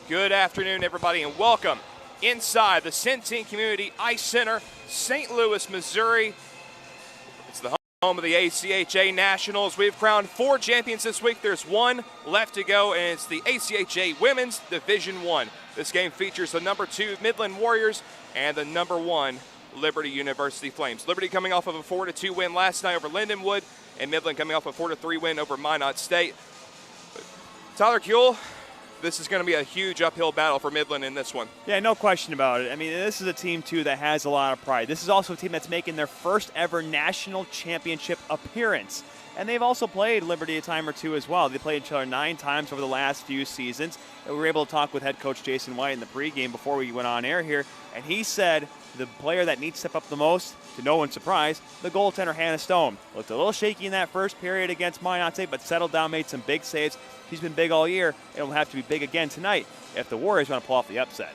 Good afternoon, everybody, and welcome inside the Centene Community Ice Center, St. Louis, Missouri. It's the home of the ACHA Nationals. We've crowned 4 champions this week. There's 1 left to go, and it's the ACHA Women's Division I. This game features the number 2 Midland Warriors and the number 1 Liberty University Flames. Liberty coming off of a 4-2 win last night over Lindenwood, and Midland coming off a 4-3 win over Minot State. Tyler Kuehl, this is going to be a huge uphill battle for Midland in this one. Yeah, no question about it. I mean, this is a team, too, that has a lot of pride. This is also a team that's making their first ever national championship appearance. And they've also played Liberty a time or two as well. They played each other 9 times over the last few seasons. And we were able to talk with head coach Jason White in the pregame before we went on air here. And he said the player that needs to step up the most, to no one's surprise, the goaltender Hannah Stone. Looked a little shaky in that first period against Minot State, but settled down, made some big saves. She's been big all year. It'll have to be big again tonight if the Warriors want to pull off the upset.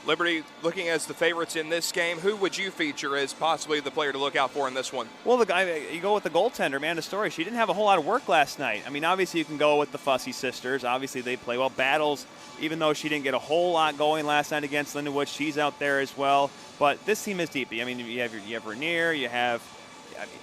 Liberty looking as the favorites in this game. Who would you feature as possibly the player to look out for in this one? Well, the guy, you go with the goaltender, Amanda Story. She didn't have a whole lot of work last night. I mean, obviously you can go with the Fussy sisters. Obviously they play well. Battles, even though she didn't get a whole lot going last night against Lindenwood, she's out there as well. But this team is deep. I mean, you have Rainier,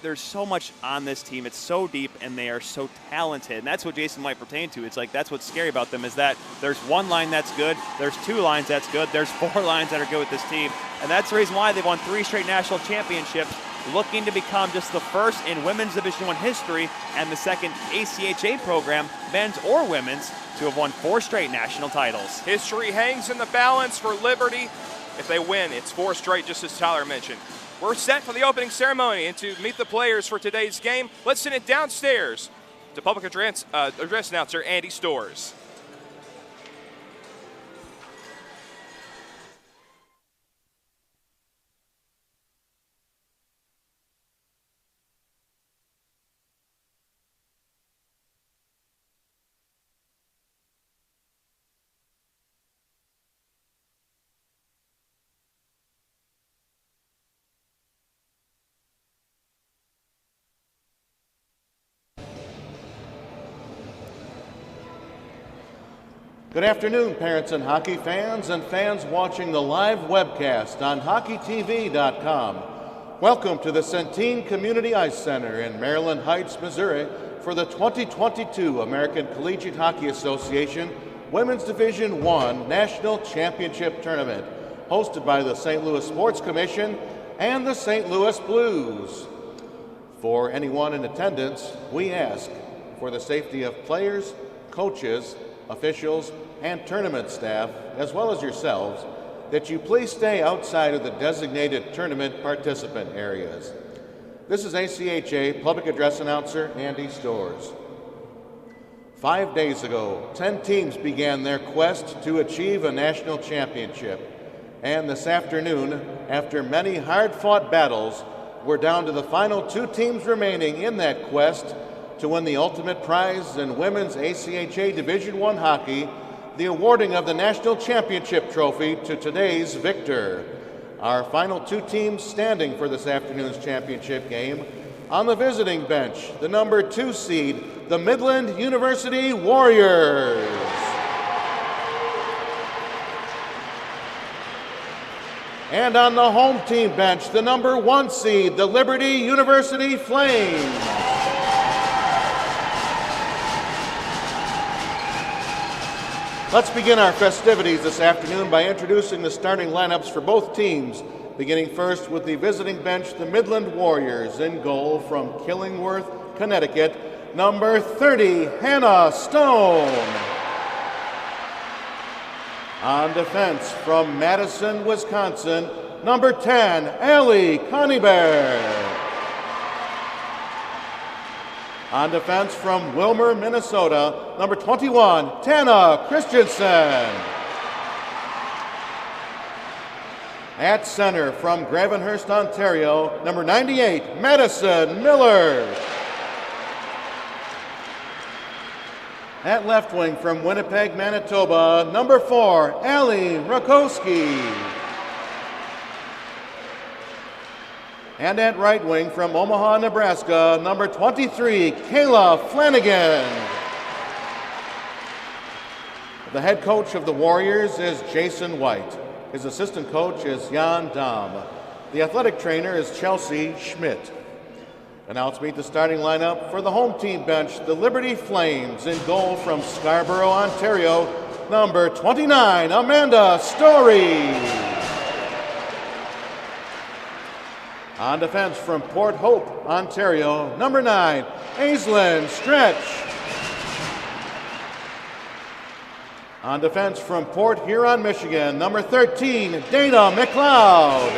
there's so much on this team. It's so deep, and they are so talented. And that's what Jason might pertain to. It's like that's what's scary about them is that there's 1 line that's good, there's 2 lines that's good, there's 4 lines that are good with this team. And that's the reason why they've won 3 straight national championships, looking to become just the first in Women's Division I history and the second ACHA program, men's or women's, to have won 4 straight national titles. History hangs in the balance for Liberty. If they win, it's 4 straight, just as Tyler mentioned. We're set for the opening ceremony and to meet the players for today's game. Let's send it downstairs to public address announcer Andy Storrs. Good afternoon, parents and hockey fans and fans watching the live webcast on HockeyTV.com. Welcome to the Centene Community Ice Center in Maryland Heights, Missouri for the 2022 American Collegiate Hockey Association Women's Division I National Championship Tournament, hosted by the St. Louis Sports Commission and the St. Louis Blues. For anyone in attendance, we ask for the safety of players, coaches, officials, and tournament staff, as well as yourselves, that you please stay outside of the designated tournament participant areas. This is ACHA Public Address Announcer Andy Storrs. 5 days ago, 10 teams began their quest to achieve a national championship. And this afternoon, after many hard-fought battles, we're down to the final 2 teams remaining in that quest to win the ultimate prize in women's ACHA Division I hockey, the awarding of the National Championship Trophy to today's victor. Our final 2 teams standing for this afternoon's championship game. On the visiting bench, the number 2 seed, the Midland University Warriors. And on the home team bench, the number 1 seed, the Liberty University Flames. Let's begin our festivities this afternoon by introducing the starting lineups for both teams, beginning first with the visiting bench, the Midland Warriors. In goal from Killingworth, Connecticut, number 30, Hannah Stone. On defense from Madison, Wisconsin, number 10, Allie Conybear. On defense from Wilmer, Minnesota, number 21, Tana Christensen. At center from Gravenhurst, Ontario, number 98, Madison Miller. At left wing from Winnipeg, Manitoba, number 4, Allie Rakowski. And at right wing from Omaha, Nebraska, number 23, Kayla Flanagan. The head coach of the Warriors is Jason White. His assistant coach is Jan Dam. The athletic trainer is Chelsea Schmidt. And now let's meet the starting lineup for the home team bench. The Liberty Flames in goal from Scarborough, Ontario, number 29, Amanda Story. On defense from Port Hope, Ontario, number 9, Aislinn Stretch. On defense from Port Huron, Michigan, number 13, Dana McLeod.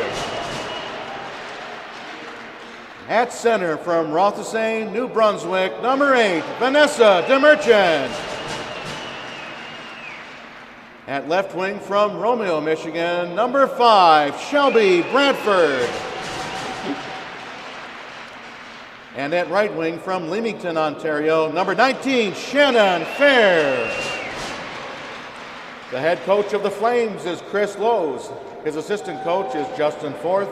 At center from Rothesay, New Brunswick, number 8, Vanessa DeMerchant. At left wing from Romeo, Michigan, number 5, Shelby Bradford. And at right wing from Leamington, Ontario, number 19, Shannon Fair. The head coach of the Flames is Chris Lowe's. His assistant coach is Justin Forth.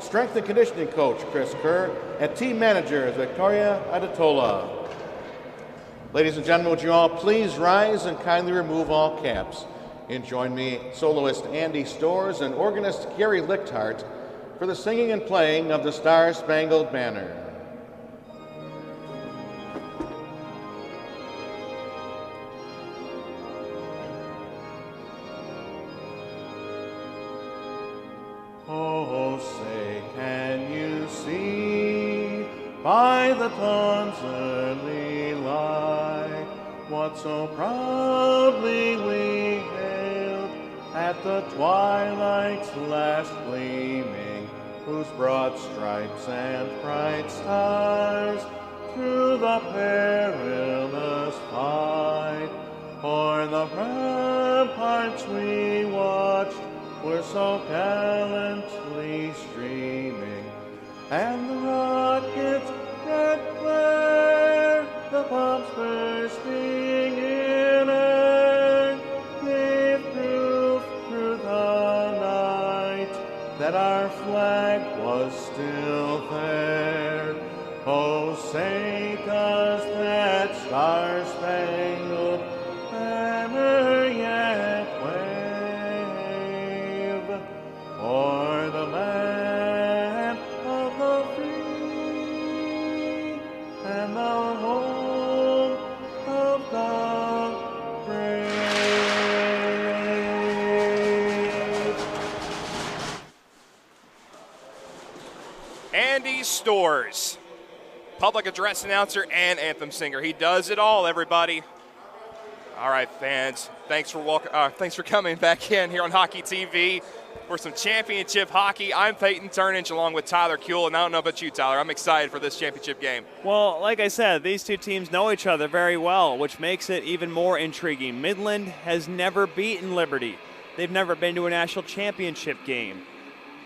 Strength and conditioning coach Chris Kerr. And team manager is Victoria Adetola. Ladies and gentlemen, would you all please rise and kindly remove all caps. And join me, soloist Andy Storrs and organist Gary Lichthart, for the singing and playing of the Star-Spangled Banner. Oh, say, can you see by the dawn's early light what so proudly we hailed at the twilight's last gleaming, whose broad stripes and bright stars through the perilous fight o'er the ramparts we watched were so gallantly streaming, and the rocket's red glare, the bombs bursting in air, gave proof through the night that our flag was still there. Oh, say does that star-spangled banner yet wave o'er the land of the free and the home of the brave? Andy Storrs, public address announcer and anthem singer. He does it all, everybody. All right, fans, thanks for coming back in here on Hockey TV for some championship hockey. I'm Peyton Turnage along with Tyler Kuehl, and I don't know about you, Tyler. I'm excited for this championship game. Well, like I said, these two teams know each other very well, which makes it even more intriguing. Midland has never beaten Liberty. They've never been to a national championship game.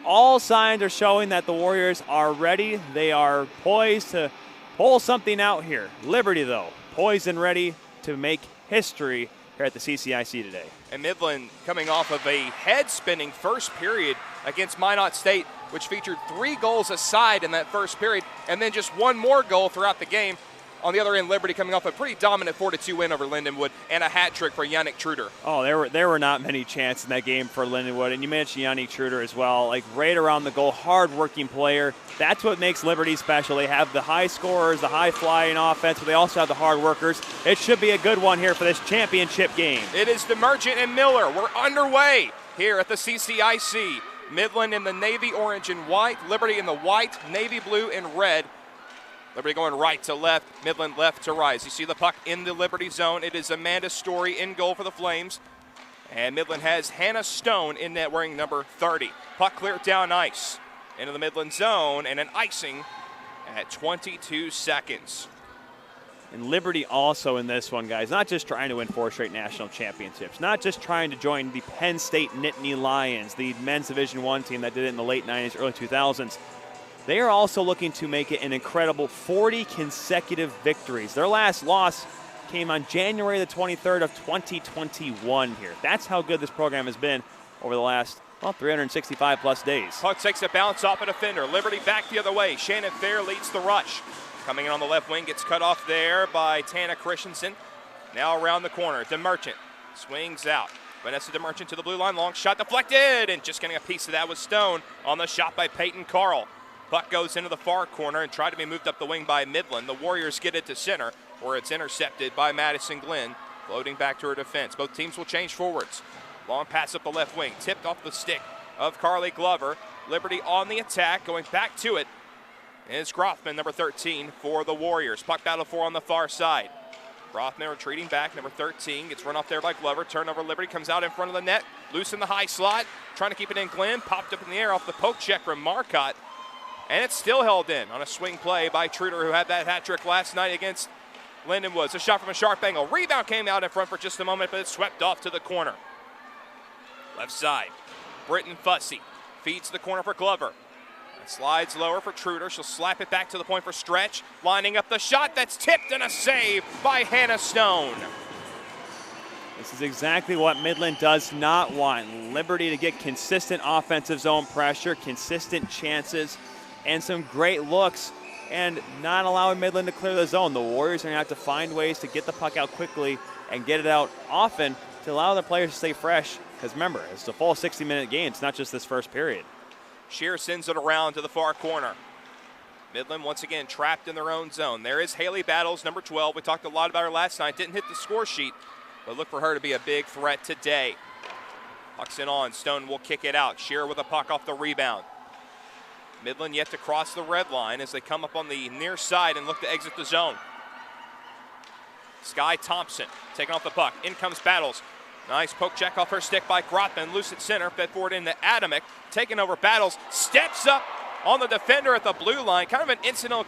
All signs are showing that the Warriors are ready. They are poised to pull something out here. Liberty, though, poised and ready to make history here at the CCIC today. And Midland coming off of a head-spinning first period against Minot State, which featured 3 goals aside in that first period, and then just 1 more goal throughout the game. On the other end, Liberty coming off a pretty dominant 4-2 win over Lindenwood and a hat trick for Yannick Truder. Oh, there were not many chances in that game for Lindenwood, and you mentioned Yannick Truder as well. Like, right around the goal, hard-working player. That's what makes Liberty special. They have the high scorers, the high-flying offense, but they also have the hard workers. It should be a good one here for this championship game. It is DeMerchant and Miller. We're underway here at the CCIC. Midland in the navy orange and white, Liberty in the white, navy blue, and red. Liberty going right to left, Midland left to right. You see the puck in the Liberty zone. It is Amanda Story in goal for the Flames. And Midland has Hannah Stone in net wearing number 30. Puck cleared down ice into the Midland zone, and an icing at 22 seconds. And Liberty also in this one, guys, not just trying to win 4 straight national championships, not just trying to join the Penn State Nittany Lions, the men's Division I team that did it in the late 90s, early 2000s. They are also looking to make it an incredible 40 consecutive victories. Their last loss came on January the 23rd of 2021 here. That's how good this program has been over the last, well, 365 plus days. Puck takes a bounce off a defender. Liberty back the other way. Shannon Fair leads the rush. Coming in on the left wing, gets cut off there by Tana Christensen. Now around the corner, DeMerchant Swings out. Vanessa DeMerchant to the blue line. Long shot deflected. And just getting a piece of that was Stone on the shot by Peyton Carl. Puck goes into the far corner and tried to be moved up the wing by Midland. The Warriors get it to center, where it's intercepted by Madison Glenn. Floating back to her defense. Both teams will change forwards. Long pass up the left wing. Tipped off the stick of Carly Glover. Liberty on the attack. Going back to it is Grothman, number 13, for the Warriors. Puck battle for on the far side. Grothman retreating back, number 13. Gets run off there by Glover. Turnover, Liberty comes out in front of the net. Loose in the high slot. Trying to keep it in Glenn. Popped up in the air off the poke check from Marcotte. And it's still held in on a swing play by Truder, who had that hat trick last night against Linden Woods. A shot from a sharp angle. Rebound came out in front for just a moment, but it swept off to the corner. Left side. Britton Fussy feeds the corner for Glover. And slides lower for Truder. She'll slap it back to the point for Stretch. Lining up the shot that's tipped and a save by Hannah Stone. This is exactly what Midland does not want. Liberty to get consistent offensive zone pressure, consistent chances, and some great looks, and not allowing Midland to clear the zone. The Warriors are going to have to find ways to get the puck out quickly and get it out often to allow the players to stay fresh. Because remember, it's a full 60-minute game. It's not just this first period. Shear sends it around to the far corner. Midland once again trapped in their own zone. There is Haley Battles, number 12. We talked a lot about her last night. Didn't hit the score sheet, but look for her to be a big threat today. Puck's in on. Stone will kick it out. Shear with a puck off the rebound. Midland yet to cross the red line as they come up on the near side and look to exit the zone. Sky Thompson taking off the puck. In comes Battles. Nice poke check off her stick by Grothman. Loose at center. Fed forward into Adamick. Taking over Battles. Steps up on the defender at the blue line. Kind of an incidental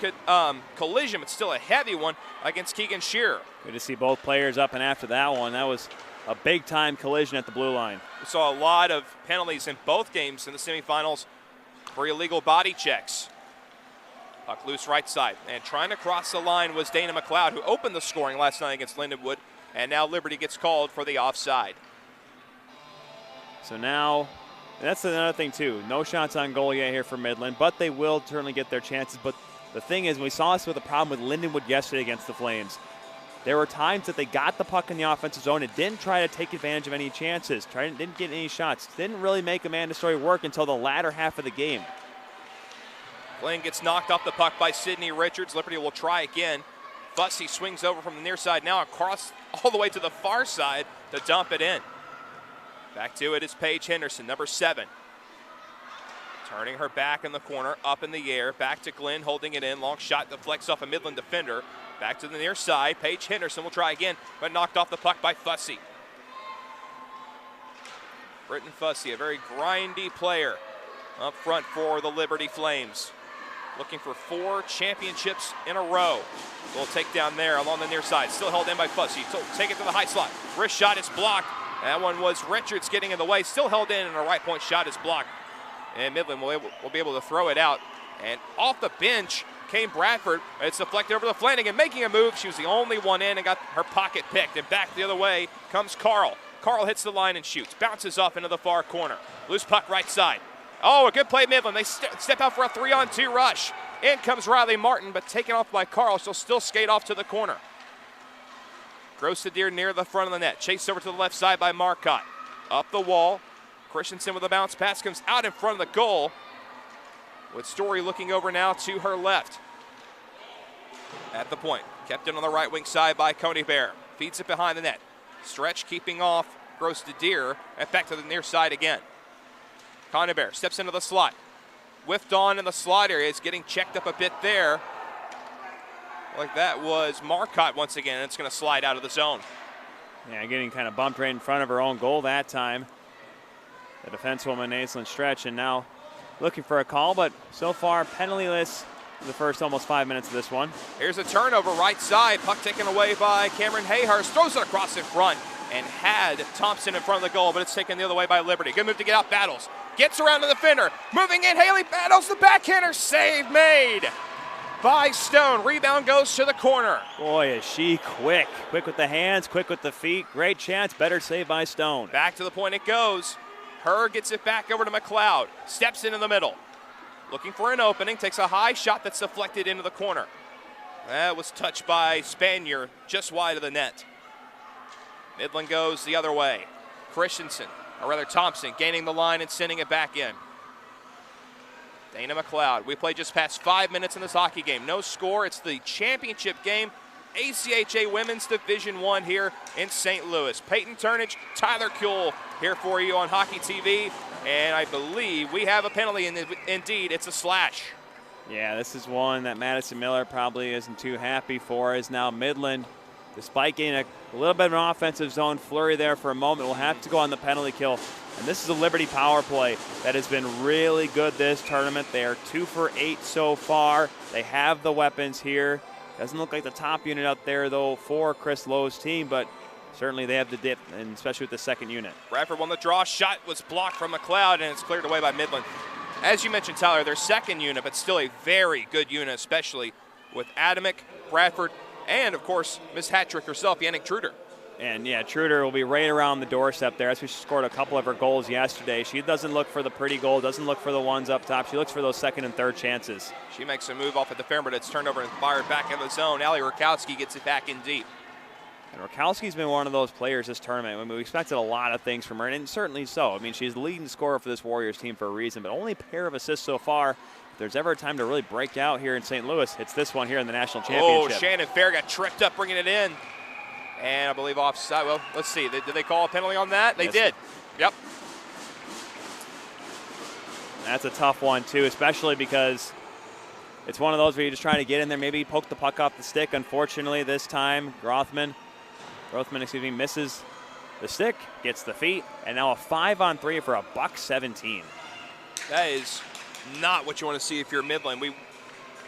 collision, but still a heavy one against Keegan Shearer. Good to see both players up and after that one. That was a big-time collision at the blue line. We saw a lot of penalties in both games in the semifinals for illegal body checks. Puck loose right side. And trying to cross the line was Dana McLeod, who opened the scoring last night against Lindenwood. And now Liberty gets called for the offside. So now, that's another thing too. No shots on goal yet here for Midland, but they will certainly get their chances. But the thing is, we saw this with a problem with Lindenwood yesterday against the Flames. There were times that they got the puck in the offensive zone and didn't try to take advantage of any chances. Didn't get any shots. Didn't really make Amanda Story work until the latter half of the game. Glenn gets knocked off the puck by Sydney Richards. Liberty will try again. Fussy swings over from the near side now across all the way to the far side to dump it in. Back to it is Paige Henderson, number 7. Turning her back in the corner, up in the air. Back to Glenn, holding it in. Long shot deflects off a Midland defender. Back to the near side. Paige Henderson will try again, but knocked off the puck by Fussy. Britton Fussy, a very grindy player up front for the Liberty Flames. Looking for 4 championships in a row. Little takedown there along the near side. Still held in by Fussy. So take it to the high slot. Wrist shot is blocked. That one was Richards getting in the way. Still held in, and a right point shot is blocked. And Midland will be able to throw it out. And off the bench came Bradford. It's deflected over to Flanagan, making a move. She was the only one in and got her pocket picked. And back the other way comes Carl. Carl hits the line and shoots. Bounces off into the far corner. Loose puck right side. Oh, a good play, Midland. They step out for a 3-on-2 rush. In comes Riley Martin, but taken off by Carl. She'll still skate off to the corner. Grossedeer near the front of the net. Chased over to the left side by Marcotte. Up the wall. Christensen with a bounce pass comes out in front of the goal. With Story looking over now to her left. At the point. Kept in on the right wing side by Coney Bear. Feeds it behind the net. Stretch keeping off Grossedeer. And back to the near side again. Coney Bear steps into the slot. Whiffed on in the slot area. Is getting checked up a bit there. Like that was Marcotte once again. It's going to slide out of the zone. Yeah, getting kind of bumped right in front of her own goal that time. The defensewoman, Aislinn Stretch, and now looking for a call, but so far penniltless for the first almost 5 minutes of this one. Here's a turnover right side. Puck taken away by Cameron Hayhurst. Throws it across in front and had Thompson in front of the goal, but it's taken the other way by Liberty. Good move to get out Battles. Gets around to the defender. Moving in, Haley Battles, the backhander. Save made by Stone. Rebound goes to the corner. Boy, is she quick. Quick with the hands, quick with the feet. Great chance. Better save by Stone. Back to the point it goes. Her gets it back over to McLeod. Steps into the middle. Looking for an opening. Takes a high shot that's deflected into the corner. That was touched by Spanier just wide of the net. Midland goes the other way. Christensen, or rather Thompson, gaining the line and sending it back in. Dana McLeod. We played just past 5 minutes in this hockey game. No score. It's the championship game, ACHA Women's Division I here in St. Louis. Peyton Turnage, Tyler Kuehl here for you on Hockey TV. And I believe we have a penalty, and indeed, it's a slash. Yeah, this is one that Madison Miller probably isn't too happy for, as now Midland, despite getting a little bit of an offensive zone flurry there for a moment, will have to go on the penalty kill. And this is a Liberty power play that has been really good this tournament. They are 2 for 8 so far. They have the weapons here. Doesn't look like the top unit out there, though, for Chris Lowe's team, but certainly they have the dip, and especially with the second unit. Bradford won the draw. Shot was blocked from McLeod, and it's cleared away by Midland. As you mentioned, Tyler, their second unit, but still a very good unit, especially with Adamick, Bradford, and, of course, Miss Hat-Trick herself, Yannick Truder. And, yeah, Truder will be right around the doorstep there. That's why she scored a couple of her goals yesterday. She doesn't look for the pretty goal, doesn't look for the ones up top. She looks for those second and third chances. She makes a move off at the fair, but it's turned over and fired back in the zone. Allie Rakowski gets it back in deep. And Rakowski's been one of those players this tournament. I mean, we expected a lot of things from her, and certainly so. I mean, she's the leading scorer for this Warriors team for a reason, but only a pair of assists so far. If there's ever a time to really break out here in St. Louis, it's this one here in the national championship. Oh, Shannon Fair got tripped up bringing it in. And I believe offside. Well, let's see. Did they call a penalty on that? They did. Yep. That's a tough one, too, especially because it's one of those where you're just trying to get in there, maybe poke the puck off the stick. Unfortunately, this time, Grothman, misses the stick, gets the feet, and now a 5-on-3 for a $1.17. That is not what you want to see if you're Midland.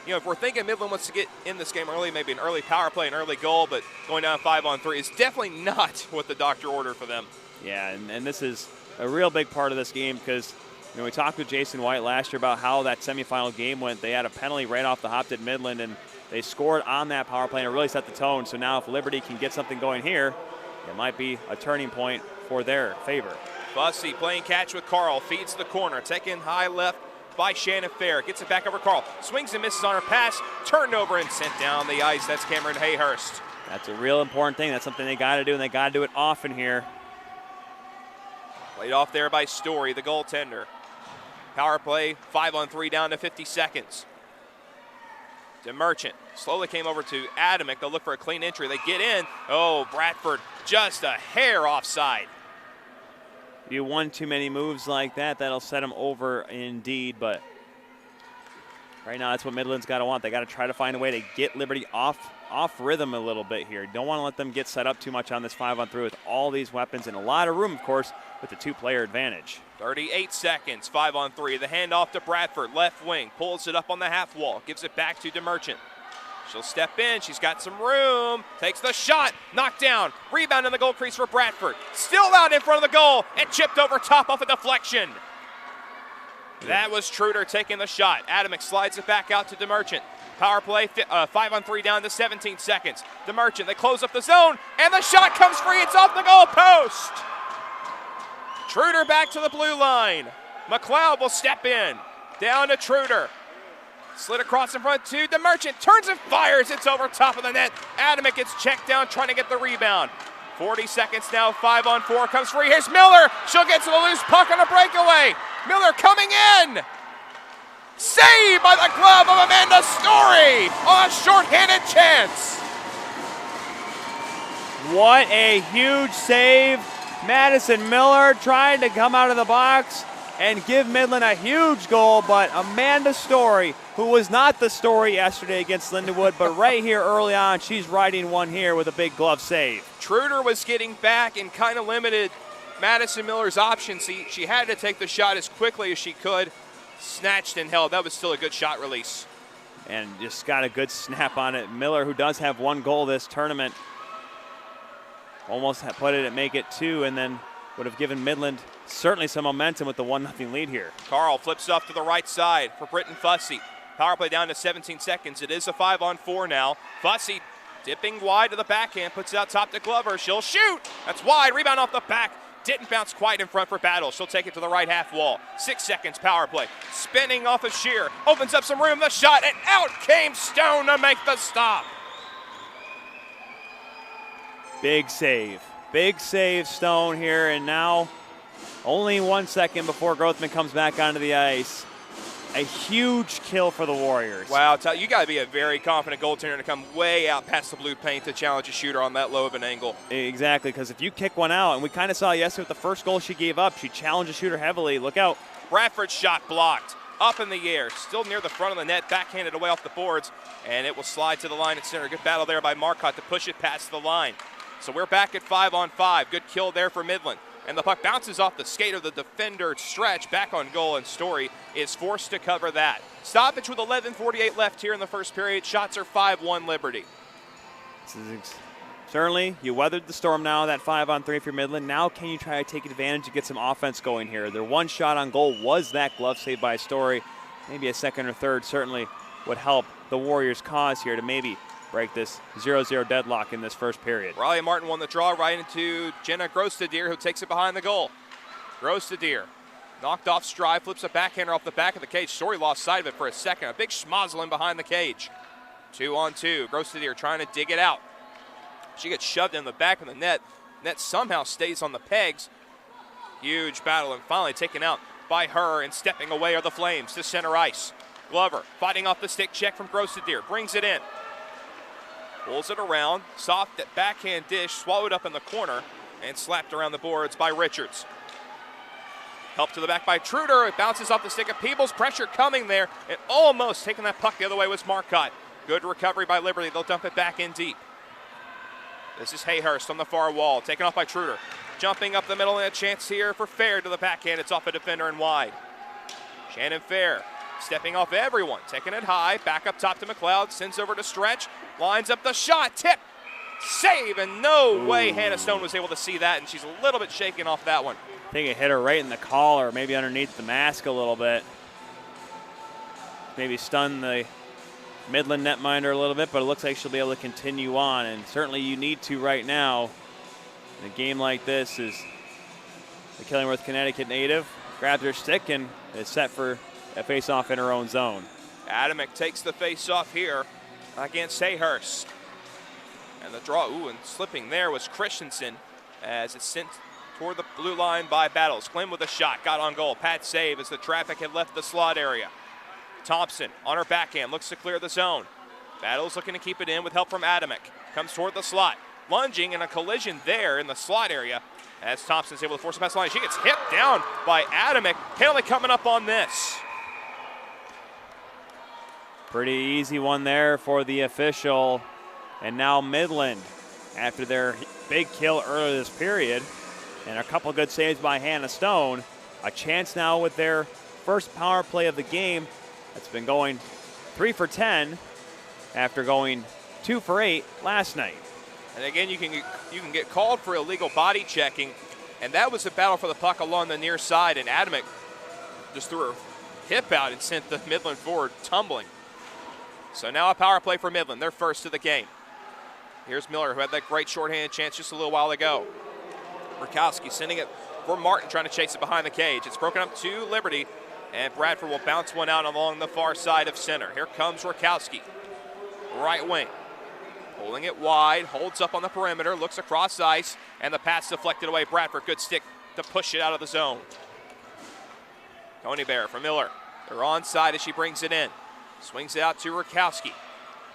If we're thinking Midland wants to get in this game early, maybe an early power play, an early goal, but going down 5-on-3 is definitely not what the doctor ordered for them. Yeah, and this is a real big part of this game because we talked with Jason White last year about how that semifinal game went. They had a penalty right off the hop, did Midland, and they scored on that power play, and it really set the tone. So now if Liberty can get something going here, it might be a turning point for their favor. Bussey playing catch with Carl, feeds the corner, taken high left by Shannon Fair, gets it back over Carl, swings and misses on her pass, turned over and sent down the ice. That's Cameron Hayhurst. That's a real important thing. That's something they got to do, and they got to do it often here. Played off there by Story, the goaltender. Power play, 5-on-3 down to 50 seconds. DeMerchant slowly came over to Adamick. They'll look for a clean entry. They get in. Oh, Bradford just a hair offside. You won too many moves like that, that'll set them over indeed, but right now that's what Midland's got to want. They got to try to find a way to get Liberty off rhythm a little bit here. Don't want to let them get set up too much on this 5-on-3 with all these weapons and a lot of room, of course, with the two-player advantage. 38 seconds, 5-on-3. The handoff to Bradford, left wing, pulls it up on the half wall, gives it back to DeMerchant. She'll step in, she's got some room, takes the shot, knocked down, rebound in the goal crease for Bradford. Still out in front of the goal, and chipped over top off a deflection. That was Truder taking the shot. Adamick slides it back out to DeMerchant. Power play, 5-on-3 down to 17 seconds. DeMerchant, they close up the zone, and the shot comes free, it's off the goal post. Truder back to the blue line. McLeod will step in, down to Truder. Slid across in front to DeMerchant, turns and fires, it's over top of the net. Adamick gets checked down, trying to get the rebound. 40 seconds now, 5-on-4, comes free, here's Miller. She'll get to the loose puck on a breakaway. Miller coming in. Saved by the glove of Amanda Story on a shorthanded chance. What a huge save. Madison Miller trying to come out of the box and give Midland a huge goal, but Amanda Story, who was not the Story yesterday against Lindenwood, but right here early on, she's riding one here with a big glove save. Truder was getting back and kind of limited Madison Miller's options. She had to take the shot as quickly as she could. Snatched and held. That was still a good shot release. And just got a good snap on it. Miller, who does have one goal this tournament, almost put it at make it 2, and then would have given Midland certainly some momentum with the 1-0 lead here. Carl flips off to the right side for Britton Fussy. Power play down to 17 seconds. It is a 5-on-4 now. Fussy dipping wide to the backhand, puts it out top to Glover. She'll shoot. That's wide. Rebound off the back. Didn't bounce quite in front for Battle. She'll take it to the right half wall. 6 seconds, power play. Spinning off of Shear. Opens up some room, the shot, and out came Stone to make the stop. Big save. Big save, Stone here, and now only 1 second before Grothman comes back onto the ice. A huge kill for the Warriors. Wow, you got to be a very confident goaltender to come way out past the blue paint to challenge a shooter on that low of an angle. Exactly, because if you kick one out, and we kind of saw yesterday with the first goal she gave up, she challenged a shooter heavily. Look out. Bradford's shot blocked. Up in the air, still near the front of the net, backhanded away off the boards, and it will slide to the line at center. Good battle there by Marcotte to push it past the line. So we're back at 5-on-5. Good kill there for Midland. And the puck bounces off the skate of the defender stretch back on goal, and Story is forced to cover that. Stoppage with 11:48 left here in the first period. Shots are 5-1 Liberty. Certainly, you weathered the storm now, that 5-on-3 for Midland. Now can you try to take advantage and get some offense going here? Their one shot on goal was that glove save by Story. Maybe a second or third certainly would help the Warriors' cause here to maybe break this 0-0 deadlock in this first period. Riley Martin won the draw right into Jenna Grostadier, who takes it behind the goal. Grostadier knocked off stride, flips a backhander off the back of the cage. Story lost sight of it for a second. A big schmozzling behind the cage. 2-on-2. Grostadier trying to dig it out. She gets shoved in the back of the net. Net somehow stays on the pegs. Huge battle, and finally taken out by her, and stepping away are the Flames to center ice. Glover fighting off the stick check from Grostadier. Brings it in. Pulls it around, soft at backhand dish, swallowed up in the corner, and slapped around the boards by Richards. Help to the back by Truder. It bounces off the stick of Peebles. Pressure coming there, and almost taking that puck the other way was Marcotte. Good recovery by Liberty. They'll dump it back in deep. This is Hayhurst on the far wall, taken off by Truder. Jumping up the middle, and a chance here for Fair to the backhand. It's off a defender and wide. Shannon Fair stepping off everyone, taking it high, back up top to McLeod, sends over to Stretch, lines up the shot, tip, save, and no way Hannah Stone was able to see that, and she's a little bit shaken off that one. I think it hit her right in the collar, maybe underneath the mask a little bit. Maybe stunned the Midland netminder a little bit, but it looks like she'll be able to continue on, and certainly you need to right now. In a game like this, is the Killingworth, Connecticut native grabs her stick and is set for a face-off in her own zone. Adamick takes the face-off here against Hayhurst. And the draw, and slipping there was Christensen as it's sent toward the blue line by Battles. Glenn with a shot, got on goal. Pat save as the traffic had left the slot area. Thompson on her backhand, looks to clear the zone. Battles looking to keep it in with help from Adamick. Comes toward the slot, lunging, in a collision there in the slot area as Thompson's able to force a pass line. She gets hit down by Adamick. Penalty coming up on this. Pretty easy one there for the official. And now Midland, after their big kill earlier this period, and a couple good saves by Hannah Stone, a chance now with their first power play of the game. That's been going 3 for 10 after going 2 for 8 last night. And again, you can get called for illegal body checking, and that was a battle for the puck along the near side, and Adamick just threw her hip out and sent the Midland forward tumbling. So now a power play for Midland, their first of the game. Here's Miller, who had that great shorthanded chance just a little while ago. Rakowski sending it for Martin, trying to chase it behind the cage. It's broken up to Liberty, and Bradford will bounce one out along the far side of center. Here comes Rakowski, right wing. Pulling it wide, holds up on the perimeter, looks across ice, and the pass deflected away. Bradford, good stick to push it out of the zone. Tony Bear for Miller. They're onside as she brings it in. Swings it out to Rakowski.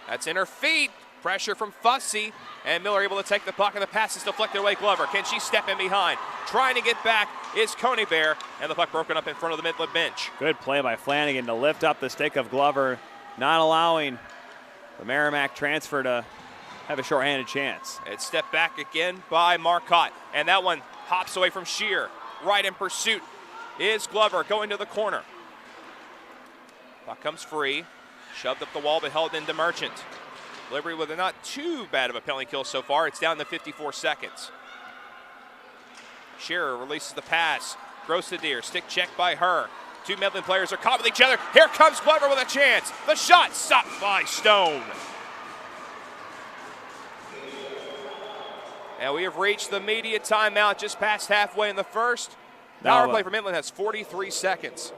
That's in her feet. Pressure from Fussy, and Miller able to take the puck, and the pass is deflected away. Glover, can she step in behind? Trying to get back is Coney Bear, and the puck broken up in front of the Midland bench. Good play by Flanagan to lift up the stick of Glover, not allowing the Merrimack transfer to have a shorthanded chance. It's stepped back again by Marcotte, and that one hops away from Shear. Right in pursuit is Glover, going to the corner. Puck comes free, shoved up the wall, but held into Merchant. Liberty with a not too bad of a penalty kill so far. It's down to 54 seconds. Shearer releases the pass. Grostadier, stick check by her. Two Midland players are caught with each other. Here comes Glover with a chance. The shot stopped by Stone. And we have reached the media timeout just past halfway in the first. Power play for Midland has 43 seconds.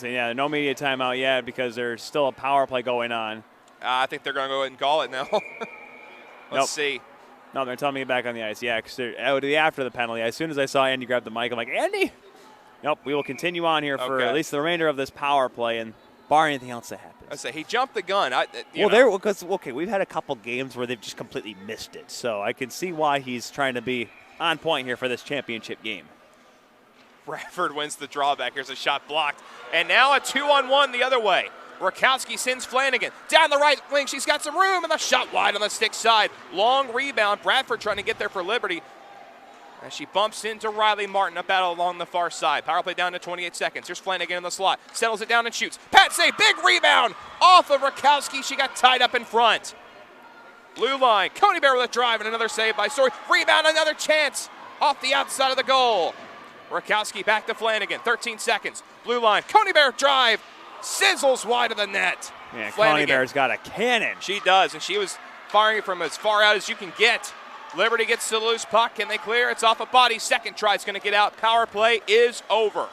Yeah, no media timeout yet because there's still a power play going on. I think they're going to go ahead and call it now. Let's see. No, they're telling me back on the ice. Yeah, because after the penalty. As soon as I saw Andy grab the mic, I'm like, Andy? Nope, we will continue on here for at least the remainder of this power play, and bar anything else that happens. I say he jumped the gun. We've had a couple games where they've just completely missed it, so I can see why he's trying to be on point here for this championship game. Bradford wins the drawback. Here's a shot blocked, and now a 2-on-1 the other way. Rakowski sends Flanagan down the right wing. She's got some room, and the shot wide on the stick side. Long rebound. Bradford trying to get there for Liberty. As she bumps into Riley Martin up out along the far side. Power play down to 28 seconds. Here's Flanagan in the slot. Settles it down and shoots. Pat save. Big rebound off of Rakowski. She got tied up in front. Blue line. Coney Bear with a drive and another save by Story. Rebound, another chance off the outside of the goal. Rakowski back to Flanagan. 13 seconds. Blue line. Coney Bear drive. Sizzles wide of the net. Yeah, Coney Bear's got a cannon. She does, and she was firing it from as far out as you can get. Liberty gets the loose puck. Can they clear? It's off a body. Second try is going to get out. Power play is over.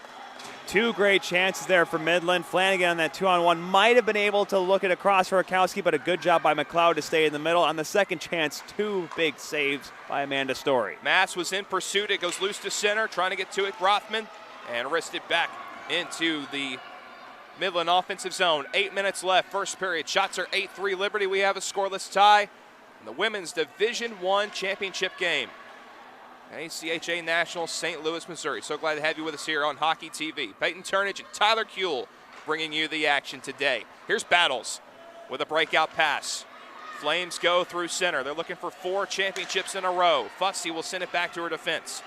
Two great chances there for Midland. Flanagan on that 2-on-1 might have been able to look at a cross for Rakowski, but a good job by McLeod to stay in the middle. On the second chance, two big saves by Amanda Story. Mass was in pursuit. It goes loose to center, trying to get to it. Rothman, and wristed back into the Midland offensive zone. 8 minutes left, first period. Shots are 8-3 Liberty. We have a scoreless tie in the Women's Division I Championship game. ACHA National, St. Louis, Missouri. So glad to have you with us here on Hockey TV. Peyton Turnage and Tyler Kuehl bringing you the action today. Here's Battles with a breakout pass. Flames go through center. They're looking for 4 championships in a row. Fussy will send it back to her defense.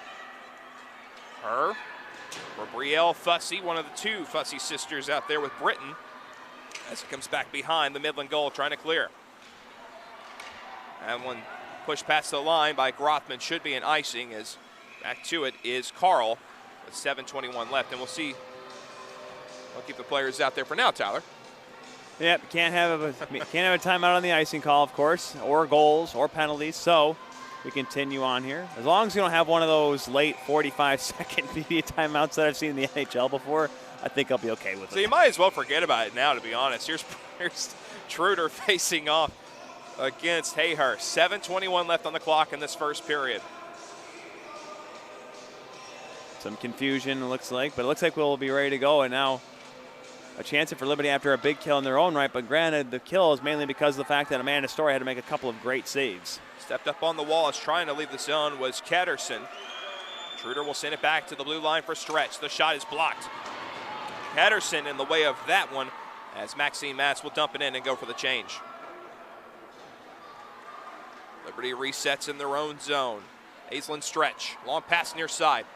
Her for Brielle Fussy, one of the 2 Fussy sisters out there with Britton, as it comes back behind the Midland goal, trying to clear. And one pushed past the line by Grothman should be an icing, as back to it is Carl with 7:21 left. And we'll see. We'll keep the players out there for now, Tyler. Yep, can't have a timeout on the icing call, of course, or goals or penalties. So we continue on here. As long as you don't have one of those late 45-second media timeouts that I've seen in the NHL before, I think I'll be okay with it. So you might as well forget about it now, to be honest. Here's Truder facing off against Hayhurst. 7:21 left on the clock in this first period. Some confusion, it looks like, but it looks like we'll be ready to go. And now a chance for Liberty after a big kill in their own right, but granted, the kill is mainly because of the fact that Amanda Story had to make a couple of great saves. Stepped up on the wall as trying to leave the zone was Ketterson. Truder will send it back to the blue line for stretch. The shot is blocked. Ketterson in the way of that one, as Maxine Matz will dump it in and go for the change. Liberty resets in their own zone. Aislinn stretch, long pass near side.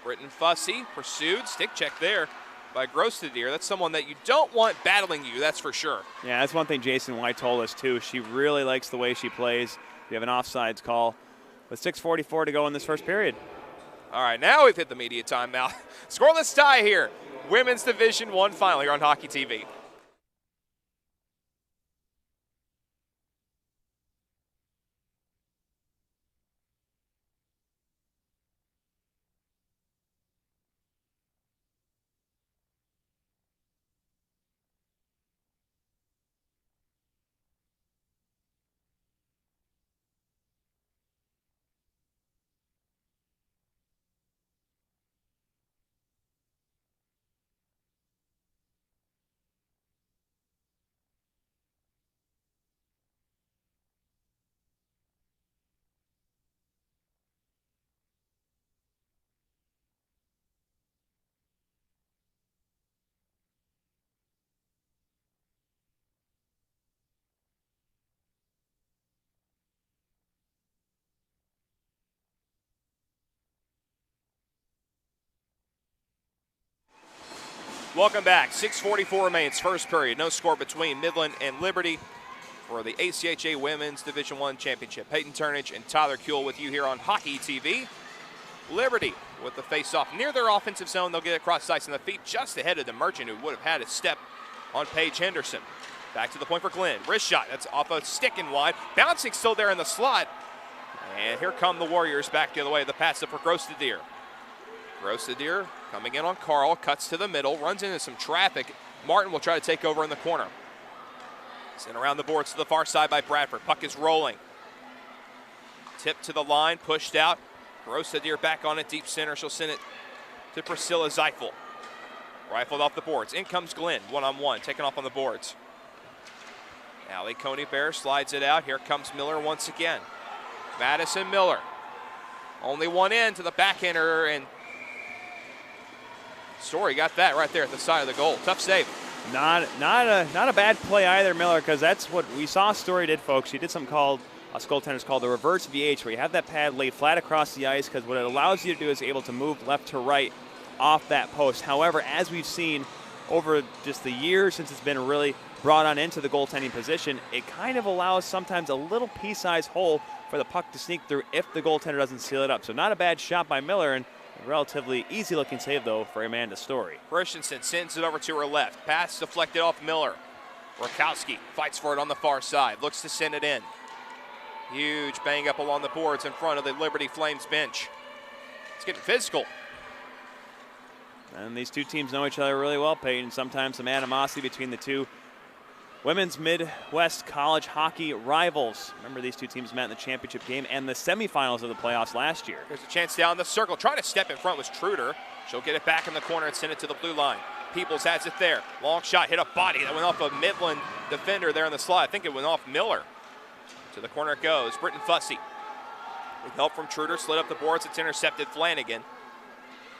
Britton Fussy pursued, stick check there by Grostadier. That's someone that you don't want battling you, that's for sure. Yeah, that's one thing Jason White told us too. She really likes the way she plays. We have an offsides call with 6:44 to go in this first period. All right, now we've hit the media timeout. Scoreless tie here. Women's Division I final here on Hockey TV. Welcome back. 6:44 remains, first period. No score between Midland and Liberty for the ACHA Women's Division I Championship. Peyton Turnage and Tyler Kuehl with you here on Hockey TV. Liberty with the face-off near their offensive zone. They'll get it across the ice on the feet just ahead of the Merchant, who would have had a step on Paige Henderson. Back to the point for Glenn. Wrist shot. That's off a stick and wide. Bouncing still there in the slot. And here come the Warriors back the other way. The pass up for Grostadier. Grostadier coming in on Carl, cuts to the middle, runs into some traffic. Martin will try to take over in the corner. Sent around the boards to the far side by Bradford. Puck is rolling. Tip to the line, pushed out. Rosadir back on it, deep center. She'll send it to Priscilla Zeifel. Rifled off the boards. In comes Glenn, one-on-one, taken off on the boards. Allie Coney Bear slides it out. Here comes Miller once again. Madison Miller. Only one in to the backhander, and Story got that right there at the side of the goal. Tough save. Not a bad play either, Miller, because that's what we saw Story did, folks. She did something called, us goaltenders called the reverse VH, where you have that pad laid flat across the ice, because what it allows you to do is able to move left to right off that post. However, as we've seen over just the years since it's been really brought on into the goaltending position, it kind of allows sometimes a little pea-sized hole for the puck to sneak through if the goaltender doesn't seal it up. So not a bad shot by Miller, and a relatively easy-looking save, though, for Amanda Story. Christensen sends it over to her left. Pass deflected off Miller. Rakowski fights for it on the far side. Looks to send it in. Huge bang up along the boards in front of the Liberty Flames bench. It's getting physical. And these two teams know each other really well, Peyton. Sometimes some animosity between the two women's Midwest college hockey rivals. Remember, these two teams met in the championship game and the semifinals of the playoffs last year. There's a chance down the circle. Trying to step in front was Truder. She'll get it back in the corner and send it to the blue line. Peebles has it there. Long shot, hit a body that went off a Midland defender there in the slot. I think it went off Miller. To the corner it goes. Britton Fussy. With help from Truder, slid up the boards. It's intercepted Flanagan.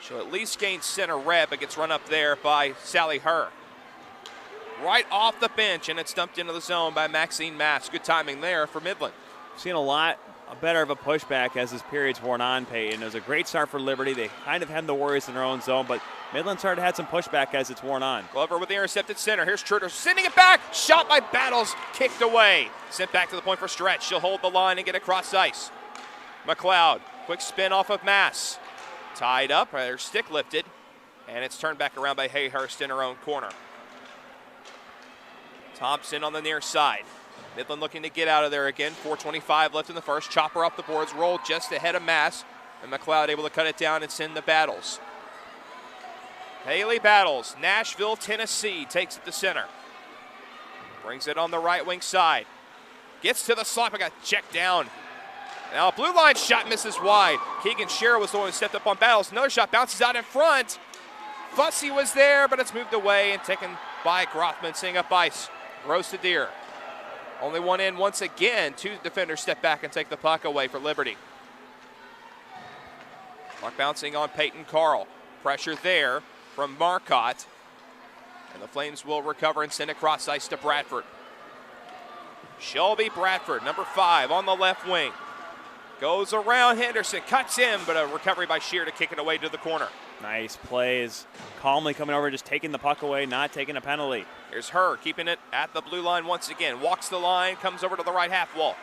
She'll at least gain center red, but gets run up there by Sally Herr. Right off the bench, and it's dumped into the zone by Maxine Mass. Good timing there for Midland. Seen a lot better of a pushback as this period's worn on, Peyton. It was a great start for Liberty. They kind of had the Warriors in their own zone, but Midland started to have some pushback as it's worn on. Glover with the intercepted center. Here's Truder sending it back. Shot by Battles, kicked away. Sent back to the point for stretch. She'll hold the line and get across ice. McLeod, quick spin off of Mass. Tied up, her stick lifted, and it's turned back around by Hayhurst in her own corner. Thompson on the near side. Midland looking to get out of there again. 4:25 left in the first. Chopper up the boards, rolled just ahead of Mass, and McLeod able to cut it down and send the Battles. Haley Battles, Nashville, Tennessee, takes it to center. Brings it on the right wing side. Gets to the slot, but got checked down. Now, blue line shot misses wide. Keegan Scherer was the one who stepped up on Battles. Another shot bounces out in front. Fussy was there, but it's moved away and taken by Grothman, seeing up ice. Roasted Deer. Only one in once again. Two defenders step back and take the puck away for Liberty. Puck bouncing on Peyton Carl. Pressure there from Marcotte. And the Flames will recover and send it across ice to Bradford. Shelby Bradford, number 5, on the left wing. Goes around Henderson, cuts in, but a recovery by Scheer to kick it away to the corner. Nice plays. Calmly coming over, just taking the puck away, not taking a penalty. Here's Herr, keeping it at the blue line once again. Walks the line, comes over to the right half wall.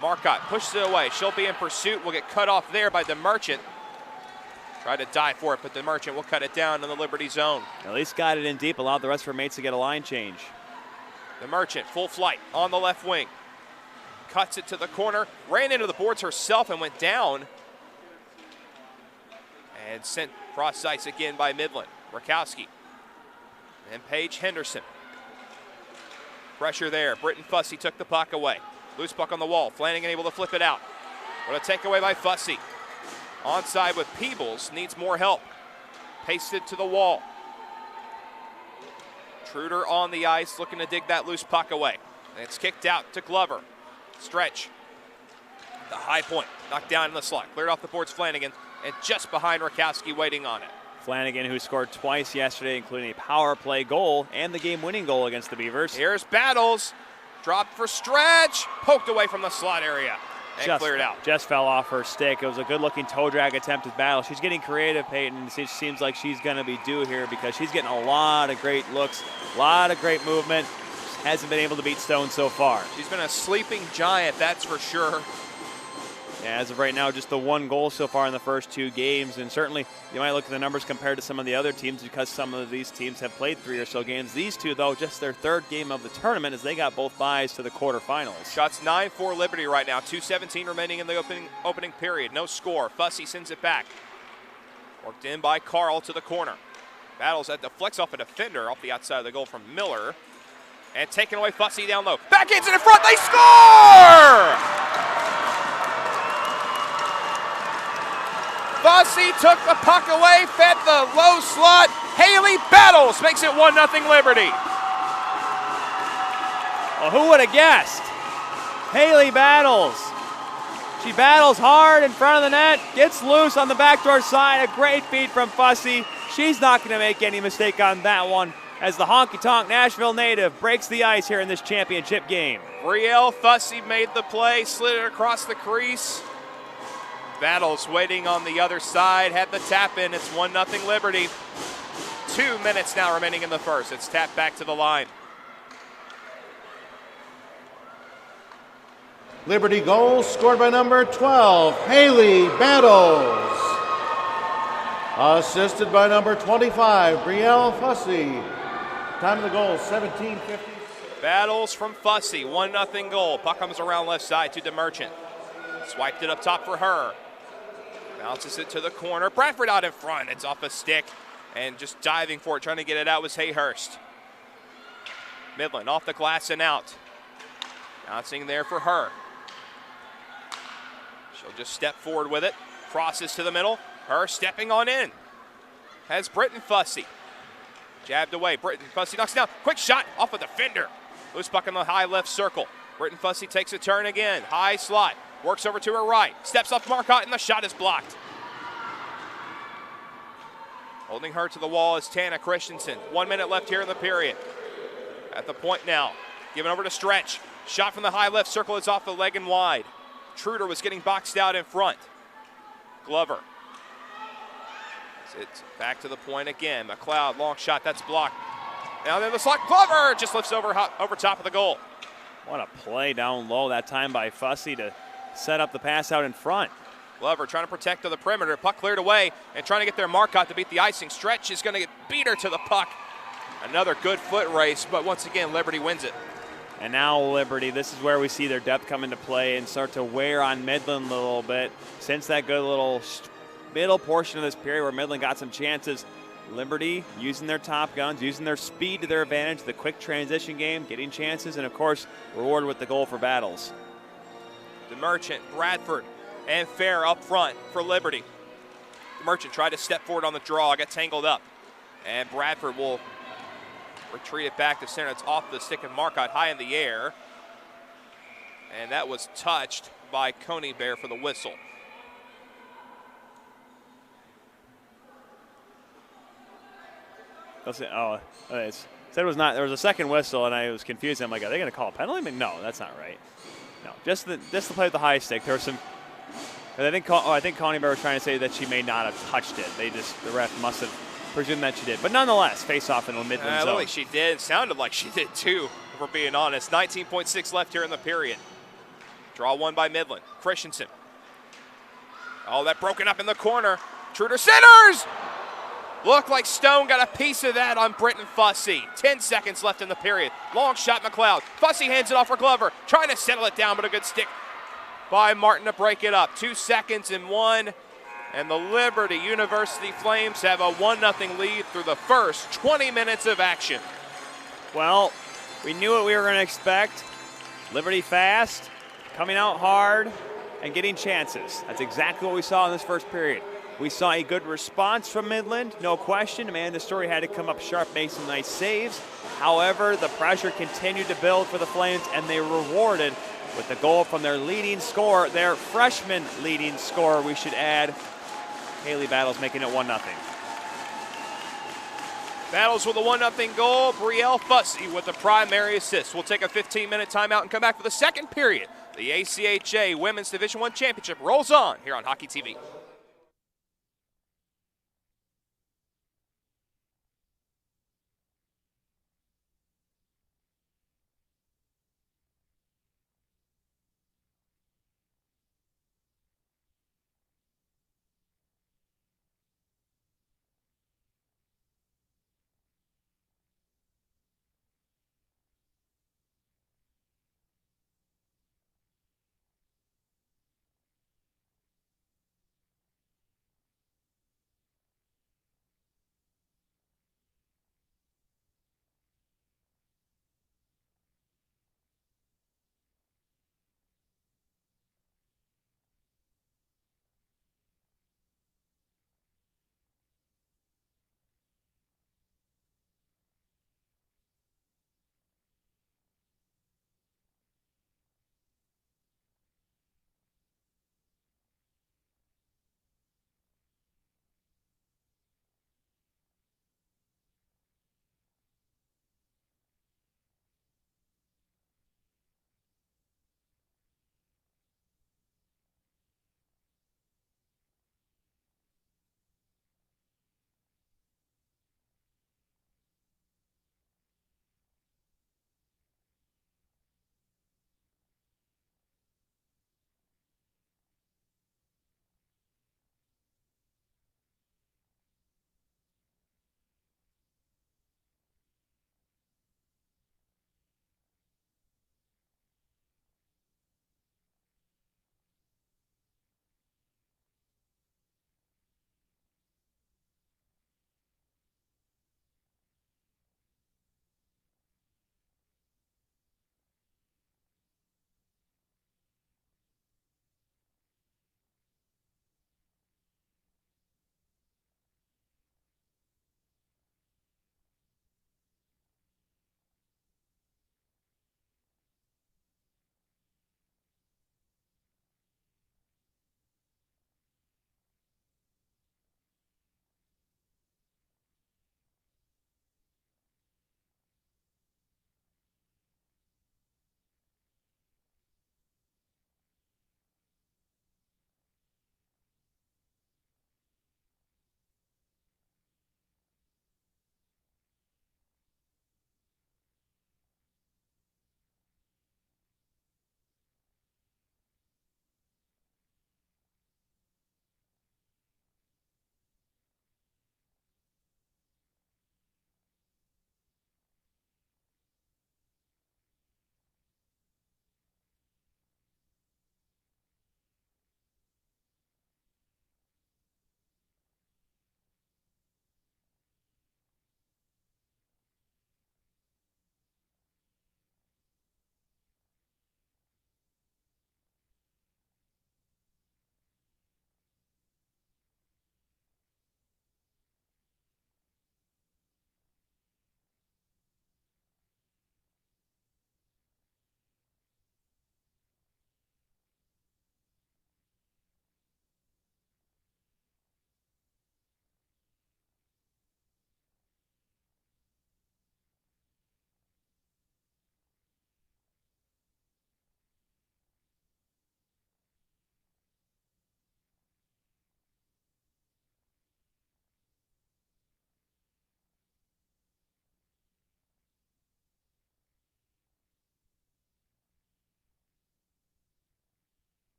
Marcotte pushes it away. She'll be in pursuit. Will get cut off there by DeMerchant. Tried to dive for it, but DeMerchant will cut it down in the Liberty zone. At least got it in deep, allowed the rest of her mates to get a line change. DeMerchant, full flight on the left wing. Cuts it to the corner, ran into the boards herself and went down. And sent cross ice again by Midland. Rakowski. And Paige Henderson. Pressure there. Britton Fussy took the puck away. Loose puck on the wall. Flanagan able to flip it out. What a takeaway by Fussy. Onside with Peebles. Needs more help. Pasted to the wall. Truder on the ice looking to dig that loose puck away. And it's kicked out to Glover. Stretch. The high point. Knocked down in the slot. Cleared off the boards Flanagan. And just behind Rakowski waiting on it. Flanagan, who scored twice yesterday, including a power play goal and the game-winning goal against the Beavers. Here's Battles. Dropped for Stretch. Poked away from the slot area. And cleared out. Just fell off her stick. It was a good-looking toe drag attempt with Battle. She's getting creative, Peyton. It seems like she's going to be due here because she's getting a lot of great looks, a lot of great movement. Hasn't been able to beat Stone so far. She's been a sleeping giant, that's for sure. Yeah, as of right now, just the one goal so far in the first 2 games. And certainly, you might look at the numbers compared to some of the other teams because some of these teams have played 3 or so games. These two, though, just their 3rd game of the tournament as they got both byes to the quarterfinals. Shots 9-4 Liberty right now. 2:17 remaining in the opening period. No score. Fussy sends it back. Worked in by Carl to the corner. Battles had to flex off a defender off the outside of the goal from Miller. And taken away Fussy down low. Backhands in front. They score! Fussy took the puck away, fed the low slot. Haley Battles makes it 1-0 Liberty. Well, who would have guessed? Haley Battles. She battles hard in front of the net, gets loose on the backdoor side. A great feed from Fussy. She's not going to make any mistake on that one as the honky-tonk Nashville native breaks the ice here in this championship game. Brielle Fussy made the play, slid it across the crease. Battles waiting on the other side, had the tap in. It's 1-0 Liberty. 2 minutes now remaining in the first. It's tapped back to the line. Liberty goal scored by number 12, Haley Battles. Assisted by number 25, Brielle Fussy. Time of the goal, 17:50. Battles from Fussy, 1-0 goal. Puck comes around left side to DeMerchant. Swiped it up top for her. Bounces it to the corner. Bradford out in front. It's off a stick. And just diving for it, trying to get it out was Hayhurst. Midland off the glass and out. Bouncing there for her. She'll just step forward with it. Crosses to the middle. Her stepping on in. Has Britton Fussy. Jabbed away. Britton Fussy knocks down. Quick shot off a defender. Loose puck in the high left circle. Britton Fussy takes a turn again. High slot. Works over to her right. Steps off Marcotte and the shot is blocked. Holding her to the wall is Tana Christensen. 1 minute left here in the period. At the point now. Given over to Stretch. Shot from the high left circle is off the leg and wide. Truder was getting boxed out in front. Glover. It's back to the point again. McLeod, long shot, that's blocked. Now then the slot, Glover just lifts over top of the goal. What a play down low that time by Fussy to set up the pass out in front. Glover trying to protect to the perimeter. Puck cleared away and trying to get their Marcotte to beat the icing. Stretch is going to beat her to the puck. Another good foot race, but once again, Liberty wins it. And now Liberty, this is where we see their depth come into play and start to wear on Midland a little bit. Since that good little middle portion of this period where Midland got some chances, Liberty using their top guns, using their speed to their advantage, the quick transition game, getting chances, and of course, rewarded with the goal for Battles. DeMerchant, Bradford, and Fair up front for Liberty. DeMerchant tried to step forward on the draw, got tangled up. And Bradford will retreat it back to center. It's off the stick of Marcotte, high in the air. And that was touched by Coney Bear for the whistle. It said it was not. There was a second whistle, and I was confused. I'm like, are they going to call a penalty? I mean, no, that's not right. No, just the play with the high stick. There was some. I think Coney Bear was trying to say that she may not have touched it. The ref must have presumed that she did. But nonetheless, face off in the Midland zone. Like she did. It sounded like she did too, if we're being honest. 19.6 left here in the period. Draw one by Midland. Christensen. Oh, that broken up in the corner. Truder centers! Looked like Stone got a piece of that on Britton Fussy. 10 seconds left in the period. Long shot, McLeod. Fussy hands it off for Glover. Trying to settle it down, but a good stick by Martin to break it up. 2 seconds and one. And the Liberty University Flames have a 1-0 lead through the first 20 minutes of action. Well, we knew what we were going to expect. Liberty fast, coming out hard, and getting chances. That's exactly what we saw in this first period. We saw a good response from Midland, no question. Amanda Story had to come up sharp, make some nice saves. However, the pressure continued to build for the Flames, and they were rewarded with the goal from their leading scorer, their freshman leading scorer, we should add. Haley Battles making it 1-0. Battles with a 1-0 goal. Brielle Fussy with the primary assist. We'll take a 15-minute timeout and come back for the second period. The ACHA Women's Division I Championship rolls on here on Hockey TV.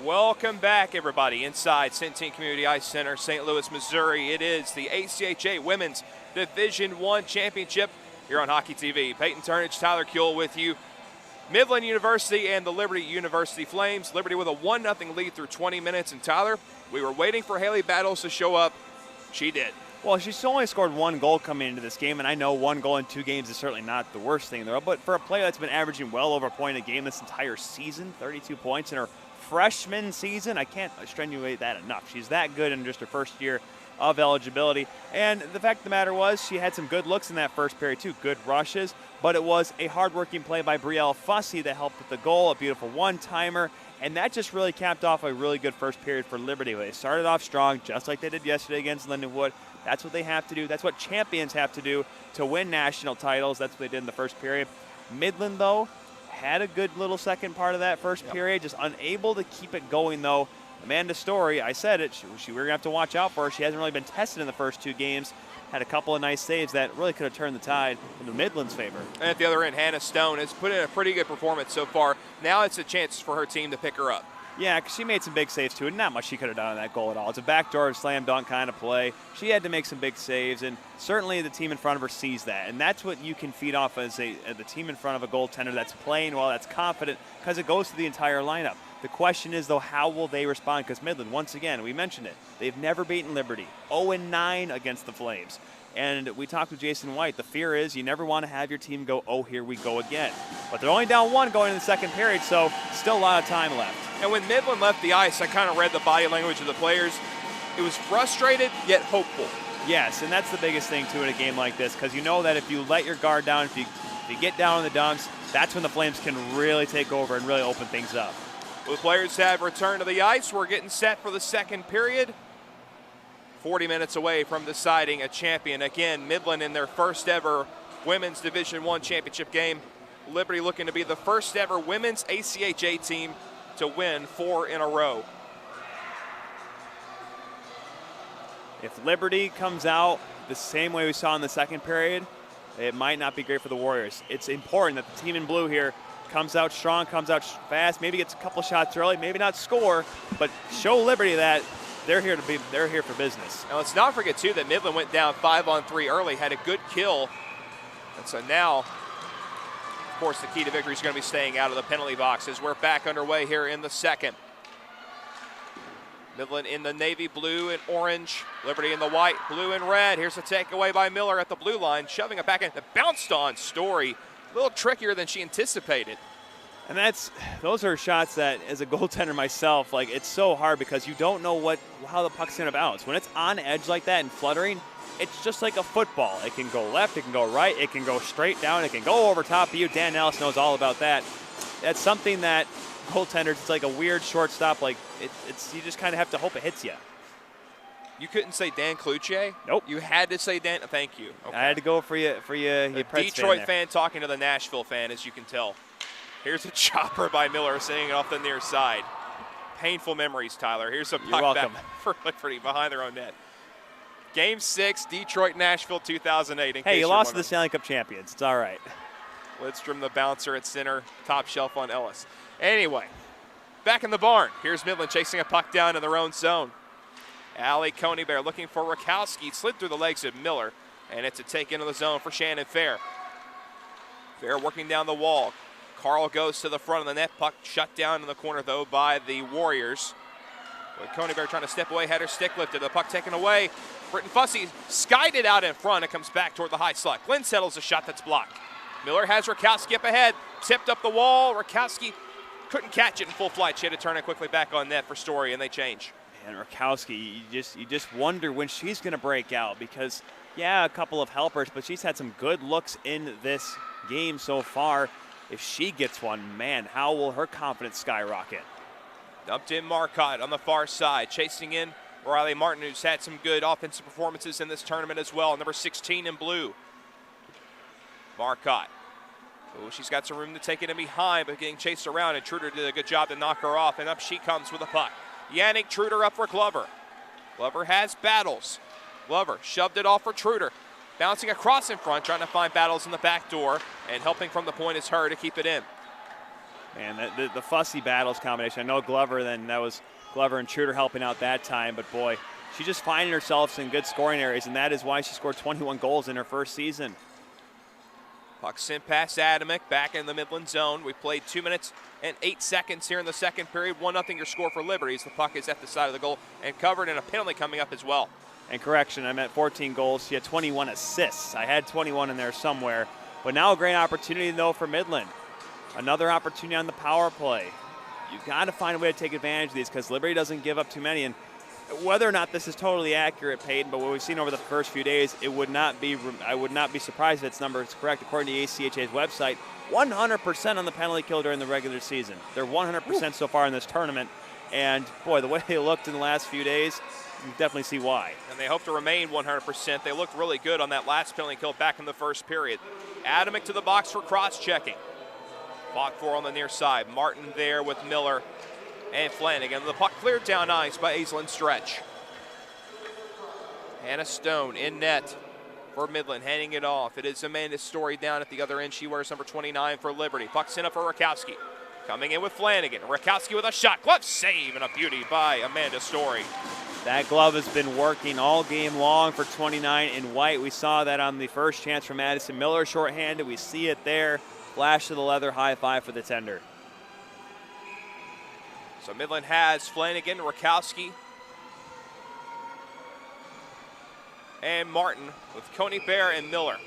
Welcome back, everybody, inside Centene Community Ice Center, St. Louis, Missouri. It is the ACHA Women's Division I Championship here on Hockey TV. Peyton Turnage, Tyler Kuehl with you. Midland University and the Liberty University Flames. Liberty with a 1-0 lead through 20 minutes. And Tyler, we were waiting for Haley Battles to show up. She did. Well, she's only scored 1 goal coming into this game, and I know 1 goal in 2 games is certainly not the worst thing in the world, but for a player that's been averaging well over a point a game this entire season, 32 points in her freshman season, I can't extenuate that enough. She's that good in just her first year of eligibility. And the fact of the matter was she had some good looks in that first period too, good rushes, but it was a hard-working play by Brielle Fussy that helped with the goal, a beautiful one-timer, and that just really capped off a really good first period for Liberty. They started off strong, just like they did yesterday against Lindenwood. That's what they have to do. That's what champions have to do to win national titles. That's what they did in the first period. Midland, though, had a good little second part of that first period, just unable to keep it going, though. Amanda Story, I said it, we're going to have to watch out for her. She hasn't really been tested in the first 2 games. Had a couple of nice saves that really could have turned the tide into Midland's favor. And at the other end, Hannah Stone has put in a pretty good performance so far. Now it's a chance for her team to pick her up. Yeah, because she made some big saves, too, and not much she could have done on that goal at all. It's a backdoor slam dunk kind of play. She had to make some big saves, and certainly the team in front of her sees that. And that's what you can feed off as the team in front of a goaltender that's playing well, that's confident, because it goes to the entire lineup. The question is, though, how will they respond? Because Midland, once again, we mentioned it, they've never beaten Liberty. 0-9 against the Flames. And we talked with Jason White. The fear is you never want to have your team go, oh, here we go again. But they're only down 1 going in the second period, so still a lot of time left. And when Midland left the ice, I kind of read the body language of the players. It was frustrated, yet hopeful. Yes, and that's the biggest thing, too, in a game like this, because you know that if you let your guard down, if you get down in the dunks, that's when the Flames can really take over and really open things up. Well, the players have returned to the ice. We're getting set for the second period. 40 minutes away from deciding a champion. Again, Midland in their first ever Women's Division I championship game. Liberty looking to be the first ever women's ACHA team to win 4 in a row. If Liberty comes out the same way we saw in the second period, it might not be great for the Warriors. It's important that the team in blue here comes out strong, comes out fast, maybe gets a couple shots early, maybe not score, but show Liberty that they're here for business. And let's not forget, too, that Midland went down 5-on-3 early, had a good kill. And so now, of course, the key to victory is going to be staying out of the penalty box as we're back underway here in the second. Midland in the navy blue and orange, Liberty in the white, blue and red. Here's a takeaway by Miller at the blue line, shoving it back in. The bounced on Story, a little trickier than she anticipated. And those are shots that, as a goaltender myself, like, it's so hard because you don't know how the puck's going to bounce. When it's on edge like that and fluttering, it's just like a football. It can go left, it can go right, it can go straight down, it can go over top of you. Dan Ellis knows all about that. That's something that goaltenders, it's like a weird shortstop. Like, you just kind of have to hope it hits you. You couldn't say Dan Cloutier? Nope. You had to say Dan. Thank you. Okay. I had to go for you. A Detroit fan talking to the Nashville fan, as you can tell. Here's a chopper by Miller, sending it off the near side. Painful memories, Tyler. Here's a puck back for Liberty behind their own net. Game 6, Detroit-Nashville 2008. Hey, you lost to the Stanley Cup champions. It's all right. Lidstrom, the bouncer at center, top shelf on Ellis. Anyway, back in the barn. Here's Midland chasing a puck down in their own zone. Allie Coneybear looking for Rakowski. Slid through the legs of Miller, and it's a take into the zone for Shannon Fair. Fair working down the wall. Carl goes to the front of the net. Puck shut down in the corner, though, by the Warriors. But Coneybear trying to step away, had her stick lifted. The puck taken away. Britton Fussy skied it out in front. It comes back toward the high slot. Glenn settles a shot that's blocked. Miller has Rakowski up ahead. Tipped up the wall. Rakowski couldn't catch it in full flight. She had to turn it quickly back on net for Story, and they change. And Rakowski, you just wonder when she's going to break out because, yeah, a couple of helpers, but she's had some good looks in this game so far. If she gets one, man, how will her confidence skyrocket? Dumped in Marcotte on the far side, chasing in Riley Martin, who's had some good offensive performances in this tournament as well. Number 16 in blue. Marcotte. Oh, she's got some room to take it in behind, but getting chased around, and Truder did a good job to knock her off, and up she comes with a puck. Yannick Truder up for Glover. Glover has Battles. Glover shoved it off for Truder. Bouncing across in front, trying to find Battles in the back door, and helping from the point is her to keep it in. Man, the fussy battles combination. I know Glover, then that was Glover and Schroeder helping out that time, but boy, she's just finding herself in good scoring areas, and that is why she scored 21 goals in her first season. Puck sent past Adamick, back in the Midland zone. We played 2 minutes and 8 seconds here in the second period. 1-0 your score for Liberty as the puck is at the side of the goal and covered, and a penalty coming up as well. And correction, I meant 14 goals. She had 21 assists. I had 21 in there somewhere. But now a great opportunity, though, for Midland. Another opportunity on the power play. You've got to find a way to take advantage of these because Liberty doesn't give up too many. And whether or not this is totally accurate, Peyton, but what we've seen over the first few days, I would not be surprised if its number is correct. According to the ACHA's website, 100% on the penalty kill during the regular season. They're 100% so far in this tournament. And, boy, the way they looked in the last few days, you definitely see why. And they hope to remain 100%. They looked really good on that last penalty kill back in the first period. Adamick to the box for cross-checking. Fought for on the near side. Martin there with Miller and Flanagan. The puck cleared down ice by Aislinn Stretch. Hannah Stone in net for Midland, handing it off. It is Amanda Story down at the other end. She wears number 29 for Liberty. Puck sent up for Rakowski. Coming in with Flanagan. Rakowski with a shot. Glove save and a beauty by Amanda Story. That glove has been working all game long for 29 in white. We saw that on the first chance from Madison Miller, shorthanded. We see it there. Flash to the leather, high five for the tender. So Midland has Flanagan, Rakowski, and Martin with Coney Bear and Miller.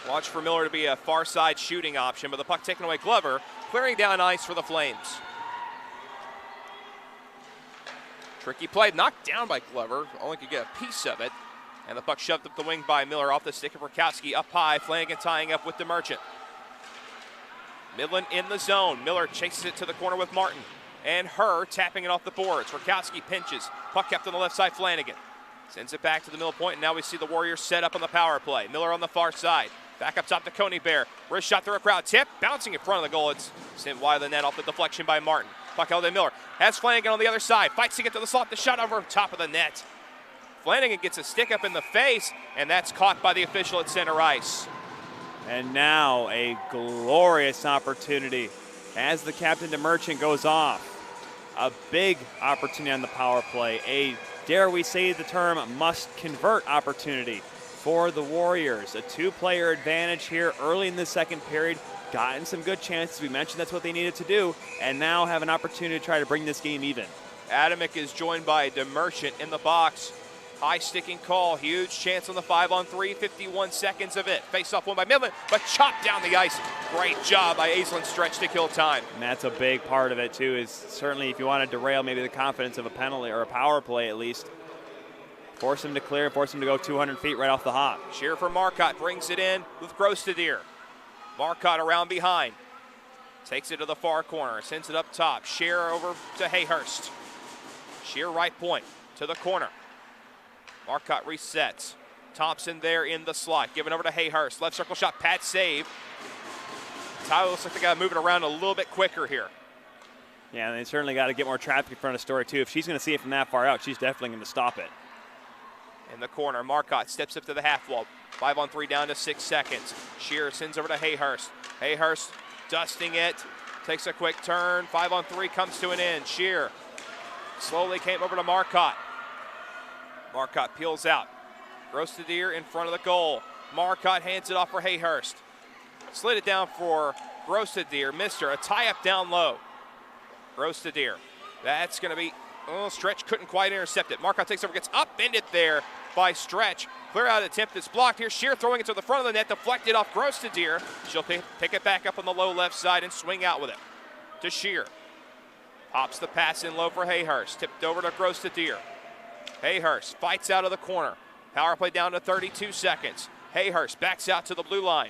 Watch for Miller to be a far side shooting option, but the puck taken away. Glover clearing down ice for the Flames. Tricky play, knocked down by Glover, only could get a piece of it. And the puck shoved up the wing by Miller off the stick of Rakowski, up high. Flanagan tying up with DeMerchant. Midland in the zone. Miller chases it to the corner with Martin. And her tapping it off the boards. Rakowski pinches. Puck kept on the left side, Flanagan. Sends it back to the middle point, and now we see the Warriors set up on the power play. Miller on the far side. Back up top to Coney Bear. Wrist shot through a crowd. Tip, bouncing in front of the goal. It's sent wide of the net off the deflection by Martin. Puck held in Miller. Has Flanagan on the other side. Fights to get to the slot. The shot over top of the net. Flanagan gets a stick up in the face, and that's caught by the official at center ice. And now a glorious opportunity as the captain DeMerchant goes off. A big opportunity on the power play. A, dare we say the term, must-convert opportunity for the Warriors. A two-player advantage here early in the second period. Gotten some good chances. We mentioned that's what they needed to do, and now have an opportunity to try to bring this game even. Adamick is joined by DeMerchant in the box. High sticking call, huge chance on the 5-on-3, 51 seconds of it. Face off one by Midland, but chopped down the ice. Great job by Aislinn Stretch to kill time. And that's a big part of it too, is certainly if you want to derail maybe the confidence of a penalty or a power play at least, force him to clear, force him to go 200 feet right off the hop. Shear for Marcotte, brings it in with Grostadier. Marcotte around behind. Takes it to the far corner, sends it up top. Shear over to Hayhurst. Shear right point to the corner. Marcotte resets. Thompson there in the slot. Given over to Hayhurst. Left circle shot. Pat save. Tyler looks like they got to move it around a little bit quicker here. Yeah, and they certainly got to get more traffic in front of Story, too. If she's going to see it from that far out, she's definitely going to stop it. In the corner, Marcotte steps up to the half wall. 5-on-3 down to 6 seconds. Shear sends over to Hayhurst. Hayhurst dusting it. Takes a quick turn. 5-on-3 comes to an end. Shear slowly came over to Marcotte. Marcotte peels out. Grostadier in front of the goal. Marcotte hands it off for Hayhurst. Slid it down for Grostadier. Missed her. A tie-up down low. Grostadier. That's going to be, Stretch couldn't quite intercept it. Marcotte takes over, gets upended there by Stretch. Clear out attempt that's blocked here. Shear throwing it to the front of the net, deflected off Grostadier. She'll pick it back up on the low left side and swing out with it. To Shear. Pops the pass in low for Hayhurst. Tipped over to Grostadier. Hayhurst fights out of the corner. Power play down to 32 seconds. Hayhurst backs out to the blue line.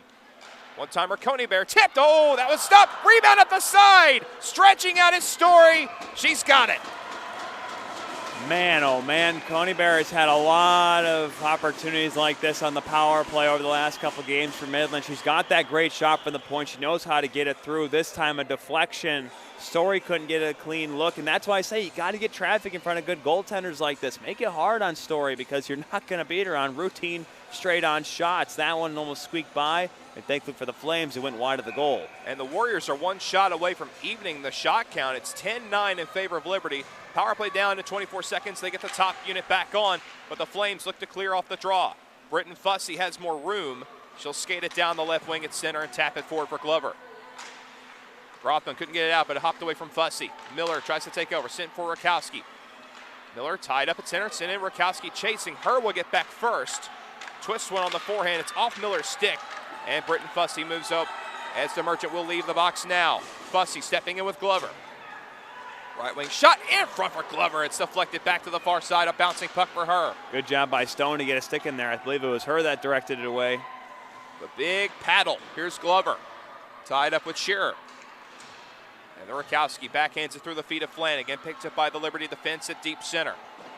One-timer Coney Bear tipped. Oh, that was stopped. Rebound at the side. Stretching out his Story. She's got it. Man, oh man, Coney Bear has had a lot of opportunities like this on the power play over the last couple games for Midland. She's got that great shot from the point. She knows how to get it through. This time a deflection. Story couldn't get a clean look, and that's why I say you got to get traffic in front of good goaltenders like this. Make it hard on Story because you're not going to beat her on routine straight-on shots. That one almost squeaked by, and thankfully for the Flames, it went wide of the goal. And the Warriors are one shot away from evening the shot count. It's 10-9 in favor of Liberty. Power play down to 24 seconds. They get the top unit back on, but the Flames look to clear off the draw. Britton Fussy has more room. She'll skate it down the left wing at center and tap it forward for Glover. Rothman couldn't get it out, but it hopped away from Fussy. Miller tries to take over, sent for Rakowski. Miller tied up at center, sent in. Rakowski chasing her, will get back first. Twist one on the forehand, it's off Miller's stick. And Britton Fussy moves up as the Merchant will leave the box now. Fussy stepping in with Glover. Right wing shot in front for Glover. It's deflected back to the far side, a bouncing puck for her. Good job by Stone to get a stick in there. I believe it was her that directed it away. The big paddle. Here's Glover. Tied up with Shearer. And the Rakowski backhands it through the feet of Flanagan. Picked up by the Liberty defense at deep center.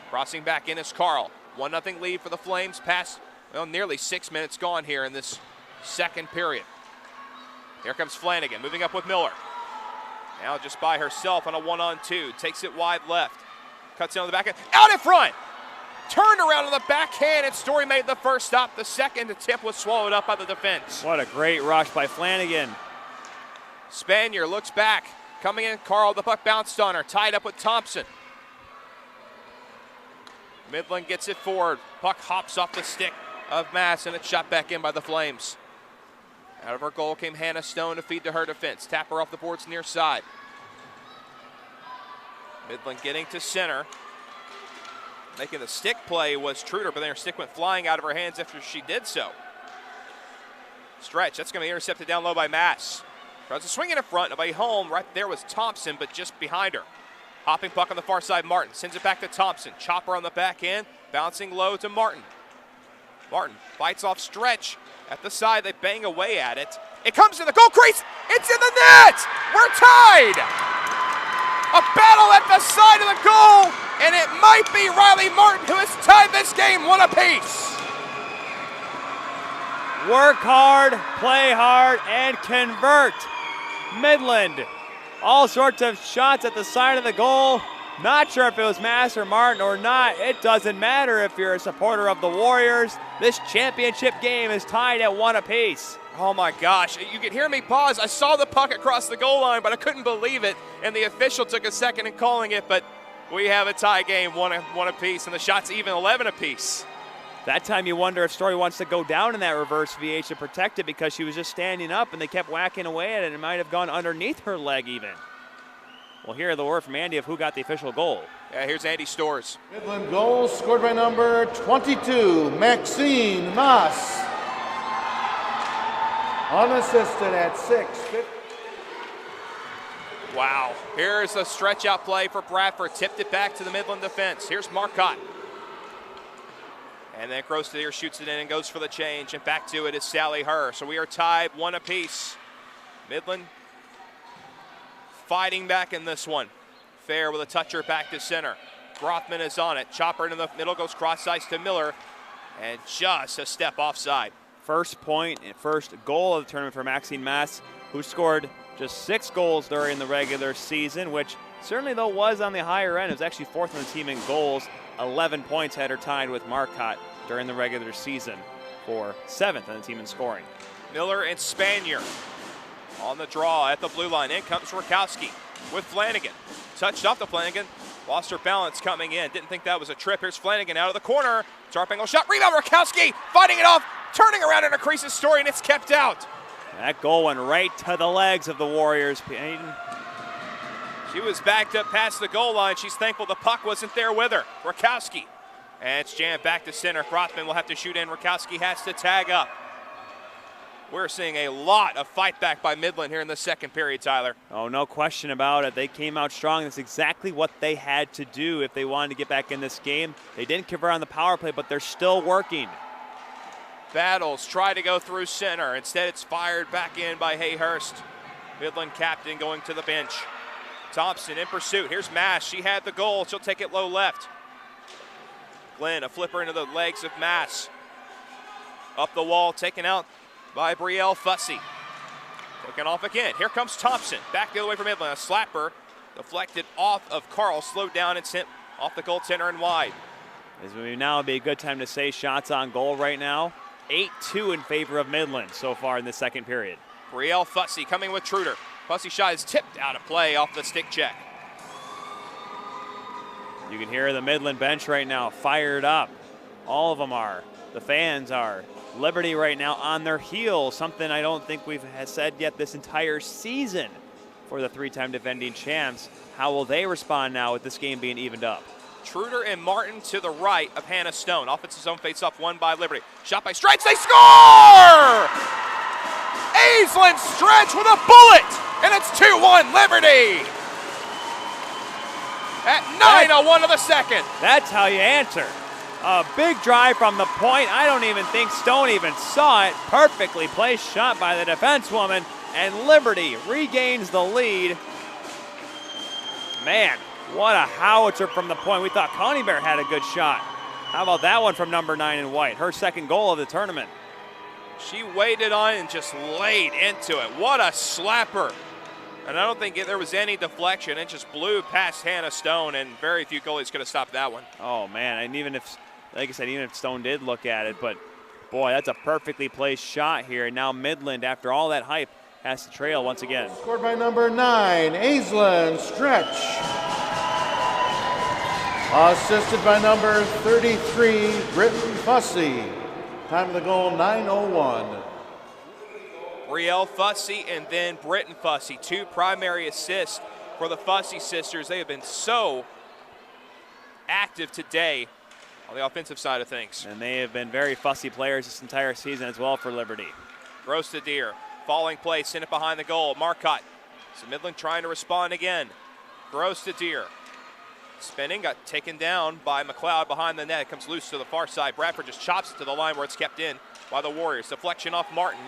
Crossing back in is Carl. 1-0 lead for the Flames. Past, well, nearly 6 minutes gone here in this second period. Here comes Flanagan moving up with Miller. Now just by herself on a 1-on-2. Takes it wide left. Cuts down the backhand. Out in front! Turned around on the backhand, and Story made the first stop. The second attempt was swallowed up by the defense. What a great rush by Flanagan. Spanier looks back. Coming in, Carl, the puck bounced on her. Tied up with Thompson. Midland gets it forward. Puck hops off the stick of Mass, and it's shot back in by the Flames. Out of her goal came Hannah Stone to feed to her defense. Tap her off the boards near side. Midland getting to center. Making the stick play was Truder, but then her stick went flying out of her hands after she did so. Stretch, that's going to be intercepted down low by Mass. Tries to swing it in front, nobody home. Right there was Thompson, but just behind her. Hopping puck on the far side, Martin sends it back to Thompson. Chopper on the back end, bouncing low to Martin. Martin fights off Stretch. At the side, they bang away at it. It comes to the goal crease. It's in the net. We're tied. A battle at the side of the goal, and it might be Riley Martin who has tied this game 1 apiece. Work hard, play hard, and convert. Midland, all sorts of shots at the side of the goal. Not sure if it was Mass or Martin or not. It doesn't matter if you're a supporter of the Warriors. This championship game is tied at 1 apiece. Oh my gosh, you could hear me pause. I saw the puck across the goal line, but I couldn't believe it. And the official took a second in calling it, but we have a tie game, one apiece, and the shots even 11 apiece. That time you wonder if Story wants to go down in that reverse VH to protect it because she was just standing up and they kept whacking away at it and it might have gone underneath her leg even. We'll hear the word from Andy of who got the official goal. Yeah, here's Andy Storrs. Midland goal scored by number 22, Maxine Moss. Unassisted at 6. Wow. Here's a stretch out play for Bradford. Tipped it back to the Midland defense. Here's Marcotte. And then Grossteer shoots it in and goes for the change. And back to it is Sally Herr. So we are tied 1 apiece. Midland fighting back in this one. Fair with a toucher back to center. Grothman is on it. Chopper into the middle, goes cross ice to Miller. And just a step offside. First point and first goal of the tournament for Maxine Mass, who scored just 6 goals during the regular season, which certainly, though, was on the higher end. It was actually 4th on the team in goals. 11 points had her tied with Marcotte during the regular season for 7th on the team in scoring. Miller and Spanier on the draw at the blue line. In comes Rakowski with Flanagan. Touched off the Flanagan. Lost her balance coming in. Didn't think that was a trip. Here's Flanagan out of the corner. Sharp angle shot. Rebound. Rakowski fighting it off. Turning around in a creases Story, and it's kept out. That goal went right to the legs of the Warriors. She was backed up past the goal line. She's thankful the puck wasn't there with her. Rakowski. And it's jammed back to center. Rothman will have to shoot in. Rakowski has to tag up. We're seeing a lot of fight back by Midland here in the second period, Tyler. Oh, no question about it. They came out strong. That's exactly what they had to do if they wanted to get back in this game. They didn't convert on the power play, but they're still working. Battles try to go through center. Instead, it's fired back in by Hayhurst. Midland captain going to the bench. Thompson in pursuit. Here's Mass. She had the goal. She'll take it low left. Glenn, a flipper into the legs of Mass. Up the wall, taken out by Brielle Fussy. Taken off again. Here comes Thompson. Back the other way from Midland. A slapper deflected off of Carl. Slowed down and sent off the goaltender and wide. This would now be a good time to say shots on goal right now. 8-2 in favor of Midland so far in the second period. Brielle Fussy coming with Truder. Fussy shot is tipped out of play off the stick check. You can hear the Midland bench right now fired up. All of them are. The fans are. Liberty right now on their heels, something I don't think we've said yet this entire season for the three-time defending champs. How will they respond now with this game being evened up? Truder and Martin to the right of Hannah Stone. Offensive zone face-off won by Liberty. Shot by Stretch, they score! Aislinn Stretch with a bullet, and it's 2-1 Liberty! At 9:01 of the second. That's how you answer. A big drive from the point. I don't even think Stone even saw it. Perfectly placed shot by the defensewoman, and Liberty regains the lead. Man, what a howitzer from the point. We thought Connie Bear had a good shot. How about that one from number 9 in white? Her second goal of the tournament. She waited on it and just laid into it. What a slapper. And I don't think there was any deflection. It just blew past Hannah Stone, and very few goalies could have stopped that one. Oh, man, and even if, like I said, even if Stone did look at it, but boy, that's a perfectly placed shot here. And now Midland, after all that hype, has to trail once again. Scored by number 9, Aislinn Stretch. Assisted by number 33, Britton Fussy. Time of the goal, 9:01. Brielle Fussy and then Britton Fussy, 2 primary assists for the Fussy sisters. They have been so active today on the offensive side of things. And they have been very fussy players this entire season as well for Liberty. Gross to Deer, falling play, send it behind the goal. Marcotte, so Midland trying to respond again. Gross to Deer, spinning, got taken down by McLeod behind the net. Comes loose to the far side. Bradford just chops it to the line where it's kept in by the Warriors. Deflection off Martin.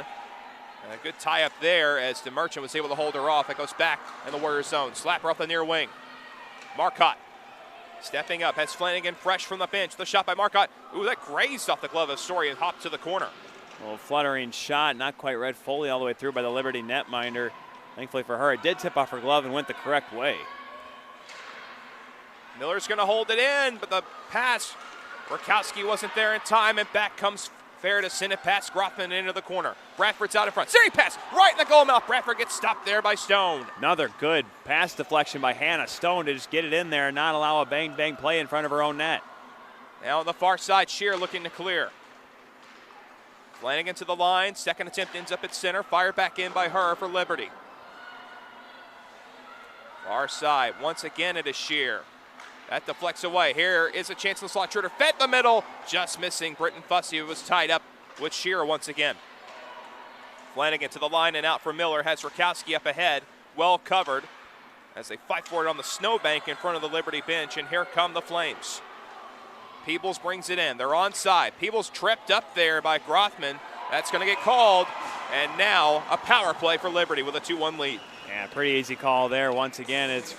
And a good tie up there as the Merchant was able to hold her off. It goes back in the Warriors zone. Slap her off the near wing. Marcotte stepping up, has Flanagan fresh from the bench. The shot by Marcotte. Ooh, that grazed off the glove of Story and hopped to the corner. A little fluttering shot, not quite read fully all the way through by the Liberty netminder. Thankfully for her, it did tip off her glove and went the correct way. Miller's going to hold it in, but the pass, Rakowski wasn't there in time, and back comes Fair to send it past Grothman into the corner. Bradford's out in front. Sending pass right in the goal mouth. Bradford gets stopped there by Stone. Another good pass deflection by Hannah Stone to just get it in there and not allow a bang-bang play in front of her own net. Now on the far side, Shear looking to clear. Flanagan to the line. Second attempt ends up at center. Fired back in by her for Liberty. Far side. Once again it is Shear. That deflects away. Here is a chance in the slot. Truder fed the middle. Just missing. Britton Fussy was tied up with Shearer once again. Flanagan to the line and out for Miller. Has Rakowski up ahead. Well covered as they fight for it on the snowbank in front of the Liberty bench. And here come the Flames. Peebles brings it in. They're onside. Peebles tripped up there by Grothman. That's going to get called. And now a power play for Liberty with a 2-1 lead. Yeah, pretty easy call there. Once again, it's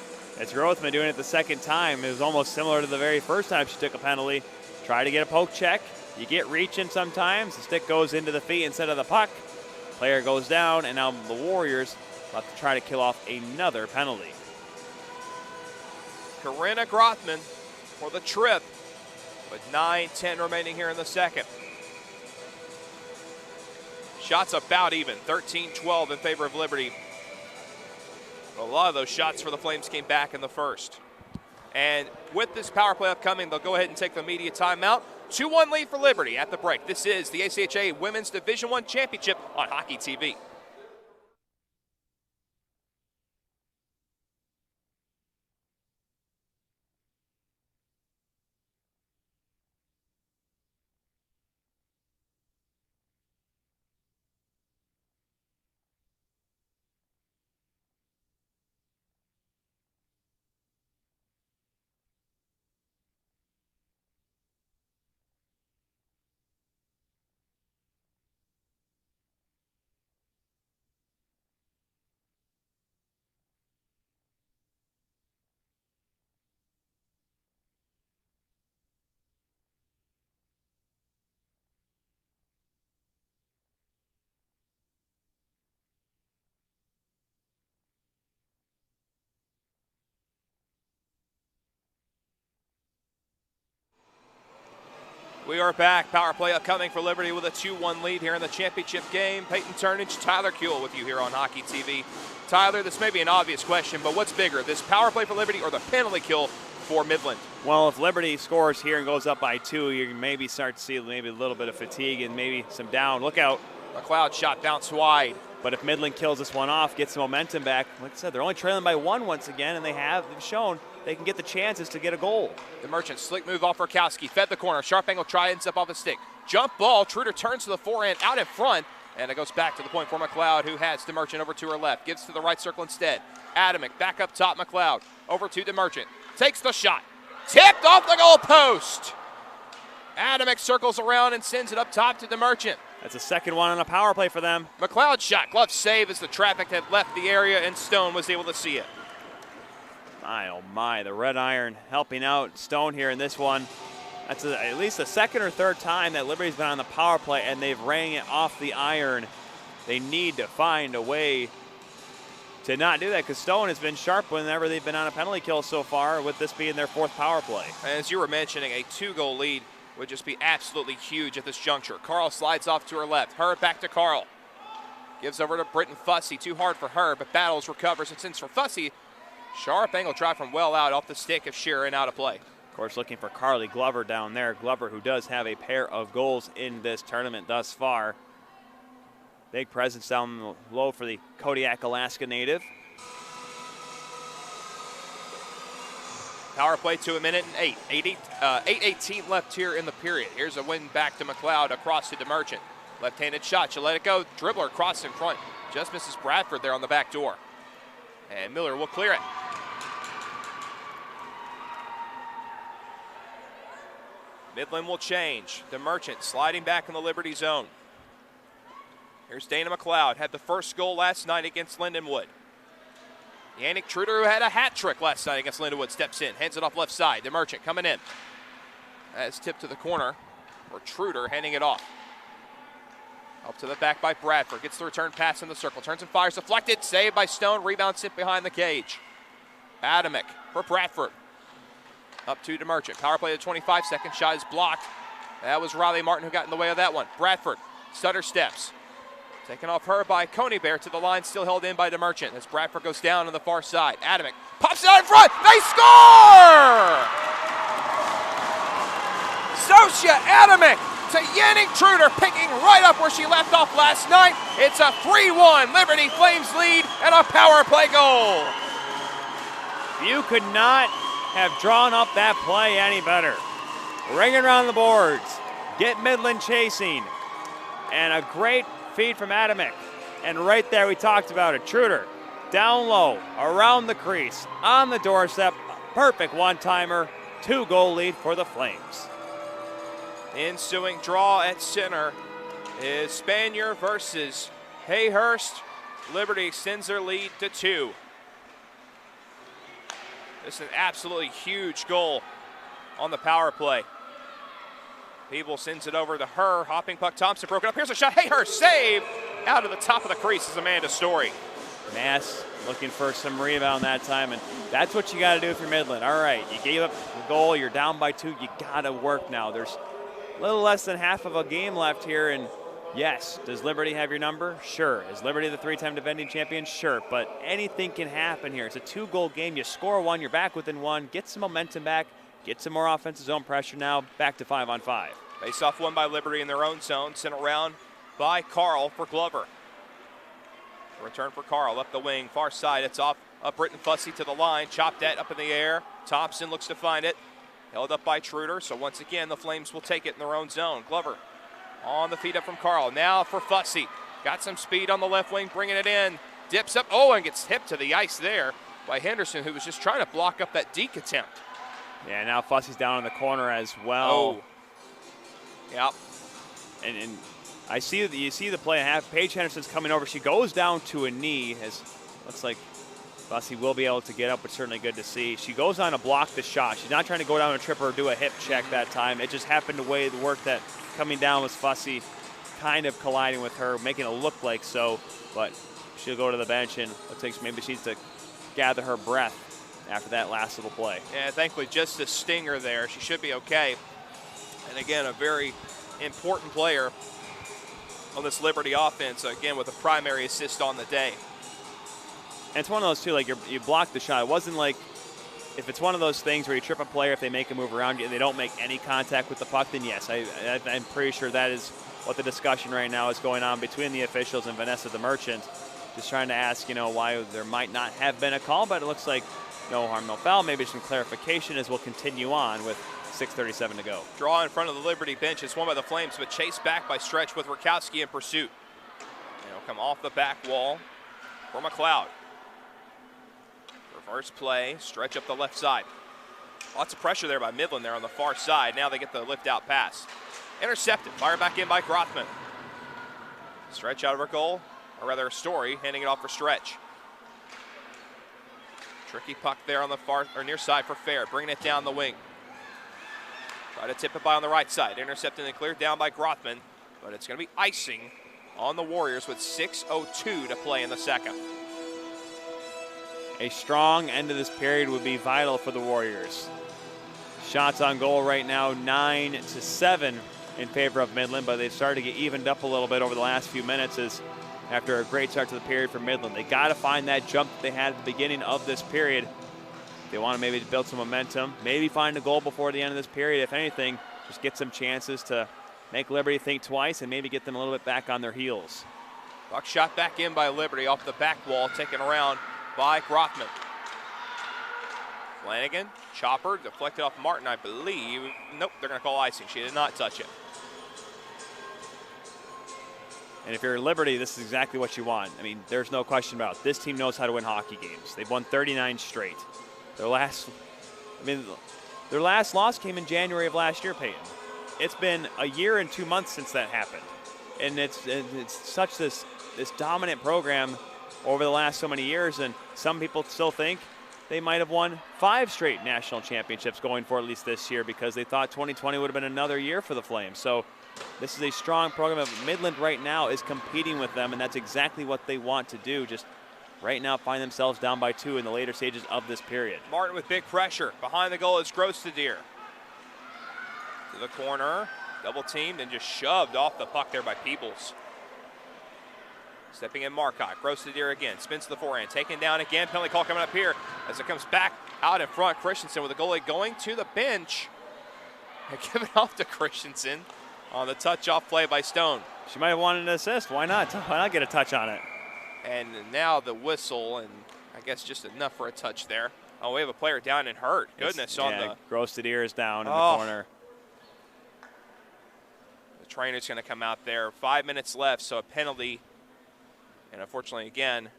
Grothman doing it the second time. It was almost similar to the very first time she took a penalty. Try to get a poke check. You get reaching sometimes. The stick goes into the feet instead of the puck. Player goes down, and now the Warriors have to try to kill off another penalty. Corinna Grothman for the trip with 9:10 remaining here in the second. Shots about even, 13-12 in favor of Liberty. A lot of those shots for the Flames came back in the first. And with this power play upcoming, they'll go ahead and take the media timeout. 2-1 lead for Liberty at the break. This is the ACHA Women's Division I Championship on Hockey TV. We are back. Power play upcoming for Liberty with a 2-1 lead here in the championship game. Peyton Turnage, Tyler Kuehl with you here on Hockey TV. Tyler, this may be an obvious question, but what's bigger, this power play for Liberty or the penalty kill for Midland? Well, if Liberty scores here and goes up by 2, you can maybe start to see maybe a little bit of fatigue and maybe some down. Look out. McLeod shot bounced wide. But if Midland kills this one off, gets the momentum back, like I said, they're only trailing by 1 once again, and they've shown they can get the chances to get a goal. The Merchant, slick move off Rakowski, fed the corner, sharp angle try, ends up off a stick. Jump ball, Truder turns to the forehand, out in front, and it goes back to the point for McLeod, who has DeMerchant over to her left, gives to the right circle instead. Adamick back up top, McLeod over to DeMerchant, takes the shot, tipped off the goal post. Adamick circles around and sends it up top to DeMerchant. That's the second one on a power play for them. McLeod shot, glove save as the traffic had left the area and Stone was able to see it. My, oh my, the Red Iron helping out Stone here in this one. That's at least the second or third time that Liberty's been on the power play and they've rang it off the iron. They need to find a way to not do that because Stone has been sharp whenever they've been on a penalty kill so far, with this being their 4th power play. As you were mentioning, a 2-goal lead would just be absolutely huge at this juncture. Carl slides off to her left. Her back to Carl. Gives over to Britton Fussy. Too hard for her, but battles, recovers, and sends for Fussy. Sharp angle try from well out off the stick of Sheeran, out of play. Of course, looking for Carly Glover down there. Glover, who does have a pair of goals in this tournament thus far. Big presence down low for the Kodiak, Alaska native. Power play to 1 minute and 8:18 left here in the period. Here's a win back to McLeod across to DeMerchant. Left-handed shot, she'll let it go. Dribbler across in front. Just misses Bradford there on the back door. And Miller will clear it. Midland will change. DeMerchant sliding back in the Liberty zone. Here's Dana McLeod. Had the first goal last night against Lindenwood. Yannick Truder, who had a hat trick last night against Lindenwood, steps in, hands it off left side. DeMerchant coming in. That's tipped to the corner for Truder, handing it off. Up to the back by Bradford. Gets the return pass in the circle. Turns and fires. Deflected. Saved by Stone. Rebound sent behind the cage. Adamick for Bradford. Up to DeMerchant. Power play to 25 seconds. Shot is blocked. That was Riley Martin who got in the way of that one. Bradford. Stutter steps. Taken off her by Coney Bear to the line, still held in by DeMerchant as Bradford goes down on the far side. Adamick pops it out in front. They score! Zosia Adamick to Yannick Truder, picking right up where she left off last night. It's a 3-1 Liberty Flames lead and a power play goal. You could not have drawn up that play any better. Ringing around the boards, get Midland chasing, and a great feed from Adamick. And right there we talked about it. Truder down low, around the crease, on the doorstep. Perfect one-timer. 2-goal lead for the Flames. Ensuing draw at center is Spanier versus Hayhurst. Liberty extends their lead to 2. This is an absolutely huge goal on the power play. Peeble sends it over to her. Hopping puck, Thompson broken up. Here's a shot. Hayhurst save out of the top of the crease is Amanda Story. Mass looking for some rebound that time, and that's what you got to do if you're Midland. All right, you gave up the goal. You're down by 2. You got to work now. There's a little less than half of a game left here, and yes, does Liberty have your number? Sure. Is Liberty the 3-time defending champion? Sure, but anything can happen here. It's a 2-goal game. You score 1, you're back within 1. Get some momentum back. Get some more offensive zone pressure now. Back to 5-on-5. Face-off won by Liberty in their own zone. Sent around by Carl for Glover. Return for Carl up the wing, far side. It's off Britton Fussy to the line. Chopped at up in the air. Thompson looks to find it. Held up by Truder. So once again, the Flames will take it in their own zone. Glover on the feed up from Carl. Now for Fussy. Got some speed on the left wing, bringing it in. Dips up. Oh, and gets hit to the ice there by Henderson, who was just trying to block up that deke attempt. Yeah, now Fussy's down in the corner as well. Oh. Yep. And I see you see the play. Paige Henderson's coming over. She goes down to a knee. As looks like Fussy will be able to get up, but certainly good to see. She goes on to block the shot. She's not trying to go down a trip or do a hip check that time. It just happened to way the work that coming down was Fussy kind of colliding with her, making it look like so. But she'll go to the bench, and looks like maybe she needs to gather her breath after that last little play. Yeah, thankfully just a stinger there. She should be okay. And again, a very important player on this Liberty offense, again, with a primary assist on the day. And it's one of those, too, like you blocked the shot. It wasn't like if it's one of those things where you trip a player, if they make a move around you and they don't make any contact with the puck, then yes, I'm pretty sure that is what the discussion right now is going on between the officials and Vanessa the Merchant. Just trying to ask, why there might not have been a call, but it looks like no harm, no foul. Maybe some clarification as we'll continue on with 6:37 to go. Draw in front of the Liberty bench. It's won by the Flames, but chased back by Stretch with Rakowski in pursuit. Come off the back wall for McLeod. Reverse play, Stretch up the left side. Lots of pressure there by Midland there on the far side. Now they get the lift out pass. Intercepted, fired back in by Grothman. Stretch out of her goal, or rather Story, handing it off for Stretch. Tricky puck there on the far or near side for Fair, bringing it down the wing. Try to tip it by on the right side. Intercepted and cleared down by Grothman, but it's going to be icing on the Warriors with 6:02 to play in the second. A strong end of this period would be vital for the Warriors. Shots on goal right now, 9-7 in favor of Midland, but they've started to get evened up a little bit over the last few minutes as after a great start to the period for Midland. They got to find that jump that they had at the beginning of this period. They want to maybe build some momentum, maybe find a goal before the end of this period. If anything, just get some chances to make Liberty think twice and maybe get them a little bit back on their heels. Puck shot back in by Liberty off the back wall, taken around by Grothman. Flanagan, chopper, deflected off Martin, I believe. Nope, they're going to call icing. She did not touch it. And if you're Liberty, this is exactly what you want. I mean, there's no question about it. This team knows how to win hockey games. They've won 39 straight. Their last loss came in January of last year, Peyton. It's been a year and 2 months since that happened. And it's such this dominant program over the last so many years, and some people still think they might have won 5 straight national championships going for at least this year because they thought 2020 would have been another year for the Flames. So this is a strong program. Midland right now is competing with them, and that's exactly what they want to do. Just right now find themselves down by 2 in the later stages of this period. Martin with big pressure. Behind the goal is Grostadier. To the corner, double teamed and just shoved off the puck there by Peebles. Stepping in Marcotte, Grostadier again, spins to the forehand, taken down again, penalty call coming up here as it comes back out in front. Christensen with the goalie going to the bench. And giving off to Christensen on the touch-off play by Stone. She might have wanted an assist. Why not? Why not get a touch on it? And now the whistle, and I guess just enough for a touch there. Oh, we have a player down and hurt. Goodness, on the... Grostadier is down in the corner. The trainer's going to come out there. 5 minutes left, so a penalty. And unfortunately, again,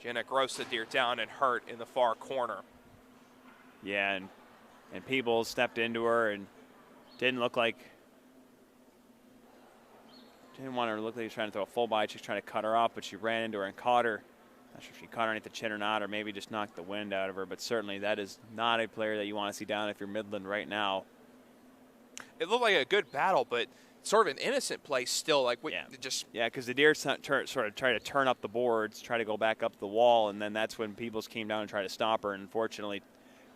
Jenna Grostadier down and hurt in the far corner. Yeah, and Peebles stepped into her and didn't want her to look like he was trying to throw a full body. She was trying to cut her off, but she ran into her and caught her. Not sure if she caught her underneath the chin or not, or maybe just knocked the wind out of her. But certainly that is not a player that you want to see down if you're Midland right now. It looked like a good battle, but sort of an innocent play still. Because the Deer sort of tried to turn up the boards, try to go back up the wall, and then that's when Peebles came down and tried to stop her. And unfortunately,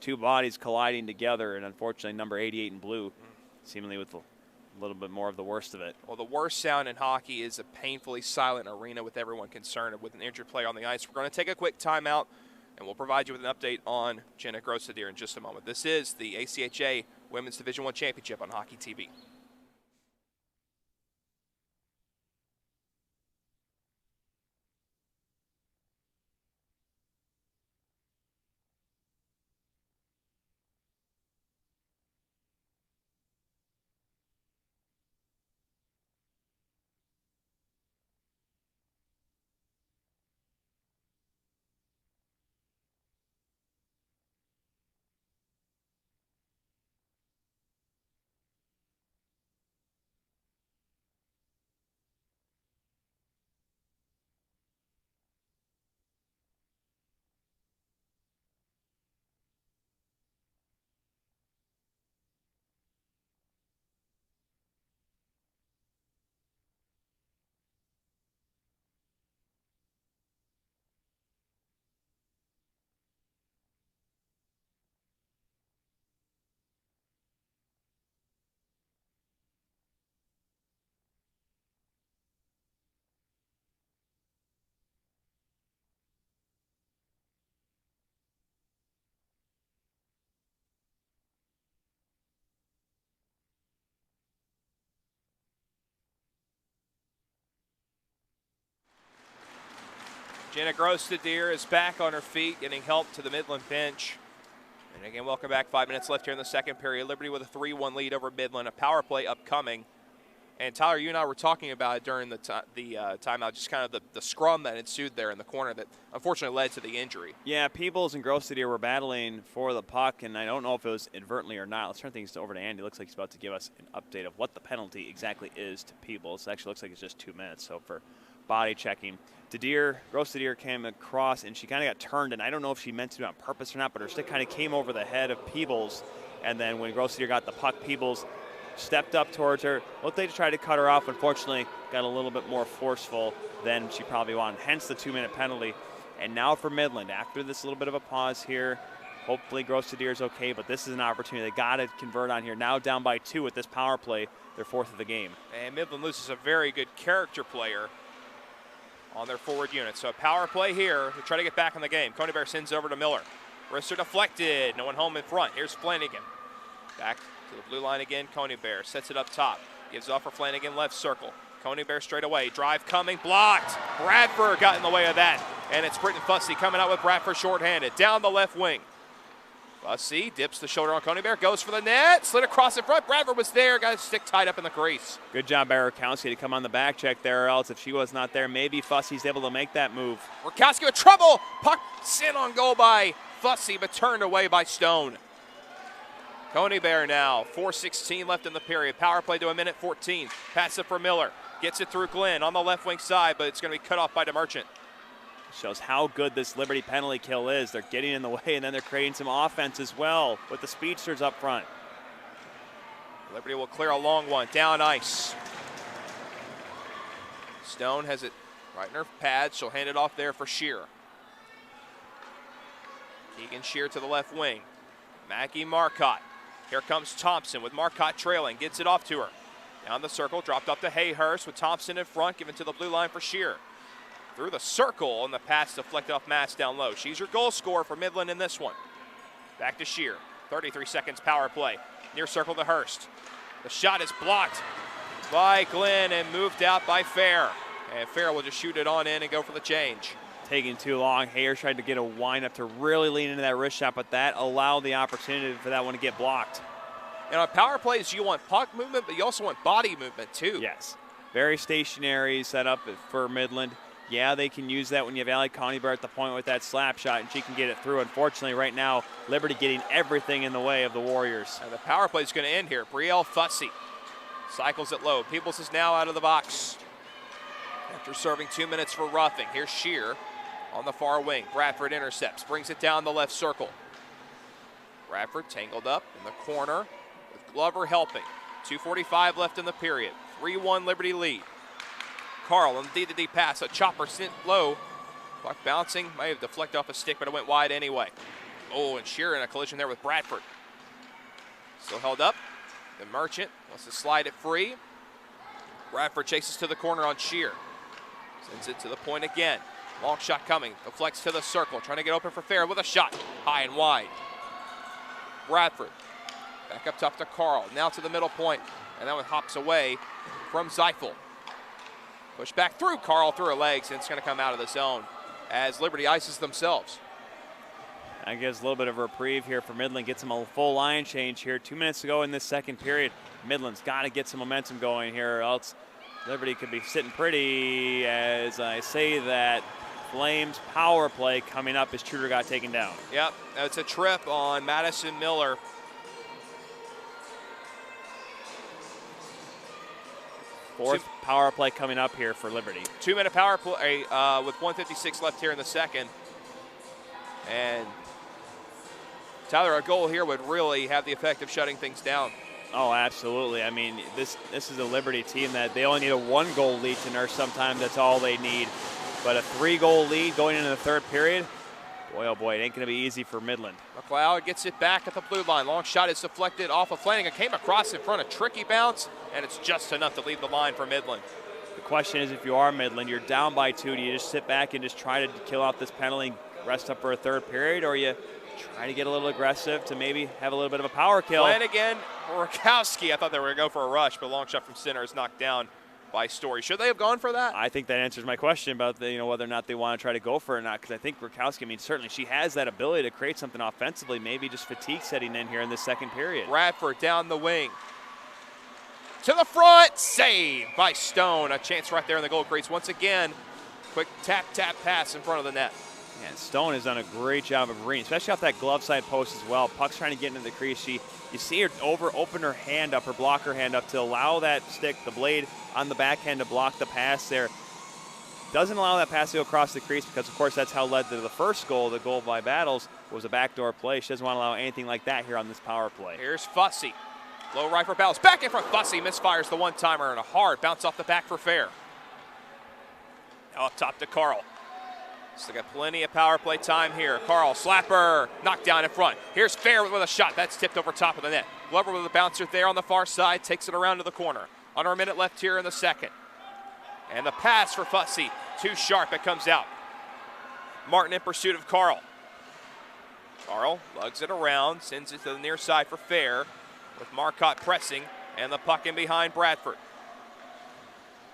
2 bodies colliding together, and unfortunately, number 88 in blue, seemingly with a little bit more of the worst of it. Well, the worst sound in hockey is a painfully silent arena with everyone concerned with an injured player on the ice. We're going to take a quick timeout, and we'll provide you with an update on Jenna Grostadier in just a moment. This is the ACHA Women's Division I Championship on Hockey TV. Jenna Grostadier is back on her feet, getting help to the Midland bench. And again, welcome back. 5 minutes left here in the second period. Liberty with a 3-1 lead over Midland. A power play upcoming. And Tyler, you and I were talking about it during the timeout, just kind of the scrum that ensued there in the corner that unfortunately led to the injury. Yeah, Peebles and Grostadier were battling for the puck, and I don't know if it was inadvertently or not. Let's turn things over to Andy. Looks like he's about to give us an update of what the penalty exactly is to Peebles. It actually looks like it's just 2 minutes, so for body checking. Grostadier came across, and she kind of got turned, and I don't know if she meant to do it on purpose or not, but her stick kind of came over the head of Peebles, and then when Grostadier got the puck, Peebles stepped up towards her, looked like to try to cut her off. Unfortunately, got a little bit more forceful than she probably wanted, hence the 2-minute penalty. And now for Midland, after this little bit of a pause here, hopefully Grostadier's okay, but this is an opportunity. They got to convert on here. Now down by 2 with this power play, their 4th of the game. And Midland loses a very good character player on their forward unit. So a power play here to try to get back in the game. Coney Bear sends over to Miller. Wrister deflected, no one home in front. Here's Flanagan. Back to the blue line again, Coney Bear sets it up top. Gives off for Flanagan, left circle. Coney Bear straight away, drive coming, blocked. Bradford got in the way of that. And it's Britton Fussy coming out with Bradford shorthanded. Down the left wing. Fussy dips the shoulder on Coney Bear, goes for the net, slid across in front. Bradford was there, got his stick tied up in the crease. Good job by Rakowski to come on the back check there, or else if she was not there, maybe Fussy's able to make that move. Rakowski with trouble. Puck sent on goal by Fussy, but turned away by Stone. Coney Bear now, 4:16 left in the period. Power play to 1:14. Pass it for Miller. Gets it through Glenn on the left wing side, but it's going to be cut off by DeMerchant. Shows how good this Liberty penalty kill is. They're getting in the way, and then they're creating some offense as well with the speedsters up front. Liberty will clear a long one, down ice. Stone has it right in her pad. She'll hand it off there for Shear. Keegan Shear to the left wing. Maggie Marcotte. Here comes Thompson with Marcotte trailing. Gets it off to her. Down the circle, dropped up to Hayhurst with Thompson in front, given to the blue line for Shear. Through the circle, and the pass deflected off Mass down low. She's your goal scorer for Midland in this one. Back to Shear. 33 seconds power play. Near circle to Hurst. The shot is blocked by Glenn and moved out by Fair. And Fair will just shoot it on in and go for the change. Taking too long. Hayhurst tried to get a windup to really lean into that wrist shot, but that allowed the opportunity for that one to get blocked. And on power plays, you want puck movement, but you also want body movement too. Yes. Very stationary setup for Midland. Yeah, they can use that when you have Allie Coney Bear at the point with that slap shot, and she can get it through. Unfortunately, right now, Liberty getting everything in the way of the Warriors. And the power play is going to end here. Brielle Fussy cycles it low. Peebles is now out of the box after serving 2 minutes for roughing. Here's Shear on the far wing. Bradford intercepts, brings it down the left circle. Bradford tangled up in the corner with Glover helping. 2:45 left in the period. 3-1 Liberty lead. Carl on the D-to-D pass, a chopper sent low. Puck bouncing, may have deflected off a stick, but it went wide anyway. Oh, and Shearer in a collision there with Bradford. Still held up. The Merchant wants to slide it free. Bradford chases to the corner on Shear. Sends it to the point again. Long shot coming, deflects to the circle, trying to get open for Fair with a shot, high and wide. Bradford, back up top to Carl, now to the middle point, and that one hops away from Zeifel. Push back through Carl, through her legs, and it's going to come out of the zone as Liberty ices themselves. I guess a little bit of a reprieve here for Midland. Gets them a full line change here. 2 minutes to go in this second period. Midland's got to get some momentum going here, or else Liberty could be sitting pretty. As I say that, Flames power play coming up as Truder got taken down. Yep, it's a trip on Madison Miller. Fourth power play coming up here for Liberty. 2 minute power play with 1:56 left here in the second. And Tyler, a goal here would really have the effect of shutting things down. Oh, absolutely. I mean, this is a Liberty team that they only need a 1-goal lead to nurse. Sometimes that's all they need. But a 3-goal lead going into the third period, boy, oh boy, it ain't going to be easy for Midland. McLeod gets it back at the blue line. Long shot is deflected off of Flanagan. Came across in front, a tricky bounce, and it's just enough to leave the line for Midland. The question is, if you are Midland, you're down by 2. Do you just sit back and just try to kill out this penalty and rest up for a third period, or you try to get a little aggressive to maybe have a little bit of a power kill? Flanagan, Rakowski, I thought they were going to go for a rush, but long shot from center is knocked down by Story. Should they have gone for that? I think that answers my question about whether or not they want to try to go for it or not, because I think Rakowski, certainly she has that ability to create something offensively, maybe just fatigue setting in here in this second period. Bradford down the wing. To the front, save by Stone. A chance right there in the goal crease. Once again, quick tap pass in front of the net. Yeah, Stone has done a great job of reading, especially off that glove side post as well. Puck's trying to get into the crease. You see her open her hand up, her blocker hand up to allow that stick, the blade on the backhand to block the pass there. Doesn't allow that pass to go across the crease because, of course, that's how led to the first goal. The goal by Battles was a backdoor play. She doesn't want to allow anything like that here on this power play. Here's Fussy. Low right for Battles. Back in front. Fussy misfires the one-timer and a hard bounce off the back for Fair. Now up top to Carl. So they got plenty of power play time here. Carl, slapper, knocked down in front. Here's Fair with a shot. That's tipped over top of the net. Glover with a bouncer there on the far side. Takes it around to the corner. Under a minute left here in the second. And the pass for Fussy. Too sharp. It comes out. Martin in pursuit of Carl. Carl lugs it around. Sends it to the near side for Fair. With Marcotte pressing. And the puck in behind Bradford.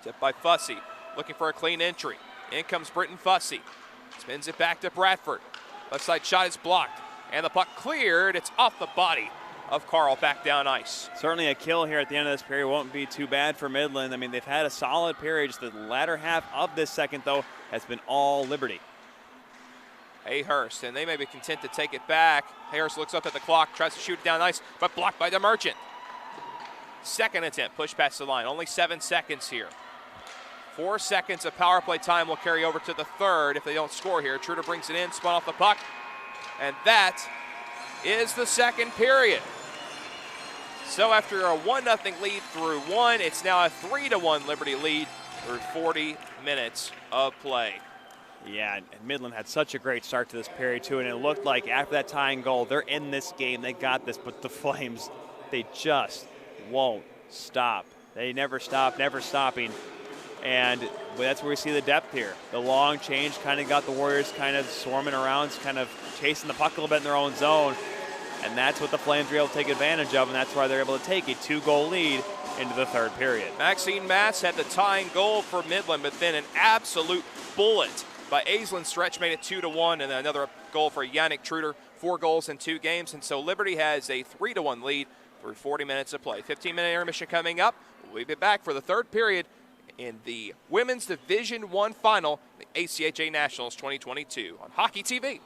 Tipped by Fussy. Looking for a clean entry. In comes Britton Fussy. Spins it back to Bradford. Left side shot is blocked. And the puck cleared. It's off the body of Carl back down ice. Certainly a kill here at the end of this period won't be too bad for Midland. They've had a solid period. Just the latter half of this second, though, has been all Liberty. Hayhurst, and they may be content to take it back. Hayhurst looks up at the clock, tries to shoot it down ice, but blocked by the Merchant. Second attempt, push past the line. Only 7 seconds here. 4 seconds of power play time will carry over to the third if they don't score here. Truder brings it in, spun off the puck, and that is the second period. So after a 1-0 lead through one, it's now a 3-1 Liberty lead through 40 minutes of play. Yeah, and Midland had such a great start to this period, too, and it looked like after that tying goal, they're in this game, they got this, but the Flames, they just won't stop. They never stop, never stopping. And that's where we see the depth here. The long change kind of got the Warriors kind of swarming around, kind of chasing the puck a little bit in their own zone. And that's what the Flames were able to take advantage of, and that's why they're able to take a 2-goal lead into the third period. Maxine Mass had the tying goal for Midland, but then an absolute bullet by Aislinn Stretch made it 2-1, and another goal for Yannick Truder, 4 goals in 2 games. And so Liberty has a 3-1 lead through 40 minutes of play. 15-minute intermission coming up. We'll be back for the third period in the Women's Division I Final, the ACHA Nationals 2022 on Hockey TV.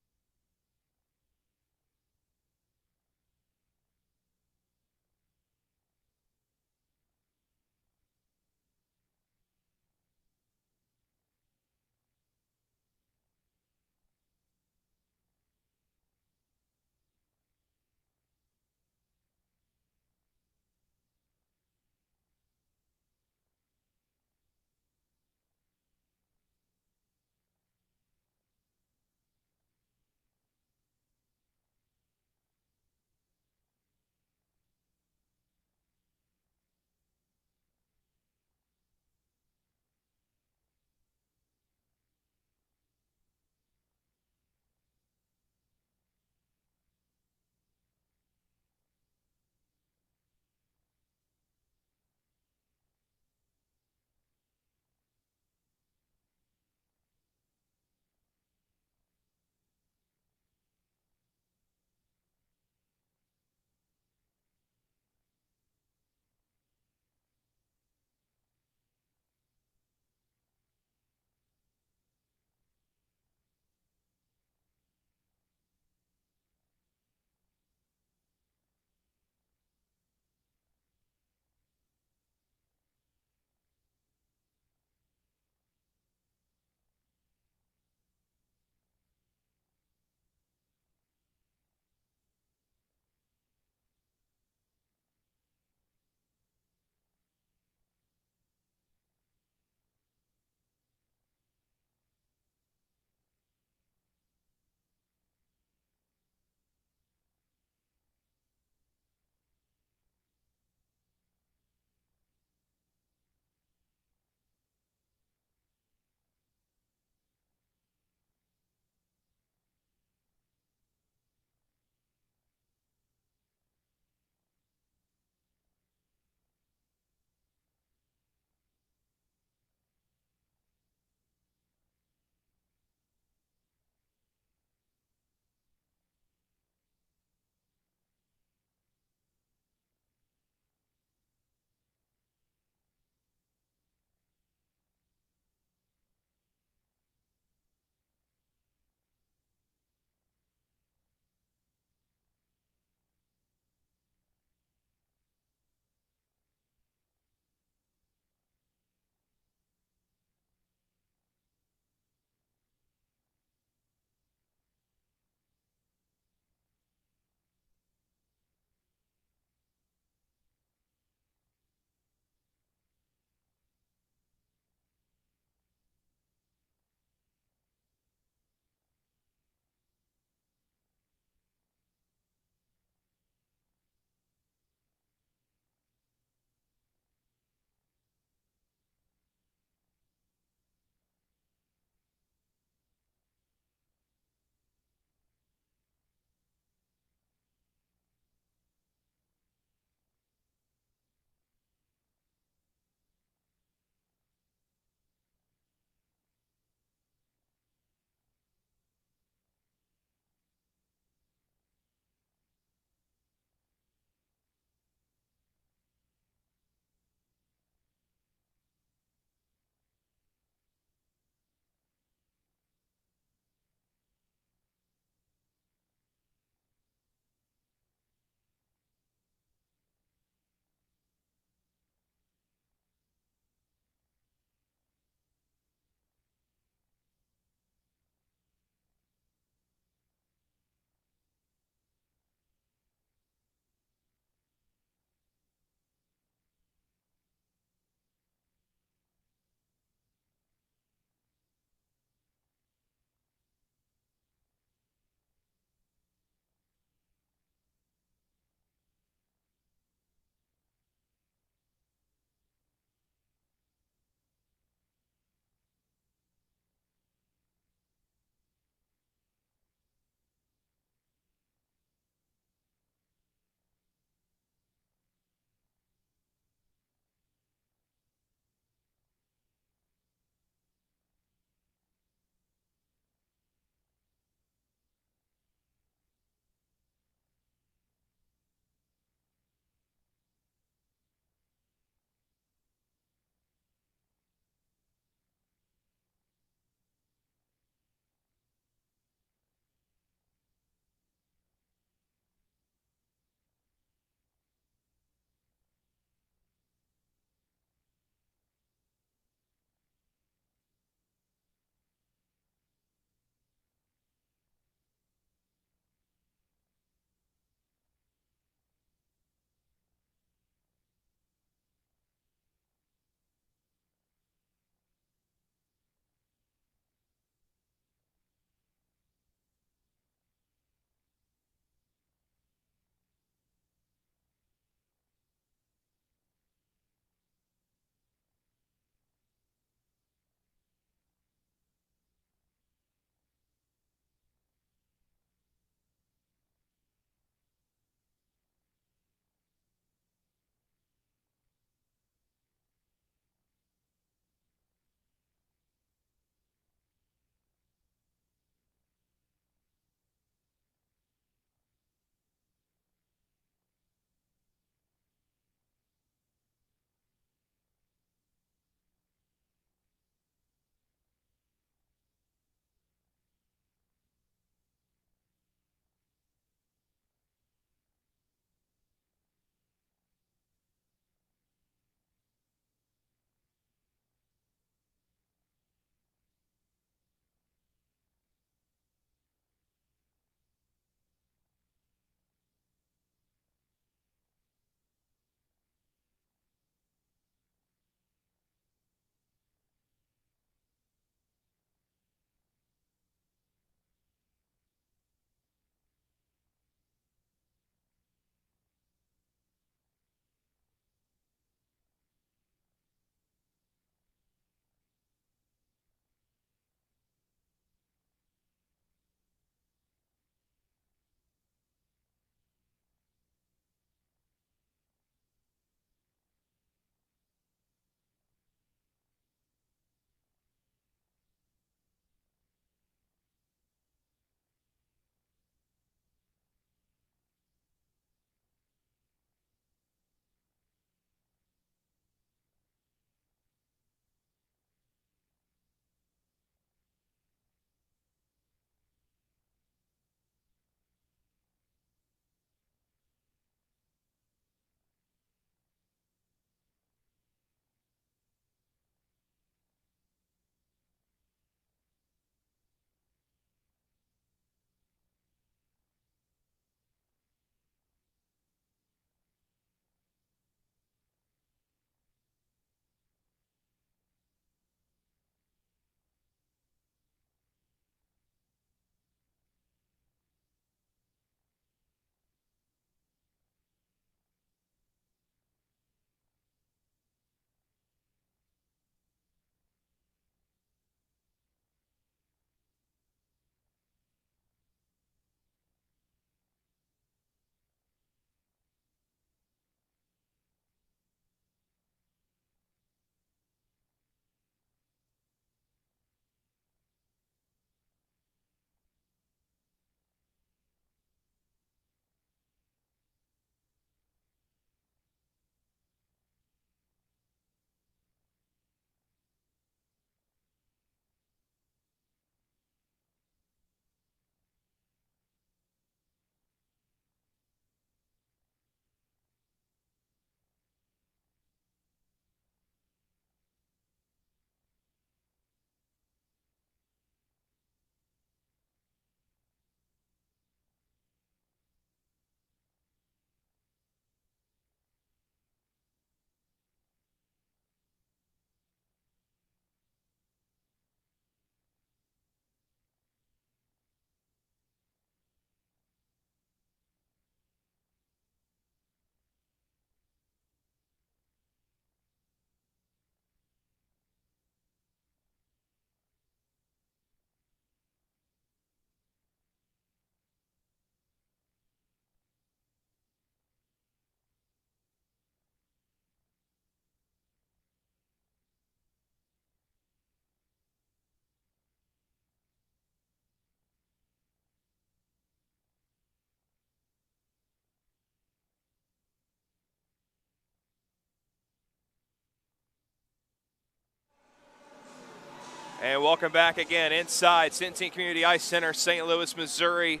And welcome back again inside Centene Community Ice Center, St. Louis, Missouri.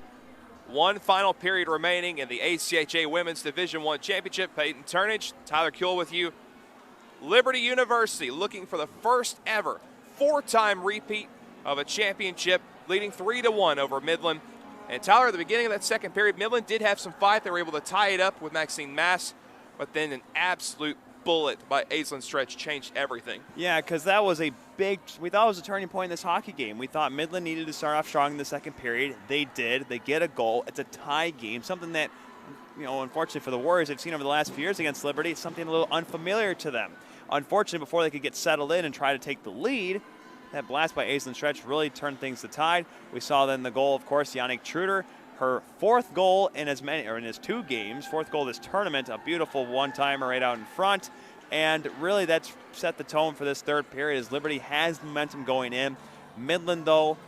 One final period remaining in the ACHA Women's Division I Championship. Peyton Turnage, Tyler Kuehl with you. Liberty University looking for the first ever 4-time repeat of a championship, leading 3-1 over Midland. And Tyler, at the beginning of that second period, Midland did have some fight. They were able to tie it up with Maxine Mass, but then an absolute bullet by Aislinn Stretch changed everything. Yeah, because that was a big, we thought it was a turning point in this hockey game. We thought Midland needed to start off strong in the second period. They did. They get a goal. It's a tie game, something that, unfortunately for the Warriors, they've seen over the last few years against Liberty. It's something a little unfamiliar to them. Unfortunately, before they could get settled in and try to take the lead, that blast by Aislinn Stretch really turned things to tide. We saw then the goal, of course, Yannick Truder, her fourth goal in his 2 games, fourth goal this tournament, a beautiful one-timer right out in front. And really that's set the tone for this third period as Liberty has momentum going in. Midland, though,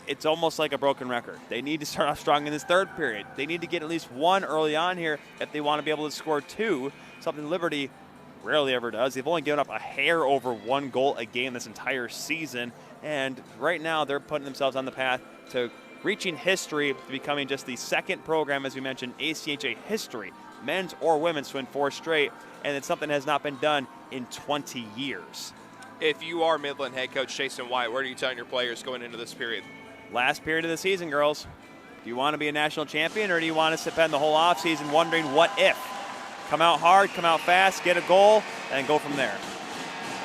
it's almost like a broken record. They need to start off strong in this third period. They need to get at least 1 early on here if they want to be able to score 2, something Liberty rarely ever does. They've only given up a hair over 1 goal a game this entire season. And right now they're putting themselves on the path to reaching history, to becoming just the second program, as we mentioned, ACHA history, men's or women's, to win 4 straight. And it's something that has not been done in 20 years. If you are Midland head coach Jason White, what are you telling your players going into this period? Last period of the season, girls. Do you want to be a national champion, or do you want to spend the whole offseason wondering what if? Come out hard, come out fast, get a goal, and go from there.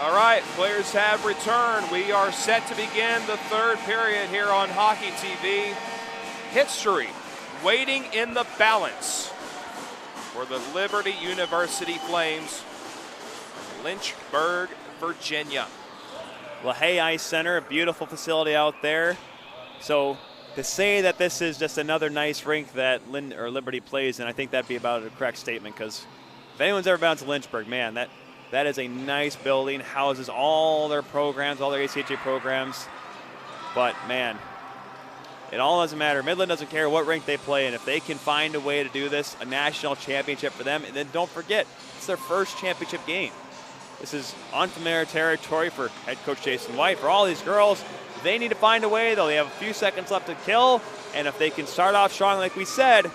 All right, players have returned. We are set to begin the third period here on Hockey TV. History waiting in the balance for the Liberty University Flames, Lynchburg, Virginia. LaHaye Ice Center, a beautiful facility out there. So to say that this is just another nice rink that Liberty plays in, I think that'd be about a correct statement, because if anyone's ever been to Lynchburg, man, that is a nice building, houses all their programs, all their ACHA programs. But, man, it all doesn't matter. Midland doesn't care what rink they play in. If they can find a way to do this, a national championship for them, and then don't forget, it's their first championship game. This is unfamiliar territory for head coach Jason White. For all these girls, they need to find a way, though. They have a few seconds left to kill, and if they can start off strong, like we said,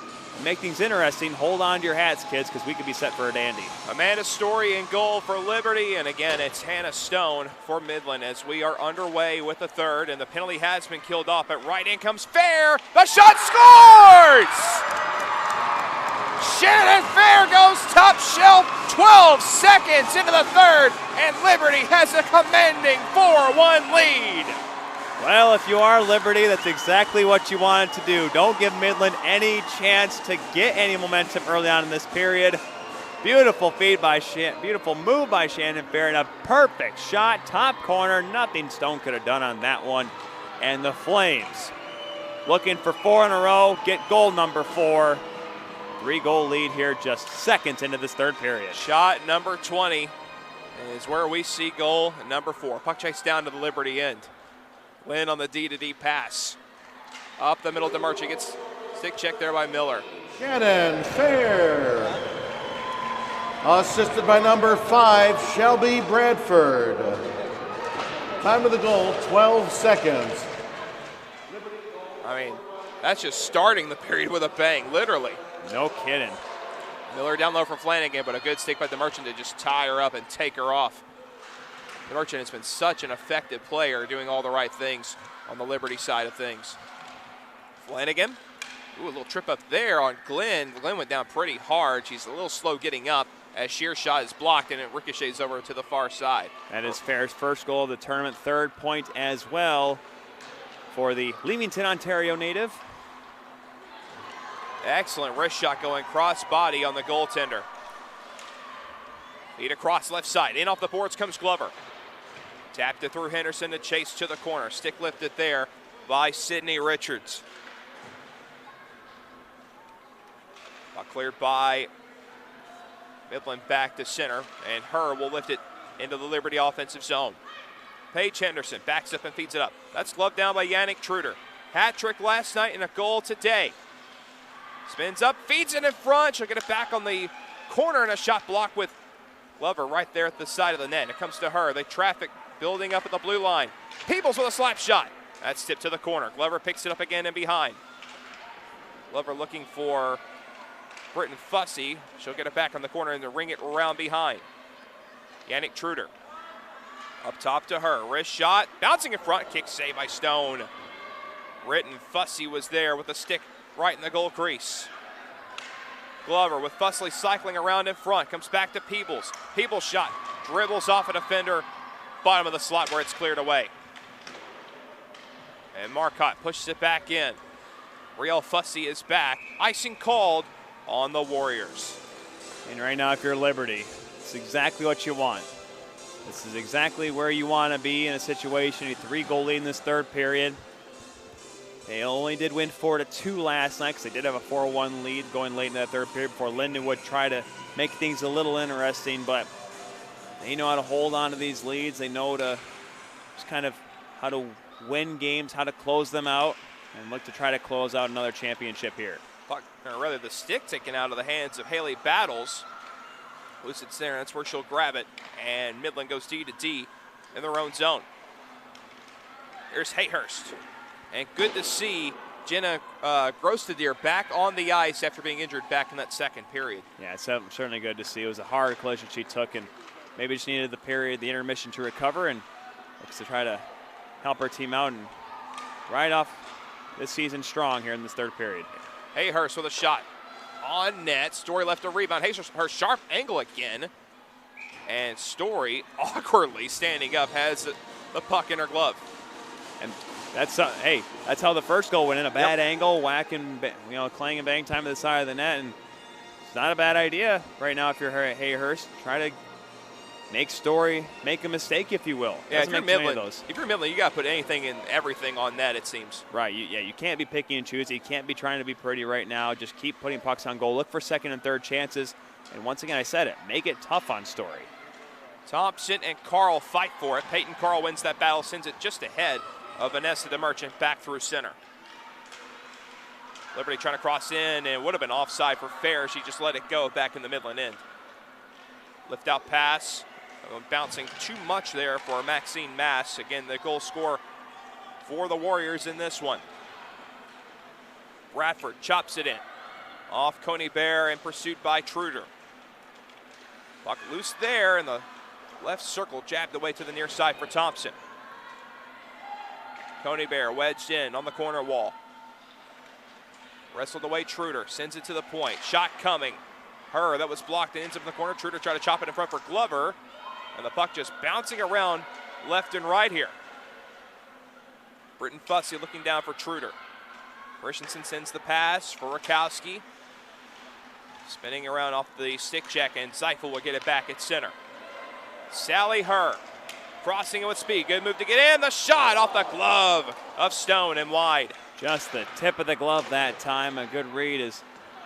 make things interesting, hold on to your hats, kids, because we could be set for a dandy. Amanda Story in goal for Liberty, and again, it's Hannah Stone for Midland as we are underway with the third, and the penalty has been killed off, but right in comes Fair. The shot scores! Shannon Fair goes top shelf, 12 seconds into the third, and Liberty has a commanding 4-1 lead. Well, if you are Liberty, that's exactly what you wanted to do. Don't give Midland any chance to get any momentum early on in this period. Beautiful feed by beautiful move by Shannon Fair, and a perfect shot, top corner. Nothing Stone could have done on that one. And the Flames, looking for 4 in a row, get goal number 4. 3-goal lead here, just seconds into this third period. Shot number 20 is where we see goal number 4. Puck chase down to the Liberty end. Lynn on the D-to-D pass. Up the middle to Merchant. Gets stick check there by Miller. Shannon Fair. Assisted by number 5, Shelby Bradford. Time of the goal, 12 seconds. I mean, that's just starting the period with a bang, literally. No kidding. Miller down low for Flanagan, but a good stick by the Merchant to just tie her up and take her off. The Merchant has been such an effective player, doing all the right things on the Liberty side of things. Flanagan, ooh, a little trip up there on Glenn. Glenn went down pretty hard. She's a little slow getting up as sheer shot is blocked and it ricochets over to the far side. That is Fair's first goal of the tournament, third point as well for the Leamington, Ontario native. Excellent wrist shot going cross body on the goaltender. Feed across left side. In off the boards comes Glover. Tapped it through Henderson to chase to the corner. Stick lifted there by Sydney Richards. Cleared by Midland back to center, and Herr will lift it into the Liberty offensive zone. Paige Henderson backs up and feeds it up. That's gloved down by Yannick Truder. Hat trick last night and a goal today. Spins up, feeds it in front. She'll get it back on the corner, and a shot blocked with Glover right there at the side of the net. It comes to her. They traffic building up at the blue line. Peebles with a slap shot. That's tipped to the corner. Glover picks it up again and behind. Glover looking for Britton Fussy. She'll get it back on the corner and ring it around behind. Yannick Truder. Up top to her. Wrist shot. Bouncing in front. Kick saved by Stone. Britton Fussy was there with a stick right in the goal crease. Glover with Fussy cycling around in front. Comes back to Peebles. Peebles shot. Dribbles off a defender. Bottom of the slot where it's cleared away. And Marcotte pushes it back in. Riel Fussy is back. Icing called on the Warriors. And right now, if you're Liberty, it's exactly what you want. This is exactly where you want to be in a situation. A 3-goal lead in this third period. They only did win 4-2 last night because they did have a 4-1 lead going late in that third period before Lindenwood tried to make things a little interesting, but they know how to hold on to these leads. They know to just kind of how to win games, how to close them out, and look to try to close out another championship here. Puck, or rather the stick taken out of the hands of Haley Battles. Loose it's there, and that's where she'll grab it. And Midland goes D to D in their own zone. Here's Hayhurst. And good to see Jenna Grostadier back on the ice after being injured back in that second period. Yeah, it's certainly good to see. It was a hard collision she took, and maybe just needed the intermission to recover, and looks to try to help her team out and ride off this season strong here in this third period. Hayhurst with a shot on net. Story left a rebound. Hayhurst, her sharp angle again. And Story, awkwardly standing up, has the puck in her glove. And that's that's how the first goal went in, a bad angle, whacking, clang and bang time to the side of the net, and it's not a bad idea right now if you're Hayhurst. Try to make Story make a mistake, if you will. Yeah, if you're Midland, you got to put anything and everything on net, it seems. Right, you can't be picky and choosy. You can't be trying to be pretty right now. Just keep putting pucks on goal. Look for second and third chances. And once again, I said it, make it tough on Story. Thompson and Carl fight for it. Peyton Carl wins that battle, sends it just ahead of Vanessa DeMerchant back through center. Liberty trying to cross in, and it would have been offside for fair. She just let it go back in the Midland end. Lift out pass. Bouncing too much there for Maxine Mass. Again, the goal scorer for the Warriors in this one. Bradford chops it in. Off Coney Bear and pursued by Truder. Puck loose there in the left circle, jabbed away to the near side for Thompson. Coney Bear wedged in on the corner wall. Wrestled away Truder, sends it to the point. Shot coming. That was blocked and ends up in the corner. Truder tried to chop it in front for Glover. And the puck just bouncing around left and right here. Britton Fussy looking down for Truder. Christensen sends the pass for Rakowski. Spinning around off the stick check, and Zeifel will get it back at center. Sally Herr crossing it with speed. Good move to get in. The shot off the glove of Stone and wide. Just the tip of the glove that time. A good read as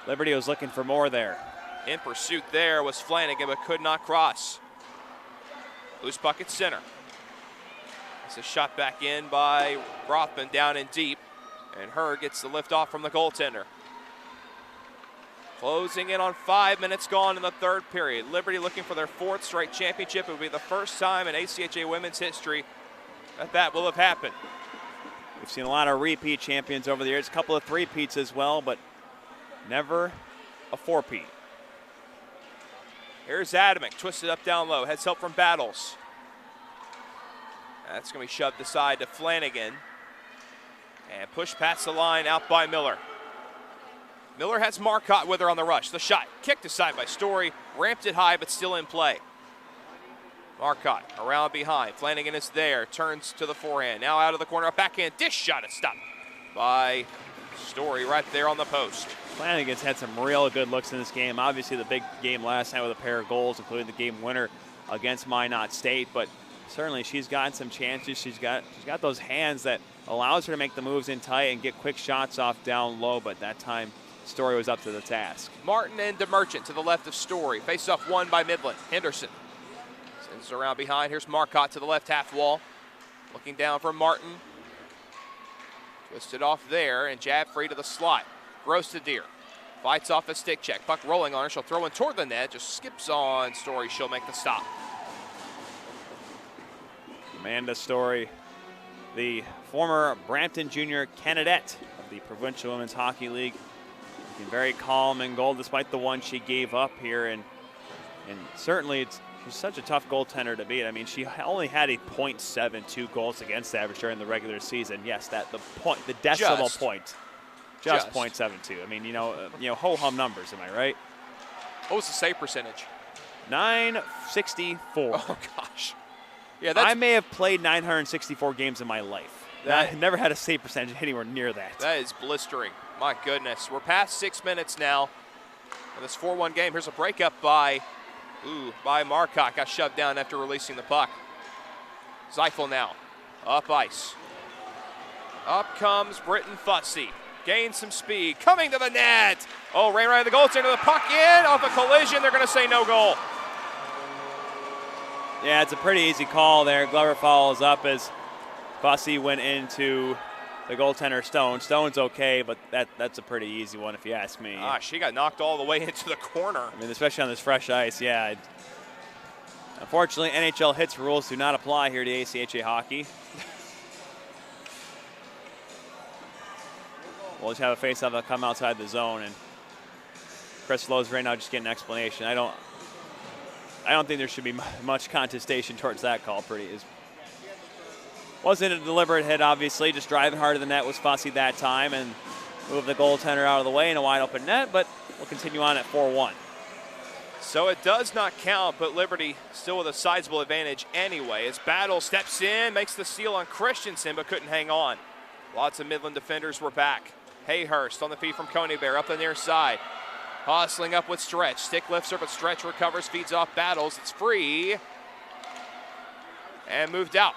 Liberty was looking for more there. In pursuit there was Flanagan, but could not cross. Loose puck at center. It's a shot back in by Rothman down in deep, and Herr gets the lift off from the goaltender. Closing in on 5 minutes gone in the third period. Liberty looking for their 4th straight championship. It will be the first time in ACHA women's history that will have happened. We've seen a lot of repeat champions over the years, a couple of three-peats as well, but never a four-peat. Here's Adamick, twisted up down low, heads help from Battles. That's going to be shoved aside to Flanagan. And pushed past the line out by Miller. Miller has Marcotte with her on the rush. The shot kicked aside by Story, ramped it high but still in play. Marcotte around behind. Flanagan is there, turns to the forehand. Now out of the corner, a backhand dish shot is stopped by Story right there on the post. Flanagan's had some real good looks in this game. Obviously the big game last night with a pair of goals, including the game winner against Minot State, but certainly she's gotten some chances. She's got those hands that allows her to make the moves in tight and get quick shots off down low, but that time Story was up to the task. Martin and DeMerchant to the left of Story. Face off won by Midland. Henderson sends it around behind. Here's Marcotte to the left half wall. Looking down for Martin. Twisted off there and jab free to the slot. Grostadier fights off a stick check. Puck rolling on her. She'll throw in toward the net. Just skips on Story. She'll make the stop. Amanda Story, the former Brampton Junior candidate of the Provincial Women's Hockey League, looking very calm in goal despite the one she gave up here. And certainly she's such a tough goaltender to beat. I mean, she only had a .72 goals against average during the regular season. Yes, the decimal point. Just .72. I mean, ho-hum numbers, am I right? What was the save percentage? .964. Oh, gosh. Yeah, I may have played 964 games in my life. I never had a save percentage anywhere near that. That is blistering. My goodness. We're past 6 minutes now in this 4-1 game. Here's a breakup by Marcotte. Got shoved down after releasing the puck. Zeifel now. Up ice. Up comes Britton Fussy. Gains some speed. Coming to the net. Oh, ran right at the goaltender. The puck in. Off a collision. They're going to say no goal. Yeah, it's a pretty easy call there. Glover follows up as Fussy went into the goaltender Stone. Stone's okay, but that's a pretty easy one if you ask me. She got knocked all the way into the corner. I mean, especially on this fresh ice, yeah. Unfortunately, NHL hits rules do not apply here to ACHA hockey. We'll just have a face-off that'll come outside the zone, and Chris Lowe's right now just getting an explanation. I don't think there should be much contestation towards that call. Wasn't a deliberate hit, obviously. Just driving hard to the net was Fussy that time and moved the goaltender out of the way in a wide open net, but we'll continue on at 4-1. So it does not count, but Liberty still with a sizable advantage anyway. As Battle steps in, makes the steal on Christensen, but couldn't hang on. Lots of Midland defenders were back. Hayhurst on the feed from Coney Bear up the near side. Hustling up with Stretch. Stick lifts her, but Stretch recovers, feeds off Battles. It's free. And moved out.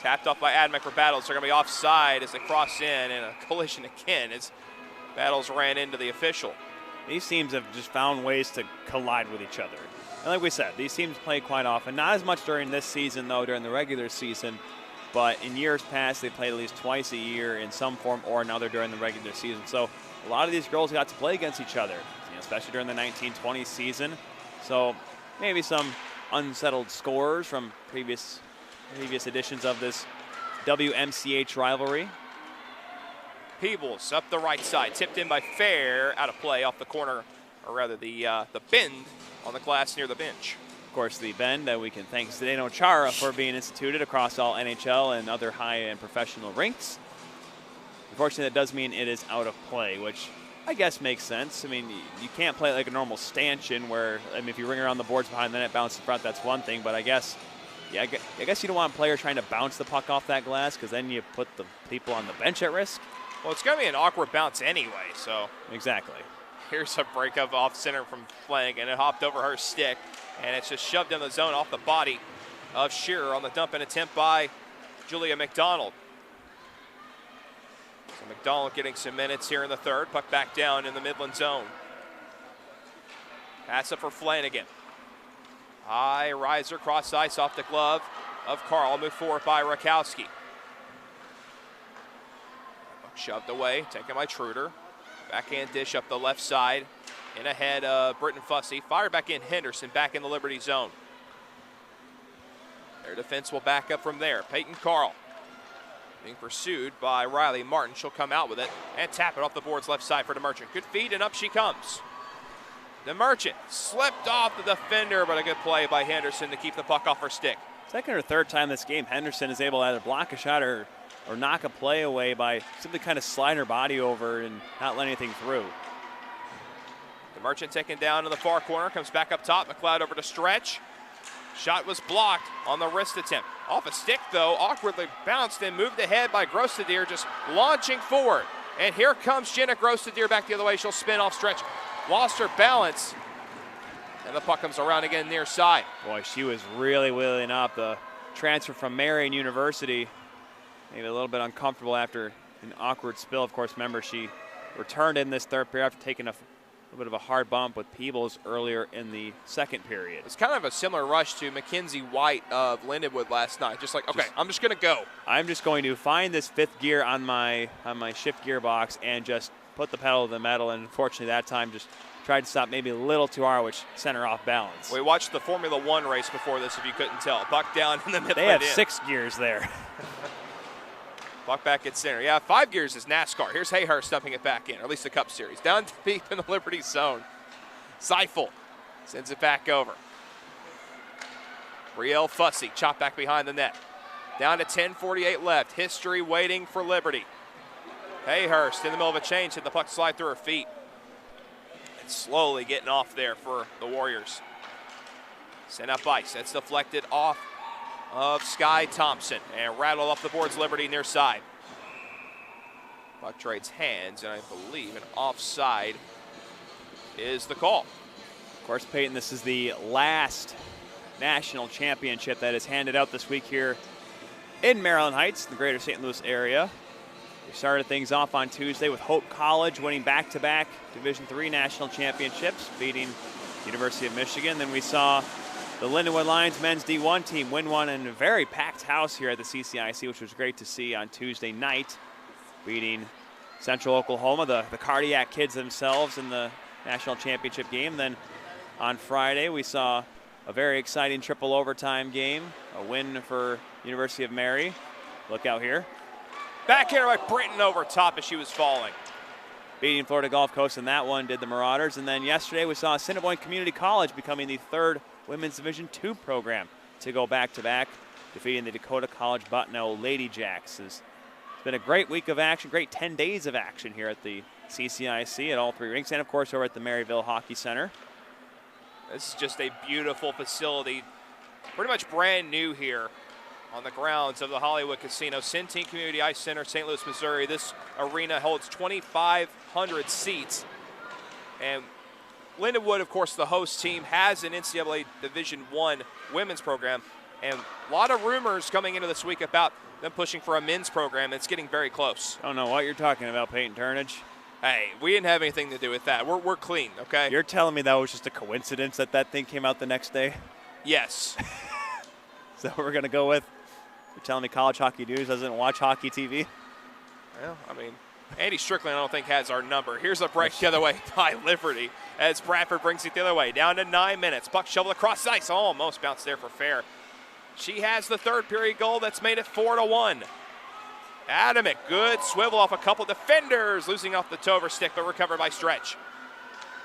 Tapped off by Adamick for Battles. They're going to be offside as they cross in, and a collision again as Battles ran into the official. These teams have just found ways to collide with each other. And like we said, these teams play quite often. Not as much during this season, though, during the regular season. But in years past, they played at least twice a year in some form or another during the regular season. So a lot of these girls got to play against each other, especially during the 1920 season. So maybe some unsettled scores from previous editions of this WMCH rivalry. Peebles up the right side, tipped in by Fair, out of play off the corner, or rather the bend on the glass near the bench. Of course, the bend that we can thank Zdeno Chara for being instituted across all NHL and other high-end professional rinks. Unfortunately, that does mean it is out of play, which I guess makes sense. I mean, you can't play it like a normal stanchion where, I mean, if you ring around the boards behind the net, bounce in front, that's one thing. But I guess you don't want players trying to bounce the puck off that glass because then you put the people on the bench at risk. Well, it's going to be an awkward bounce anyway, so. Exactly. Here's a breakup off center from Flank, and it hopped over her stick, and it's just shoved in the zone off the body of Shearer on the dump and attempt by Julia McDonald. So McDonald getting some minutes here in the third. Puck back down in the Midland zone. Pass up for Flanagan. High riser, cross ice off the glove of Carl. Moved forward by Rakowski. Shoved away, taken by Truder. Backhand dish up the left side. In ahead of Britton Fussy. Fired back in Henderson, back in the Liberty zone. Their defense will back up from there. Peyton Carl being pursued by Riley Martin. She'll come out with it and tap it off the boards left side for DeMerchant. Good feed, and up she comes. DeMerchant slipped off the defender, but a good play by Henderson to keep the puck off her stick. Second or third time this game, Henderson is able to either block a shot or knock a play away by simply kind of sliding her body over and not letting anything through. DeMerchant taken down to the far corner, comes back up top. McLeod over to Stretch. Shot was blocked on the wrist attempt. Off a stick, though, awkwardly bounced and moved ahead by Grostadier, just launching forward. And here comes Jenna Grostadier back the other way. She'll spin off Stretch. Lost her balance. And the puck comes around again near side. Boy, she was really wheeling up. The transfer from Marian University, maybe a little bit uncomfortable after an awkward spill. Of course, remember, she returned in this third period after taking a bit of a hard bump with Peebles earlier in the second period. It's kind of a similar rush to Mackenzie White of Lindenwood last night. Just like, okay, I'm just going to go. I'm just going to find this fifth gear on my shift gearbox and just put the pedal to the metal. And unfortunately, that time just tried to stop maybe a little too hard, which sent her off balance. We watched the Formula One race before this, if you couldn't tell. Puck down in the middle. They have 6 gears there. Puck back at center. Yeah, 5 gears is NASCAR. Here's Hayhurst dumping it back in, or at least the Cup Series. Down deep in the Liberty zone. Seifel sends it back over. Riel Fussy, chop back behind the net. Down to 10:48 left. History waiting for Liberty. Hayhurst in the middle of a change, hit the puck slide through her feet. And slowly getting off there for the Warriors. Sent up ice. That's deflected off of Sky Thompson and rattled off the boards. Liberty near side. Puck trades hands, and I believe an offside is the call. Of course, Peyton, this is the last national championship that is handed out this week here in Maryland Heights, the greater St. Louis area. We started things off on Tuesday with Hope College winning back-to-back Division III national championships, beating University of Michigan. Then we saw the Lindenwood Lions men's D1 team win one in a very packed house here at the CCIC, which was great to see on Tuesday night, beating Central Oklahoma, the Cardiac Kids themselves in the national championship game. Then on Friday, we saw a very exciting triple overtime game, a win for University of Mary. Look out here. Back here by Britton over top as she was falling. Beating Florida Gulf Coast in that one did the Marauders. And then yesterday we saw Assiniboine Community College becoming the 3rd Women's Division II program to go back-to-back, defeating the Dakota College Bottineau Lady Jacks. It's been a great week of action, great 10 days of action here at the CCIC at all 3 rinks, and of course over at the Maryville Hockey Center. This is just a beautiful facility, pretty much brand new here on the grounds of the Hollywood Casino. Centene Community Ice Center, St. Louis, Missouri. This arena holds 2,500 seats. And Lindenwood, of course, the host team, has an NCAA Division I women's program. And a lot of rumors coming into this week about them pushing for a men's program. It's getting very close. I don't know what you're talking about, Peyton Turnage. Hey, we didn't have anything to do with that. We're clean, okay? You're telling me that was just a coincidence that that thing came out the next day? Yes. Is that what we're going to go with? You're telling me College Hockey News doesn't watch hockey TV? Well, I mean, Andy Strickland, I don't think, has our number. Here's a break the other way by Liberty as Bradford brings it the other way. Down to 9 minutes. Puck shoveled across the ice. Almost bounced there for fair. She has the 3rd period goal that's made it 4-1. Adamick, good swivel off a couple defenders, losing off the Tover stick, but recovered by Stretch.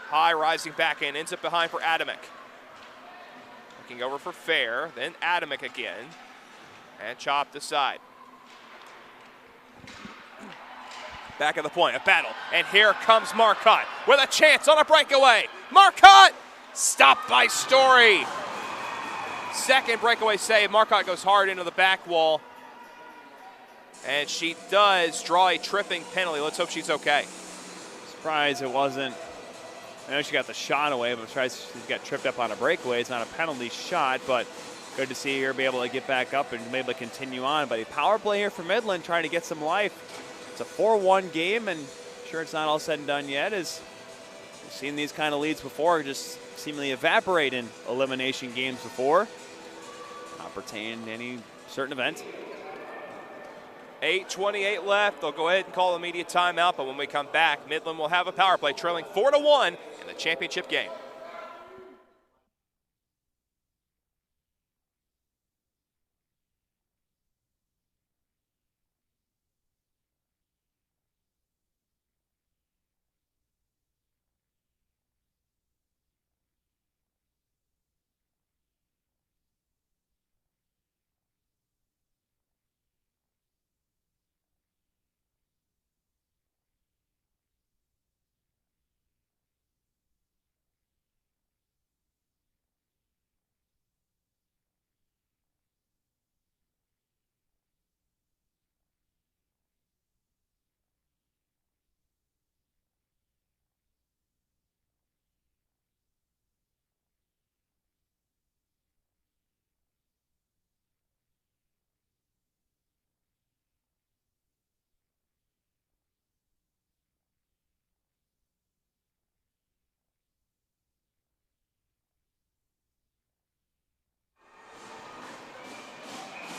High rising back in, ends up behind for Adamick. Looking over for Fair, then Adamick again, and chopped aside. Back at the point, a battle, and here comes Marcotte with a chance on a breakaway. Marcotte, stopped by Story. Second breakaway save. Marcotte goes hard into the back wall. And she does draw a tripping penalty. Let's hope she's okay. Surprised it wasn't. I know she got the shot away, but I'm surprised she got tripped up on a breakaway. It's not a penalty shot, but good to see her be able to get back up and be able to continue on. But a power play here for Midland trying to get some life. It's a 4-1 game, and sure it's not all said and done yet, as we've seen these kind of leads before just seemingly evaporate in elimination games before. Not pertaining to any certain event. 8:28 left. They'll go ahead and call immediate timeout, but when we come back, Midland will have a power play trailing 4-1 in the championship game.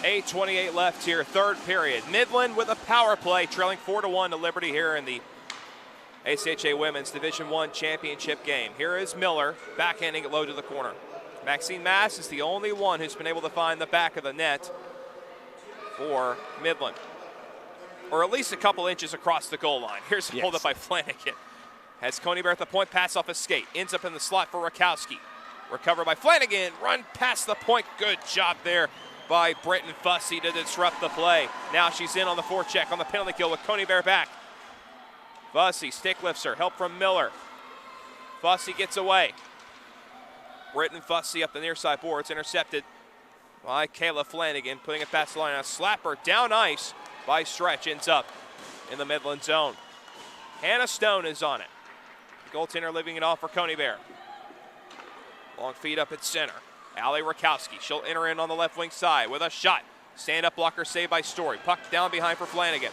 $8:28 left here, 3rd period. Midland with a power play, trailing 4-1 to Liberty here in the ACHA Women's Division I Championship game. Here is Miller backhanding it low to the corner. Maxine Mass is the only one who's been able to find the back of the net for Midland, or at least a couple inches across the goal line. Here's a hold up by Flanagan. Has Coney Bear at the point, pass off a skate. Ends up in the slot for Rakowski. Recovered by Flanagan, run past the point. Good job there by Britton Fussy to disrupt the play. Now she's in on the forecheck on the penalty kill with Coney Bear back. Fussy stick lifts her, help from Miller. Fussy gets away. Britton Fussy up the near side boards, intercepted by Kayla Flanagan, putting it past the line. A slapper down ice by Stretch, ends up in the Midland zone. Hannah Stone is on it. Goaltender leaving it off for Coney Bear. Long feed up at center. Allie Rakowski, she'll enter in on the left wing side with a shot. Stand-up blocker saved by Story. Puck down behind for Flanagan.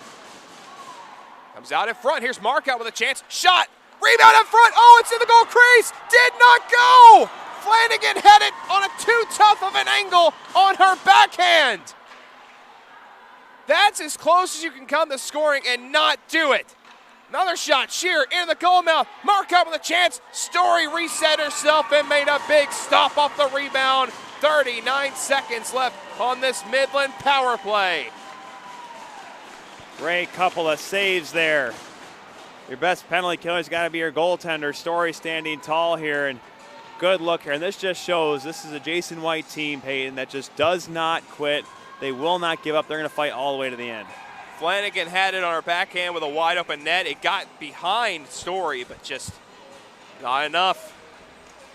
Comes out in front. Here's Markout with a chance. Shot. Rebound in front. Oh, it's in the goal crease. Did not go. Flanagan had it on a too tough of an angle on her backhand. That's as close as you can come to scoring and not do it. Another shot. Shear in the goal mouth. Markout with a chance. Story reset herself and made a big stop off the rebound. 39 seconds left on this Midland power play. Great couple of saves there. Your best penalty killer's got to be your goaltender. Story standing tall here, and good look here. And this just shows this is a Jason White team, Peyton, that just does not quit. They will not give up. They're going to fight all the way to the end. Flanagan had it on her backhand with a wide open net. It got behind Story, but just not enough.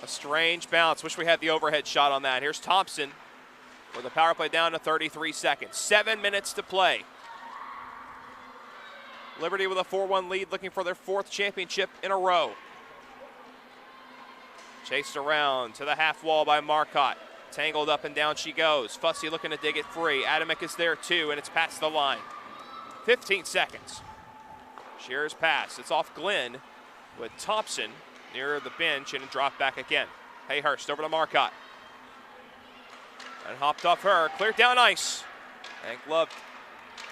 A strange bounce. Wish we had the overhead shot on that. Here's Thompson with the power play down to 33 seconds. 7 minutes to play. Liberty with a 4-1 lead, looking for their 4th championship in a row. Chased around to the half wall by Marcotte. Tangled up and down she goes. Fussy looking to dig it free. Adamick is there too, and it's past the line. 15 seconds. Shearer's pass. It's off Glenn with Thompson near the bench, and a drop back again. Hayhurst over to Marcotte. And hopped off her. Cleared down ice. And gloved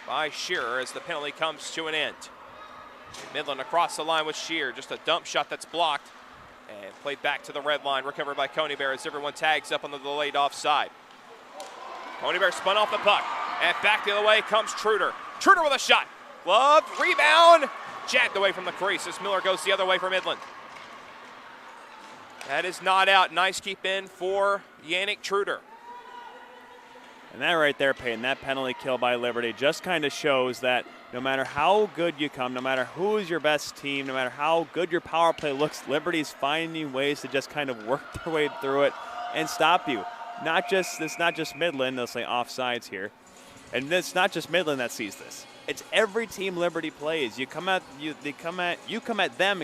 by Shearer as the penalty comes to an end. Midland across the line with Shearer. Just a dump shot that's blocked. And played back to the red line. Recovered by Coney Bear as everyone tags up on the delayed offside. Coney Bear spun off the puck. And back the other way comes Truder. Truder with a shot. Glove, rebound. Jacked away from the crease as Miller goes the other way for Midland. That is not out. Nice keep in for Yannick Truder. And that right there, Peyton, that penalty kill by Liberty just kind of shows that no matter how good you come, no matter who is your best team, no matter how good your power play looks, Liberty's finding ways to just kind of work their way through it and stop you. It's not just Midland, they'll say offsides here. And it's not just Midland that sees this. It's every team Liberty plays. You come at them,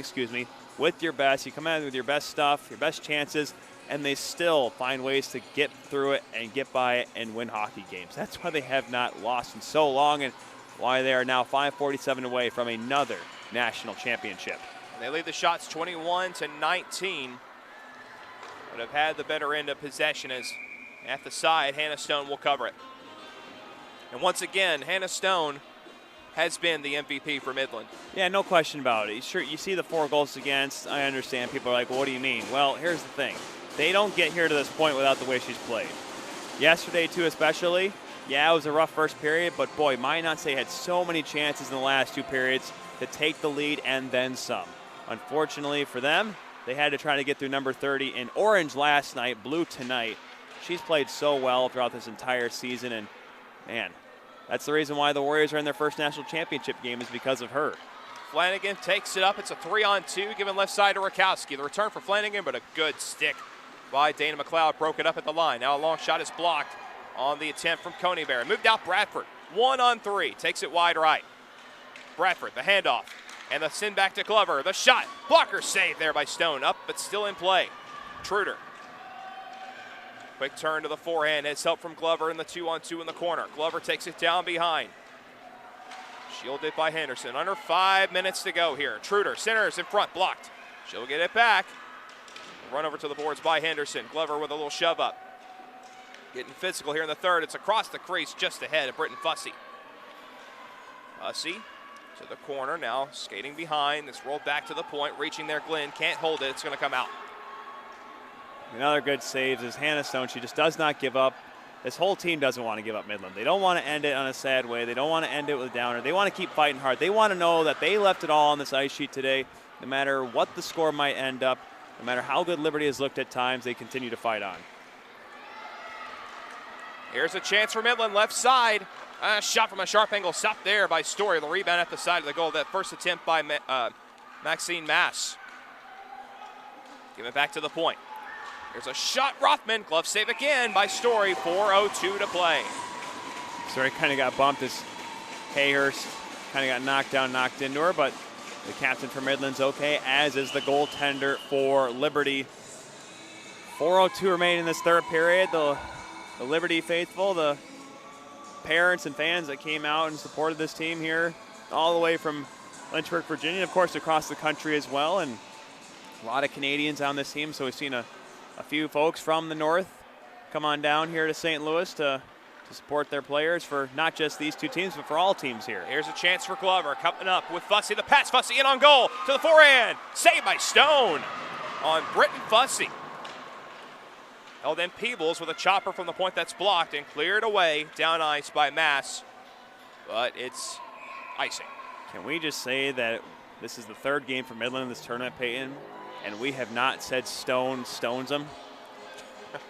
with your best. You come at it with your best stuff, your best chances, and they still find ways to get through it and get by it and win hockey games. That's why they have not lost in so long and why they are now 5:47 away from another national championship. They lead the shots 21-19. But have had the better end of possession as at the side, Hannah Stone will cover it. And once again, Hannah Stone has been the MVP for Midland. Yeah, no question about it. Sure, you see the 4 goals against. I understand people are like, well, what do you mean? Well, here's the thing. They don't get here to this point without the way she's played. Yesterday, too, especially. Yeah, it was a rough first period, but boy, Minot had so many chances in the last 2 periods to take the lead and then some. Unfortunately for them, they had to try to get through number 30 in orange last night, blue tonight. She's played so well throughout this entire season, and man, that's the reason why the Warriors are in their first national championship game is because of her. Flanagan takes it up. It's a 3-on-2, given left side to Rakowski. The return for Flanagan, but a good stick by Dana McLeod. Broke it up at the line. Now a long shot is blocked on the attempt from Coney Bear. Moved out Bradford. 1-on-3. Takes it wide right. Bradford, the handoff. And the send back to Glover. The shot. Blocker save there by Stone. Up, but still in play. Truder. Quick turn to the forehand. Has help from Glover in the 2-on-2 in the corner. Glover takes it down behind. Shielded by Henderson. Under 5 minutes to go here. Truder centers in front. Blocked. She'll get it back. Run over to the boards by Henderson. Glover with a little shove up. Getting physical here in the third. It's across the crease just ahead of Britton Fussy. Fussy To the corner now, skating behind. This rolled back to the point, reaching there. Glenn can't hold it. It's going to come out. Another good save is Hannah Stone. She just does not give up. This whole team doesn't want to give up Midland. They don't want to end it on a sad way. They don't want to end it with a downer. They want to keep fighting hard. They want to know that they left it all on this ice sheet today. No matter what the score might end up, no matter how good Liberty has looked at times, they continue to fight on. Here's a chance for Midland, left side. Shot from a sharp angle, stopped there by Story. The rebound at the side of the goal. That first attempt by Maxine Mass. Give it back to the point. Here's a shot, Rothman. Glove save again by Story. 4:02 to play. Story kind of got bumped as Hayhurst kind of got knocked down, knocked into her, but the captain for Midland's okay, as is the goaltender for Liberty. 4:02 remaining in this third period. The Liberty faithful, the parents and fans that came out and supported this team here all the way from Lynchburg, Virginia, of course across the country as well, and a lot of Canadians on this team, so we've seen a few folks from the north come on down here to St. Louis to support their players for not just these two teams, but for all teams here. Here's a chance for Glover, coming up with Fussy. The pass, Fussy in on goal to the forehand. Saved by Stone on Britton Fussy. Held in Peebles with a chopper from the point that's blocked and cleared away down ice by Mass, but it's icing. Can we just say that this is the third game for Midland in this tournament, Peyton, and we have not said Stone stones them?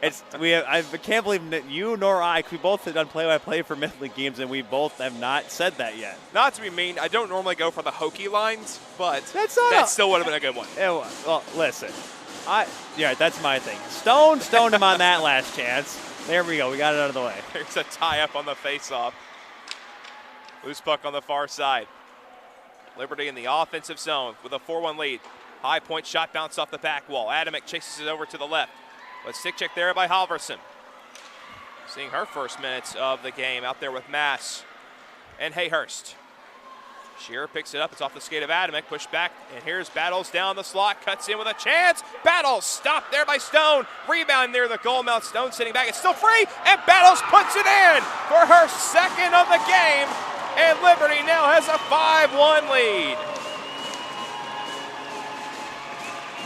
I can't believe that you nor I, we both have done play-by-play for Midland games, and we both have not said that yet. Not to be mean, I don't normally go for the hokey lines, but that still would have been a good one. Well, listen, that's my thing. Stoned him on that last chance. There we go. We got it out of the way. There's a tie-up on the face-off. Loose puck on the far side. Liberty in the offensive zone with a 4-1 lead. High point shot bounced off the back wall. Adamick chases it over to the left. But stick check there by Halverson. Seeing her first minutes of the game out there with Mass and Hayhurst. Shearer picks it up. It's off the skate of Adamick. Pushed back. And here's Battles down the slot. Cuts in with a chance. Battles stopped there by Stone. Rebound near the goal mouth. Stone sitting back. It's still free. And Battles puts it in for her second of the game. And Liberty now has a 5-1 lead.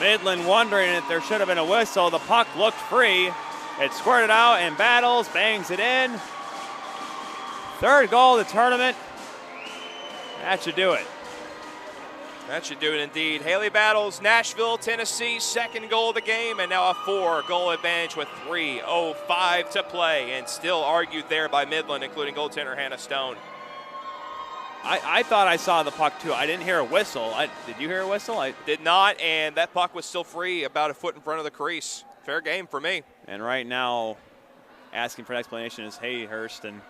Midland wondering if there should have been a whistle. The puck looked free. It squirted out, and Battles bangs it in. Third goal of the tournament. That should do it. That should do it indeed. Haley Battles, Nashville, Tennessee, second goal of the game, and now a 4-goal advantage with 3:05 to play, and still argued there by Midland, including goaltender Hannah Stone. I thought I saw the puck too. I didn't hear a whistle. Did you hear a whistle? I did not, and that puck was still free about a foot in front of the crease. Fair game for me. And right now, asking for an explanation is Hayhurst, and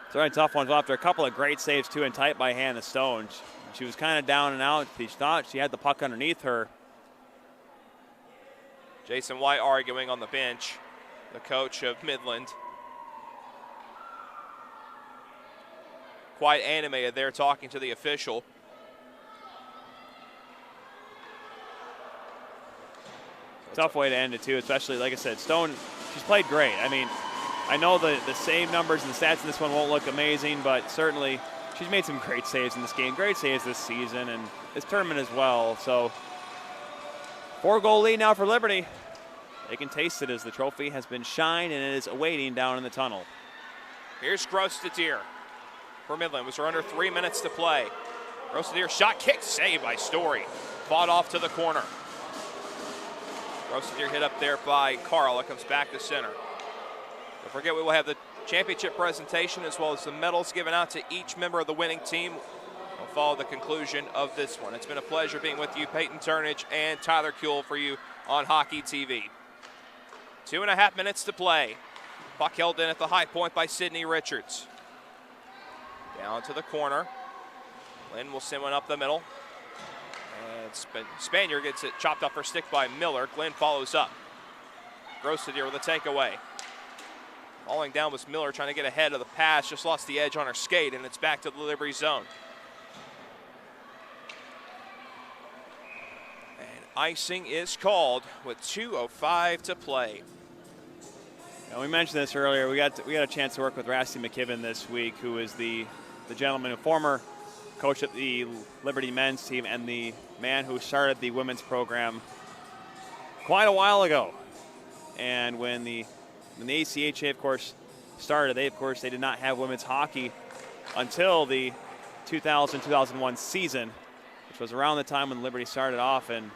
it's a tough one after a couple of great saves too, and tight by Hannah Stone. She was kind of down and out. She thought she had the puck underneath her. Jason White arguing on the bench, the coach of Midland. Quite animated there, talking to the official. Tough way to end it too, especially like I said, Stone, she's played great. I mean, I know the save numbers and the stats in this one won't look amazing, but certainly she's made some great saves in this game, great saves this season and this tournament as well. So 4-goal lead now for Liberty. They can taste it as the trophy has been shined and it is awaiting down in the tunnel. Here's Grostadier for Midland. Was under 3 minutes to play. Grostadier shot, kick, saved by Story. Fought off to the corner. Grostadier hit up there by Carl. It comes back to center. Don't forget, we will have the championship presentation as well as the medals given out to each member of the winning team. We'll follow the conclusion of this one. It's been a pleasure being with you, Peyton Turnage and Tyler Kuehl for you on Hockey TV. 2.5 minutes to play. Puck held in at the high point by Sydney Richards. Down to the corner. Lynn will send one up the middle. And Spanier gets it chopped off her stick by Miller. Glenn follows up. Grostadier with a takeaway. Falling down was Miller trying to get ahead of the pass. Just lost the edge on her skate, and it's back to the Liberty zone. And icing is called with 2:05 to play. Now, we mentioned this earlier. We got a chance to work with Rasty McKibben this week, who is the gentleman, a former coach at the Liberty men's team and the man who started the women's program quite a while ago. And when the ACHA, of course, started, they did not have women's hockey until the 2000-2001 season, which was around the time when Liberty started off. And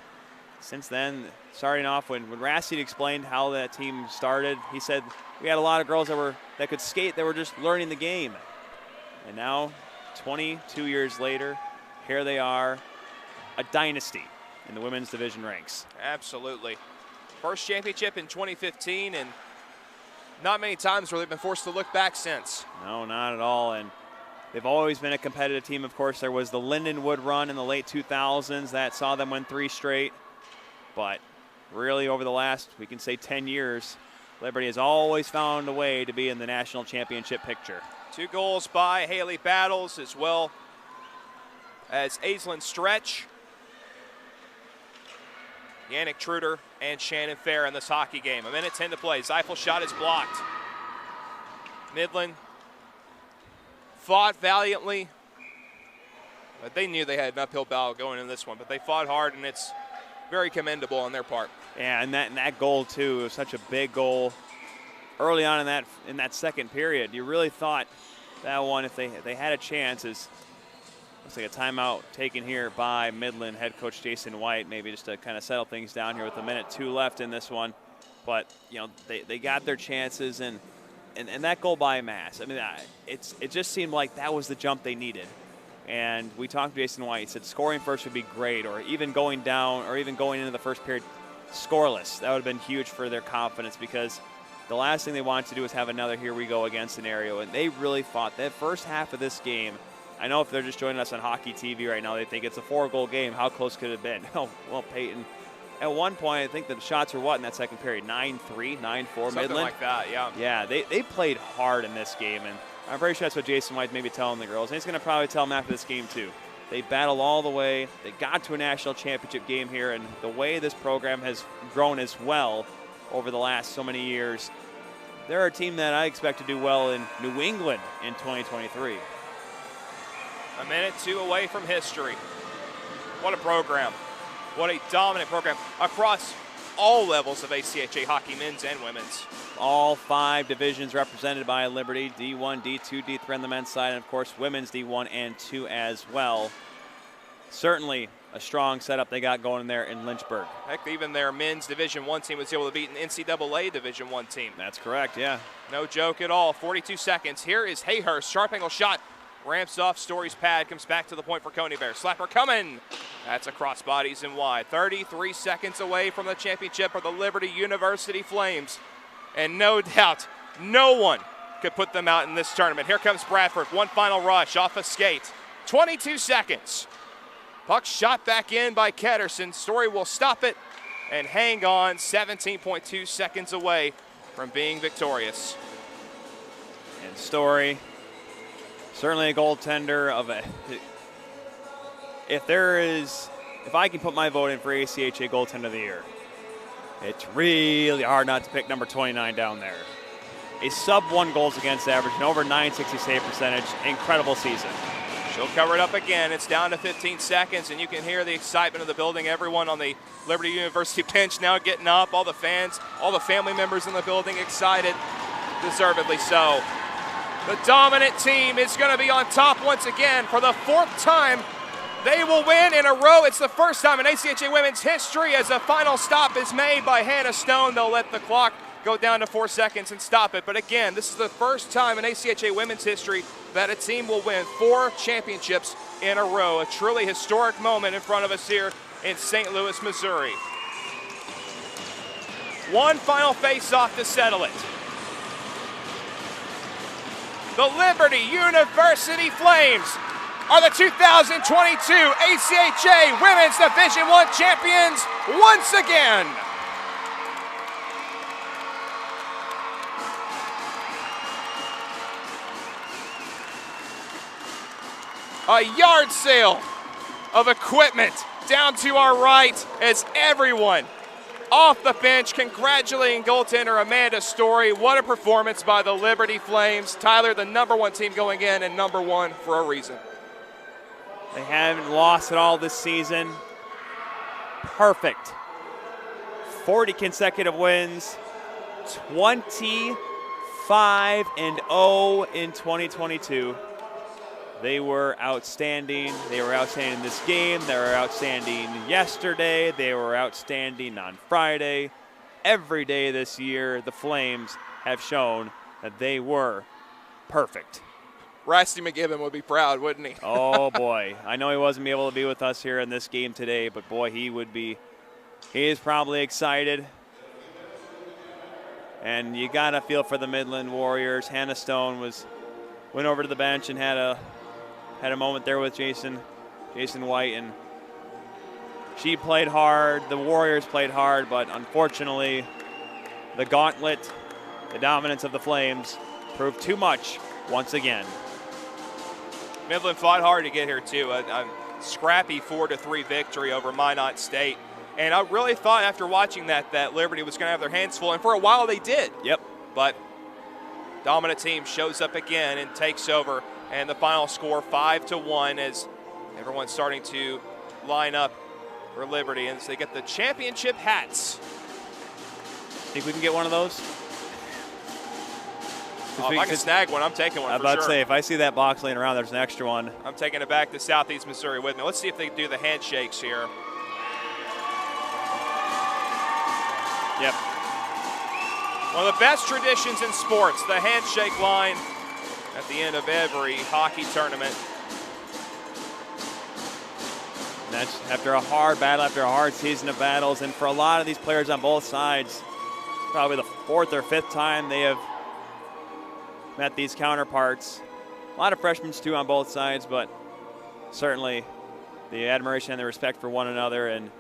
since then, starting off, when Rassi explained how that team started, he said we had a lot of girls that could skate, that were just learning the game. And now, 22 years later, here they are, a dynasty in the women's division ranks. Absolutely. First championship in 2015, and not many times where they've been forced to look back since. No, not at all. And they've always been a competitive team. Of course, there was the Lindenwood run in the late 2000s that saw them win 3 straight. But really, over the last, we can say 10 years, Liberty has always found a way to be in the national championship picture. 2 goals by Haley Battles, as well as Aislinn Stretch, Yannick Truder, and Shannon Fair in this hockey game. 1:10 to play. Zeifel's shot is blocked. Midland fought valiantly, but they knew they had an uphill battle going in this one. But they fought hard, and it's very commendable on their part. Yeah, and that goal too was such a big goal early on in that second period. You really thought that one, if they had a chance, looks like a timeout taken here by Midland head coach Jason White, maybe just to kind of settle things down here with 1:02 left in this one. But you know, they got their chances, and that goal by Mass, I mean, it just seemed like that was the jump they needed. And we talked to Jason White. He said scoring first would be great, or even going down, or even going into the first period scoreless. That would have been huge for their confidence, because the last thing they wanted to do was have another here we go again scenario. And they really fought that first half of this game. I know if they're just joining us on Hockey TV right now, they think it's a 4-goal game. How close could it have been? Oh, well, Peyton, at one point, I think the shots were what in that second period? 9-3, 9-4 Midland? Something like that, yeah. Yeah, they played hard in this game, and I'm pretty sure that's what Jason White's maybe telling the girls. And he's going to probably tell them after this game, too. They battled all the way. They got to a national championship game here, and the way this program has grown as well over the last so many years, they're a team that I expect to do well in New England in 2023. 1:02 away from history. What a program. What a dominant program across all levels of ACHA hockey, men's and women's. All 5 divisions represented by Liberty, D1, D2, D3 on the men's side, and of course women's D1 and 2 as well. Certainly a strong setup they got going there in Lynchburg. Heck, even their men's Division I team was able to beat an NCAA Division I team. That's correct, yeah. No joke at all. 42 seconds. Here is Hayhurst. Sharp angle shot. Ramps off Story's pad. Comes back to the point for Coney Bear. Slapper coming. That's across bodies and wide. 33 seconds away from the championship are the Liberty University Flames. And no doubt, no one could put them out in this tournament. Here comes Bradford. One final rush off a skate. 22 seconds. Puck shot back in by Ketterson. Story will stop it and hang on. 17.2 seconds away from being victorious. And Story, certainly a goaltender of a. If I can put my vote in for ACHA goaltender of the year, it's really hard not to pick number 29 down there. A sub-1 goals against average and over 960 save percentage. Incredible season. She'll cover it up again. It's down to 15 seconds, and you can hear the excitement of the building. Everyone on the Liberty University bench now getting up. All the fans, all the family members in the building excited, deservedly so. The dominant team is going to be on top once again for the 4th time. They will win in a row. It's the first time in ACHA women's history as a final stop is made by Hannah Stone. They'll let the clock go down to 4 seconds and stop it. But again, this is the first time in ACHA women's history that a team will win 4 championships in a row. A truly historic moment in front of us here in St. Louis, Missouri. One final face-off to settle it. The Liberty University Flames are the 2022 ACHA Women's Division I champions once again. A yard sale of equipment down to our right as everyone off the bench congratulating goaltender Amanda Story. What a performance by the Liberty Flames. Tyler, the #1 team going in and #1 for a reason. They haven't lost at all this season. Perfect. 40 consecutive wins. 25-0 in 2022. They were outstanding. They were outstanding this game. They were outstanding yesterday. They were outstanding on Friday. Every day this year, the Flames have shown that they were perfect. Rusty McGibbon would be proud, wouldn't he? Oh, boy. I know he wasn't able to be with us here in this game today, but, boy, he would be. He is probably excited. And you got to feel for the Midland Warriors. Hannah Stone went over to the bench and had a moment there with Jason White, and she played hard. The Warriors played hard, but unfortunately, the gauntlet, the dominance of the Flames, proved too much once again. Midland fought hard to get here, too. A scrappy 4-3 victory over Minot State. And I really thought after watching that Liberty was going to have their hands full, and for a while they did. Yep. But dominant team shows up again and takes over, and the final score 5-1 as everyone's starting to line up for Liberty, and so they get the championship hats. Think we can get one of those? Oh, if I can snag one, I'm taking one for sure. I'm about to say, if I see that box laying around, there's an extra one. I'm taking it back to Southeast Missouri with me. Let's see if they do the handshakes here. Yep. One of the best traditions in sports, the handshake line at the end of every hockey tournament. And that's after a hard battle, after a hard season of battles, and for a lot of these players on both sides, probably the fourth or fifth time they have met these counterparts. A lot of freshmen too on both sides, but certainly the admiration and the respect for one another, and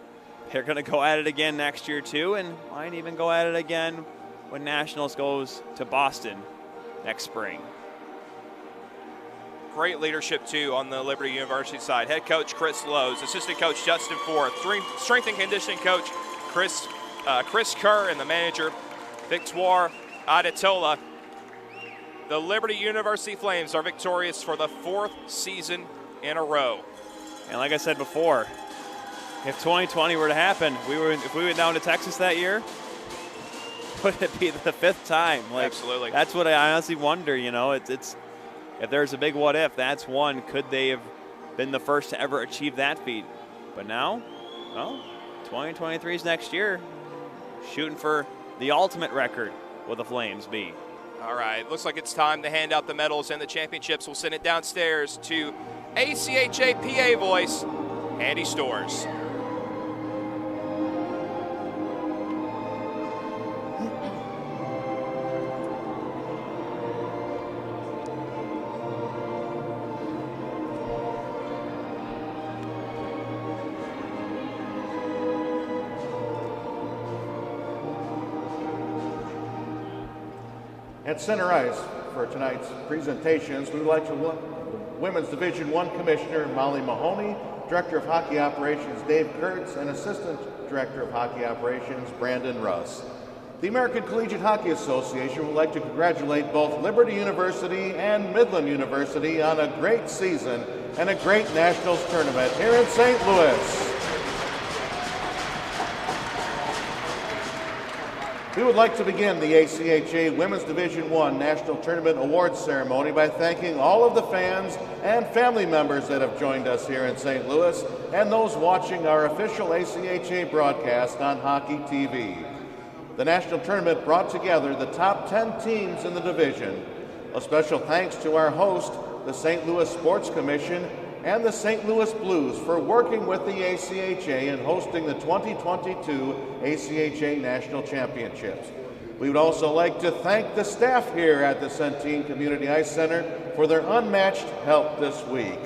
they're going to go at it again next year too, and might even go at it again when Nationals goes to Boston next spring. Great leadership too on the Liberty University side. Head coach Chris Lowe's, assistant coach Justin Forth, strength and conditioning coach Chris Kerr, and the manager Victoire Adetola. The Liberty University Flames are victorious for the 4th season in a row. And like I said before, if 2020 were to happen, if we went down to Texas that year, would it be the 5th time? Like, absolutely. That's what I honestly wonder. You know, it's if there's a big what if, that's one. Could they have been the first to ever achieve that feat? But now, well, 2023 is next year. Shooting for the ultimate record will the Flames be. All right, looks like it's time to hand out the medals and the championships. We'll send it downstairs to ACHA PA voice, Andy Stores. At center ice for tonight's presentations, we would like to welcome Women's Division I Commissioner Molly Mahoney, Director of Hockey Operations Dave Kurtz, and Assistant Director of Hockey Operations Brandon Russ. The American Collegiate Hockey Association would like to congratulate both Liberty University and Midland University on a great season and a great Nationals tournament here in St. Louis. We would like to begin the ACHA Women's Division I National Tournament Awards Ceremony by thanking all of the fans and family members that have joined us here in St. Louis and those watching our official ACHA broadcast on Hockey TV. The National Tournament brought together the top 10 teams in the division. A special thanks to our host, the St. Louis Sports Commission, and the St. Louis Blues for working with the ACHA in hosting the 2022 ACHA National Championships. We would also like to thank the staff here at the Centene Community Ice Center for their unmatched help this week.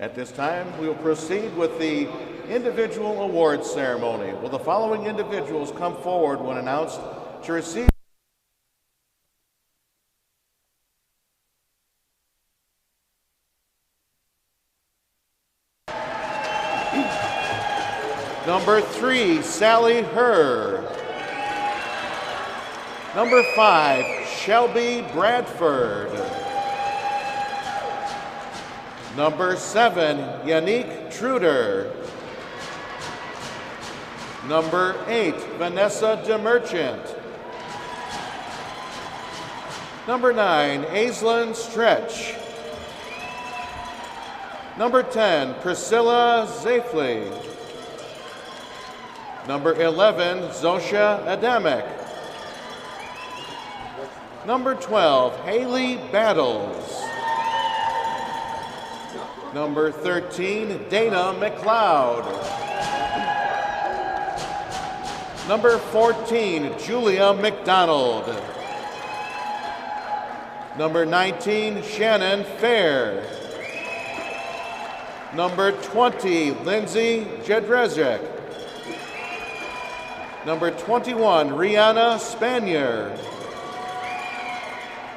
At this time, we will proceed with the individual awards ceremony. Will the following individuals come forward when announced to receive Number 3, Sally Herr. Number 5, Shelby Bradford. Number 7, Yannick Truder. Number 8, Vanessa DeMerchant. Number 9, Aislinn Stretch. Number 10, Priscilla Zafley. Number 11, Zosha Adamek. Number 12, Haley Battles. Number 13, Dana McLeod. Number 14, Julia McDonald. Number 19, Shannon Fair. Number 20, Lindsay Jedrzejek. Number 21, Rihanna Spanier.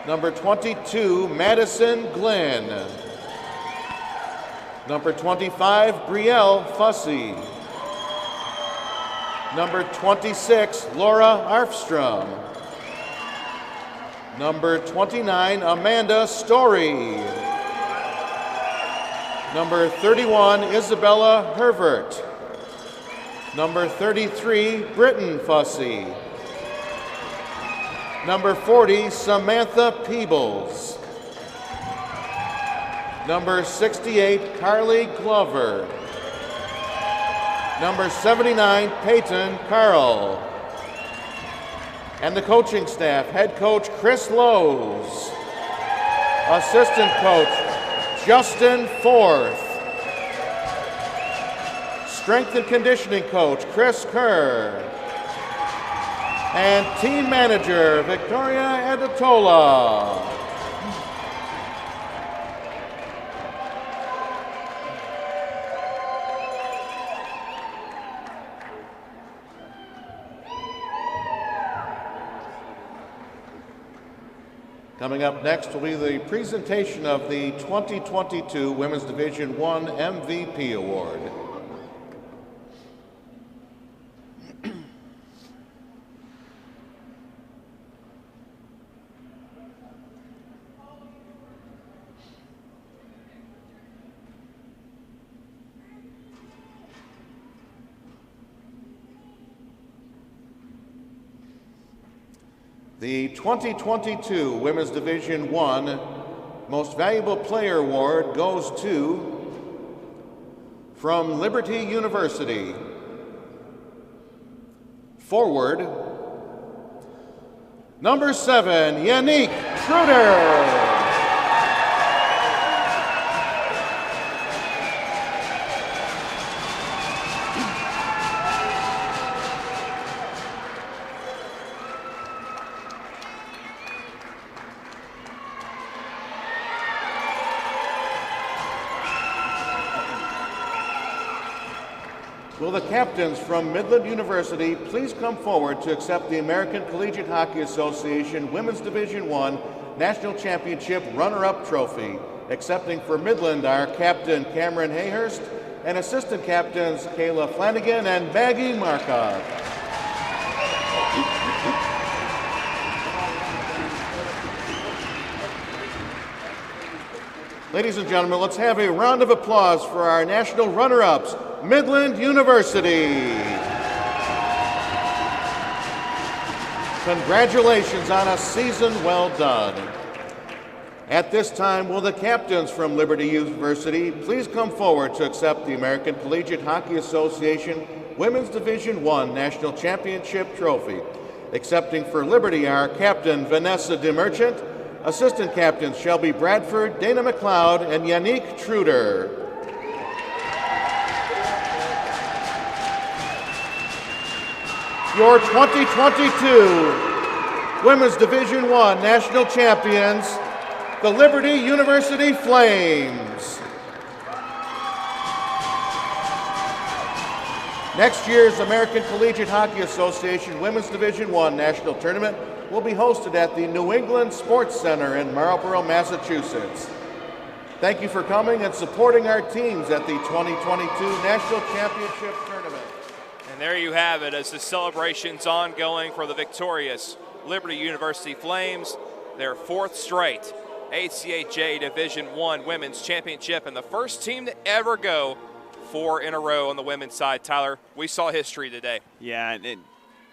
Number 22, Madison Glenn. Number 25, Brielle Fussy. Number 26, Laura Arfstrom. Number 29, Amanda Story. Number 31, Isabella Hervert. Number 33, Britton Fussy. Number 40, Samantha Peebles. Number 68, Carly Glover. Number 79, Peyton Carl. And the coaching staff, head coach Chris Lowe's. Assistant coach Justin Forth. Strength and conditioning coach Chris Kerr. And team manager Victoria Adetola. Coming up next will be the presentation of the 2022 Women's Division I MVP Award. The 2022 Women's Division I Most Valuable Player Award goes to, from Liberty University, forward, number 7, Yannick Truder. Will the captains from Midland University please come forward to accept the American Collegiate Hockey Association Women's Division I National Championship runner-up trophy. Accepting for Midland are Captain Cameron Hayhurst and assistant captains Kayla Flanagan and Maggie Markov. Ladies and gentlemen, let's have a round of applause for our national runner-ups, Midland University. Congratulations on a season well done. At this time, will the captains from Liberty University please come forward to accept the American Collegiate Hockey Association Women's Division I National Championship Trophy. Accepting for Liberty are Captain Vanessa DeMerchant, assistant captains Shelby Bradford, Dana McLeod, and Yannick Truder. Your 2022 Women's Division I National Champions, the Liberty University Flames. Next year's American Collegiate Hockey Association Women's Division I National Tournament will be hosted at the New England Sports Center in Marlborough, Massachusetts. Thank you for coming and supporting our teams at the 2022 National Championship Tournament. And there you have it, as the celebrations ongoing for the victorious Liberty University Flames, their 4th straight ACHA Division I Women's Championship and the first team to ever go 4 in a row on the women's side. Tyler, we saw history today. Yeah, and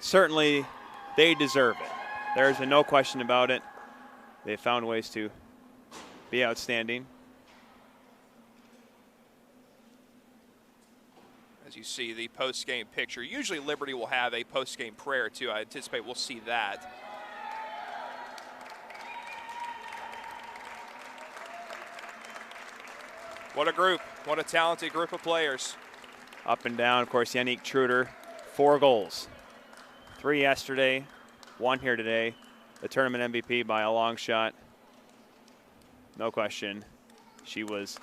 certainly they deserve it. There's no question about it. They found ways to be outstanding. As you see the post-game picture, usually Liberty will have a post-game prayer too. I anticipate we'll see that. What a group, what a talented group of players. Up and down, of course, Yannick Truder, 4 goals. 3 yesterday, 1 here today. The tournament MVP by a long shot. No question, she was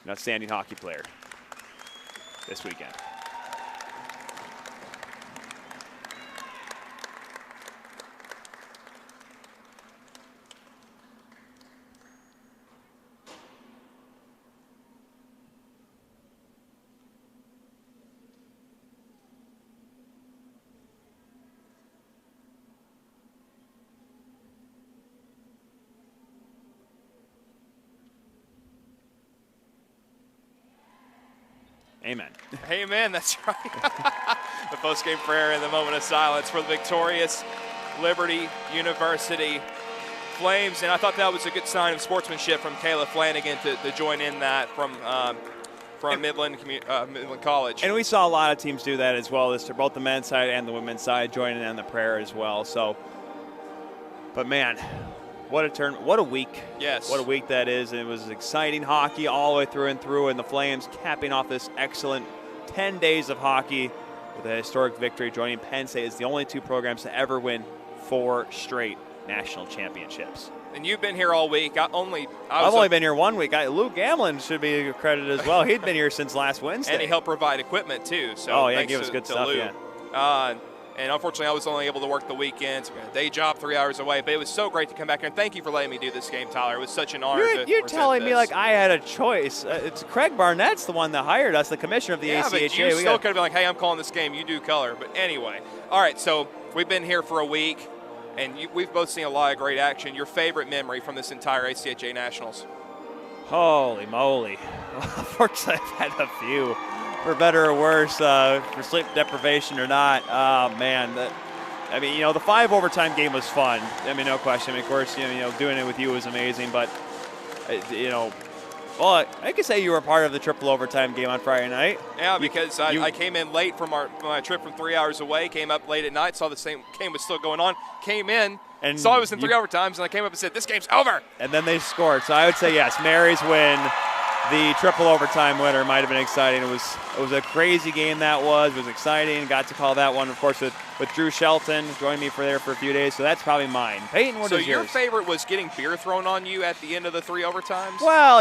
an outstanding hockey player this weekend. Amen. Amen, that's right. The post-game prayer and the moment of silence for the victorious Liberty University Flames. And I thought that was a good sign of sportsmanship from Kayla Flanagan to join in that from Midland College. And we saw a lot of teams do that as well, both the men's side and the women's side joining in the prayer as well. So, but man, what a turn! What a week! Yes, what a week that is. And it was exciting hockey all the way through and through, and the Flames capping off this excellent 10 days of hockey with a historic victory, joining Penn State as the only 2 programs to ever win 4 straight national championships. And you've been here all week. I've only been here 1 week. Lou Gamlin should be credited as well. He'd been here since last Wednesday. And he helped provide equipment too. So he gave us good stuff. Lou. Yeah. And unfortunately, I was only able to work the weekends. Day job 3 hours away, but it was so great to come back here. And thank you for letting me do this game, Tyler. It was such an honor. You're telling me like I had a choice. It's Craig Barnett's the one that hired us, the commissioner of the ACHA. But you still could have been like, hey, I'm calling this game. You do color. But anyway, all right. So we've been here for a week, and we've both seen a lot of great action. Your favorite memory from this entire ACHA Nationals? Holy moly! Unfortunately, I've had a few. For better or worse, for sleep deprivation or not. Oh, man. The 5 overtime game was fun. No question. Of course, doing it with you was amazing. But, well, I could say you were part of the triple overtime game on Friday night. Yeah, because I came in late from my trip from 3 hours away, came up late at night, saw the same game was still going on, came in, and saw it was in 3 overtimes, and I came up and said, this game's over. And then they scored. So I would say, yes, Mary's win. The triple overtime winner might have been exciting. It was a crazy game that was. It was exciting. Got to call that one, of course, with Drew Shelton. Joined me for a few days, so that's probably mine. Peyton, what is yours? So your favorite was getting beer thrown on you at the end of the 3 overtimes? Well,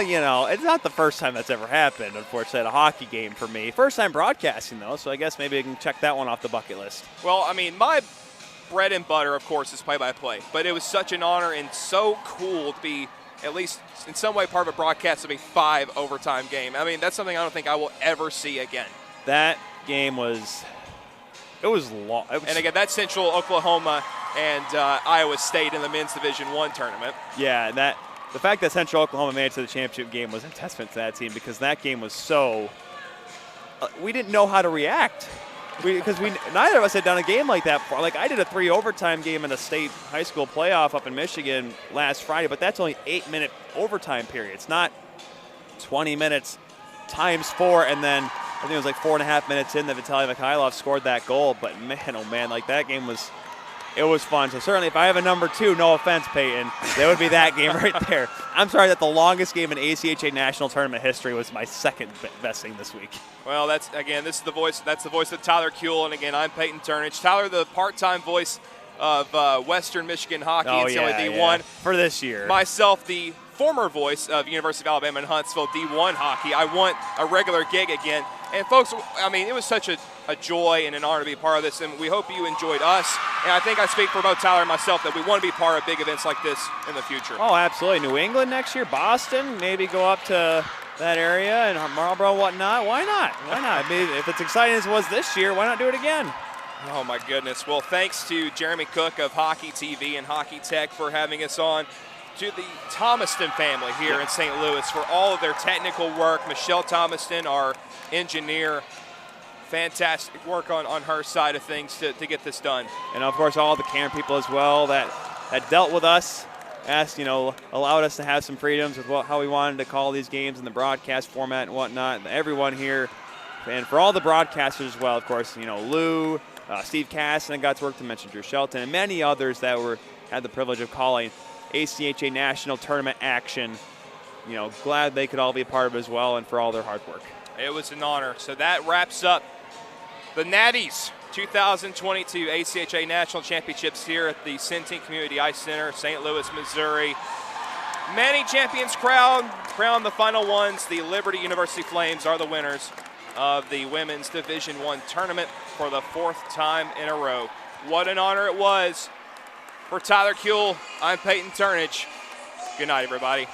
it's not the first time that's ever happened, unfortunately, at a hockey game for me. First time broadcasting, though, so I guess maybe I can check that one off the bucket list. Well, my bread and butter, of course, is play-by-play, but it was such an honor and so cool to be at least in some way part of a broadcast of a 5 overtime game. That's something I don't think I will ever see again. That game was long. And again, that's Central Oklahoma and Iowa State in the men's Division I tournament. Yeah, the fact that Central Oklahoma made it to the championship game was a testament to that team, because that game was so we didn't know how to react. Because neither of us had done a game like that before. Like, I did a 3 overtime game in a state high school playoff up in Michigan last Friday, but that's only 8-minute overtime period. It's not 20 minutes times 4, and then I think it was like 4.5 minutes in that Vitaly Mikhailov scored that goal. But man, oh man, like that game was fun. So certainly if I have a number 2, no offense, Peyton, that would be that game right there. I'm sorry that the longest game in ACHA National Tournament history was my second best thing this week. Well, that's the voice of Tyler Kuehl, and again, I'm Peyton Turnage. Tyler, the part-time voice of Western Michigan hockey in D1 for this year. Myself, the former voice of University of Alabama in Huntsville D1 hockey. I want a regular gig again. And folks, it was such a joy and an honor to be a part of this, and we hope you enjoyed us. And I think I speak for both Tyler and myself that we want to be part of big events like this in the future. Oh, absolutely. New England next year, Boston, maybe go up to that area and Marlboro, whatnot. Why not? Why not? If it's exciting as it was this year, why not do it again? Oh, my goodness. Well, thanks to Jeremy Cook of Hockey TV and Hockey Tech for having us on to the Thomaston family here in St. Louis for all of their technical work. Michelle Thomaston, our engineer, fantastic work on her side of things to get this done. And of course, all the camera people as well that dealt with us, allowed us to have some freedoms with how we wanted to call these games in the broadcast format and whatnot. Everyone here, and for all the broadcasters as well, of course, Lou, Steve Cass, and I got to work to mention Drew Shelton, and many others that had the privilege of calling ACHA National Tournament action. Glad they could all be a part of it as well, and for all their hard work. It was an honor. So that wraps up the Natties 2022 ACHA National Championships here at the Centene Community Ice Center, St. Louis, Missouri. Many champions crowned the final ones. The Liberty University Flames are the winners of the Women's Division I tournament for the 4th time in a row. What an honor it was. For Tyler Kuehl, I'm Peyton Turnage. Good night, everybody.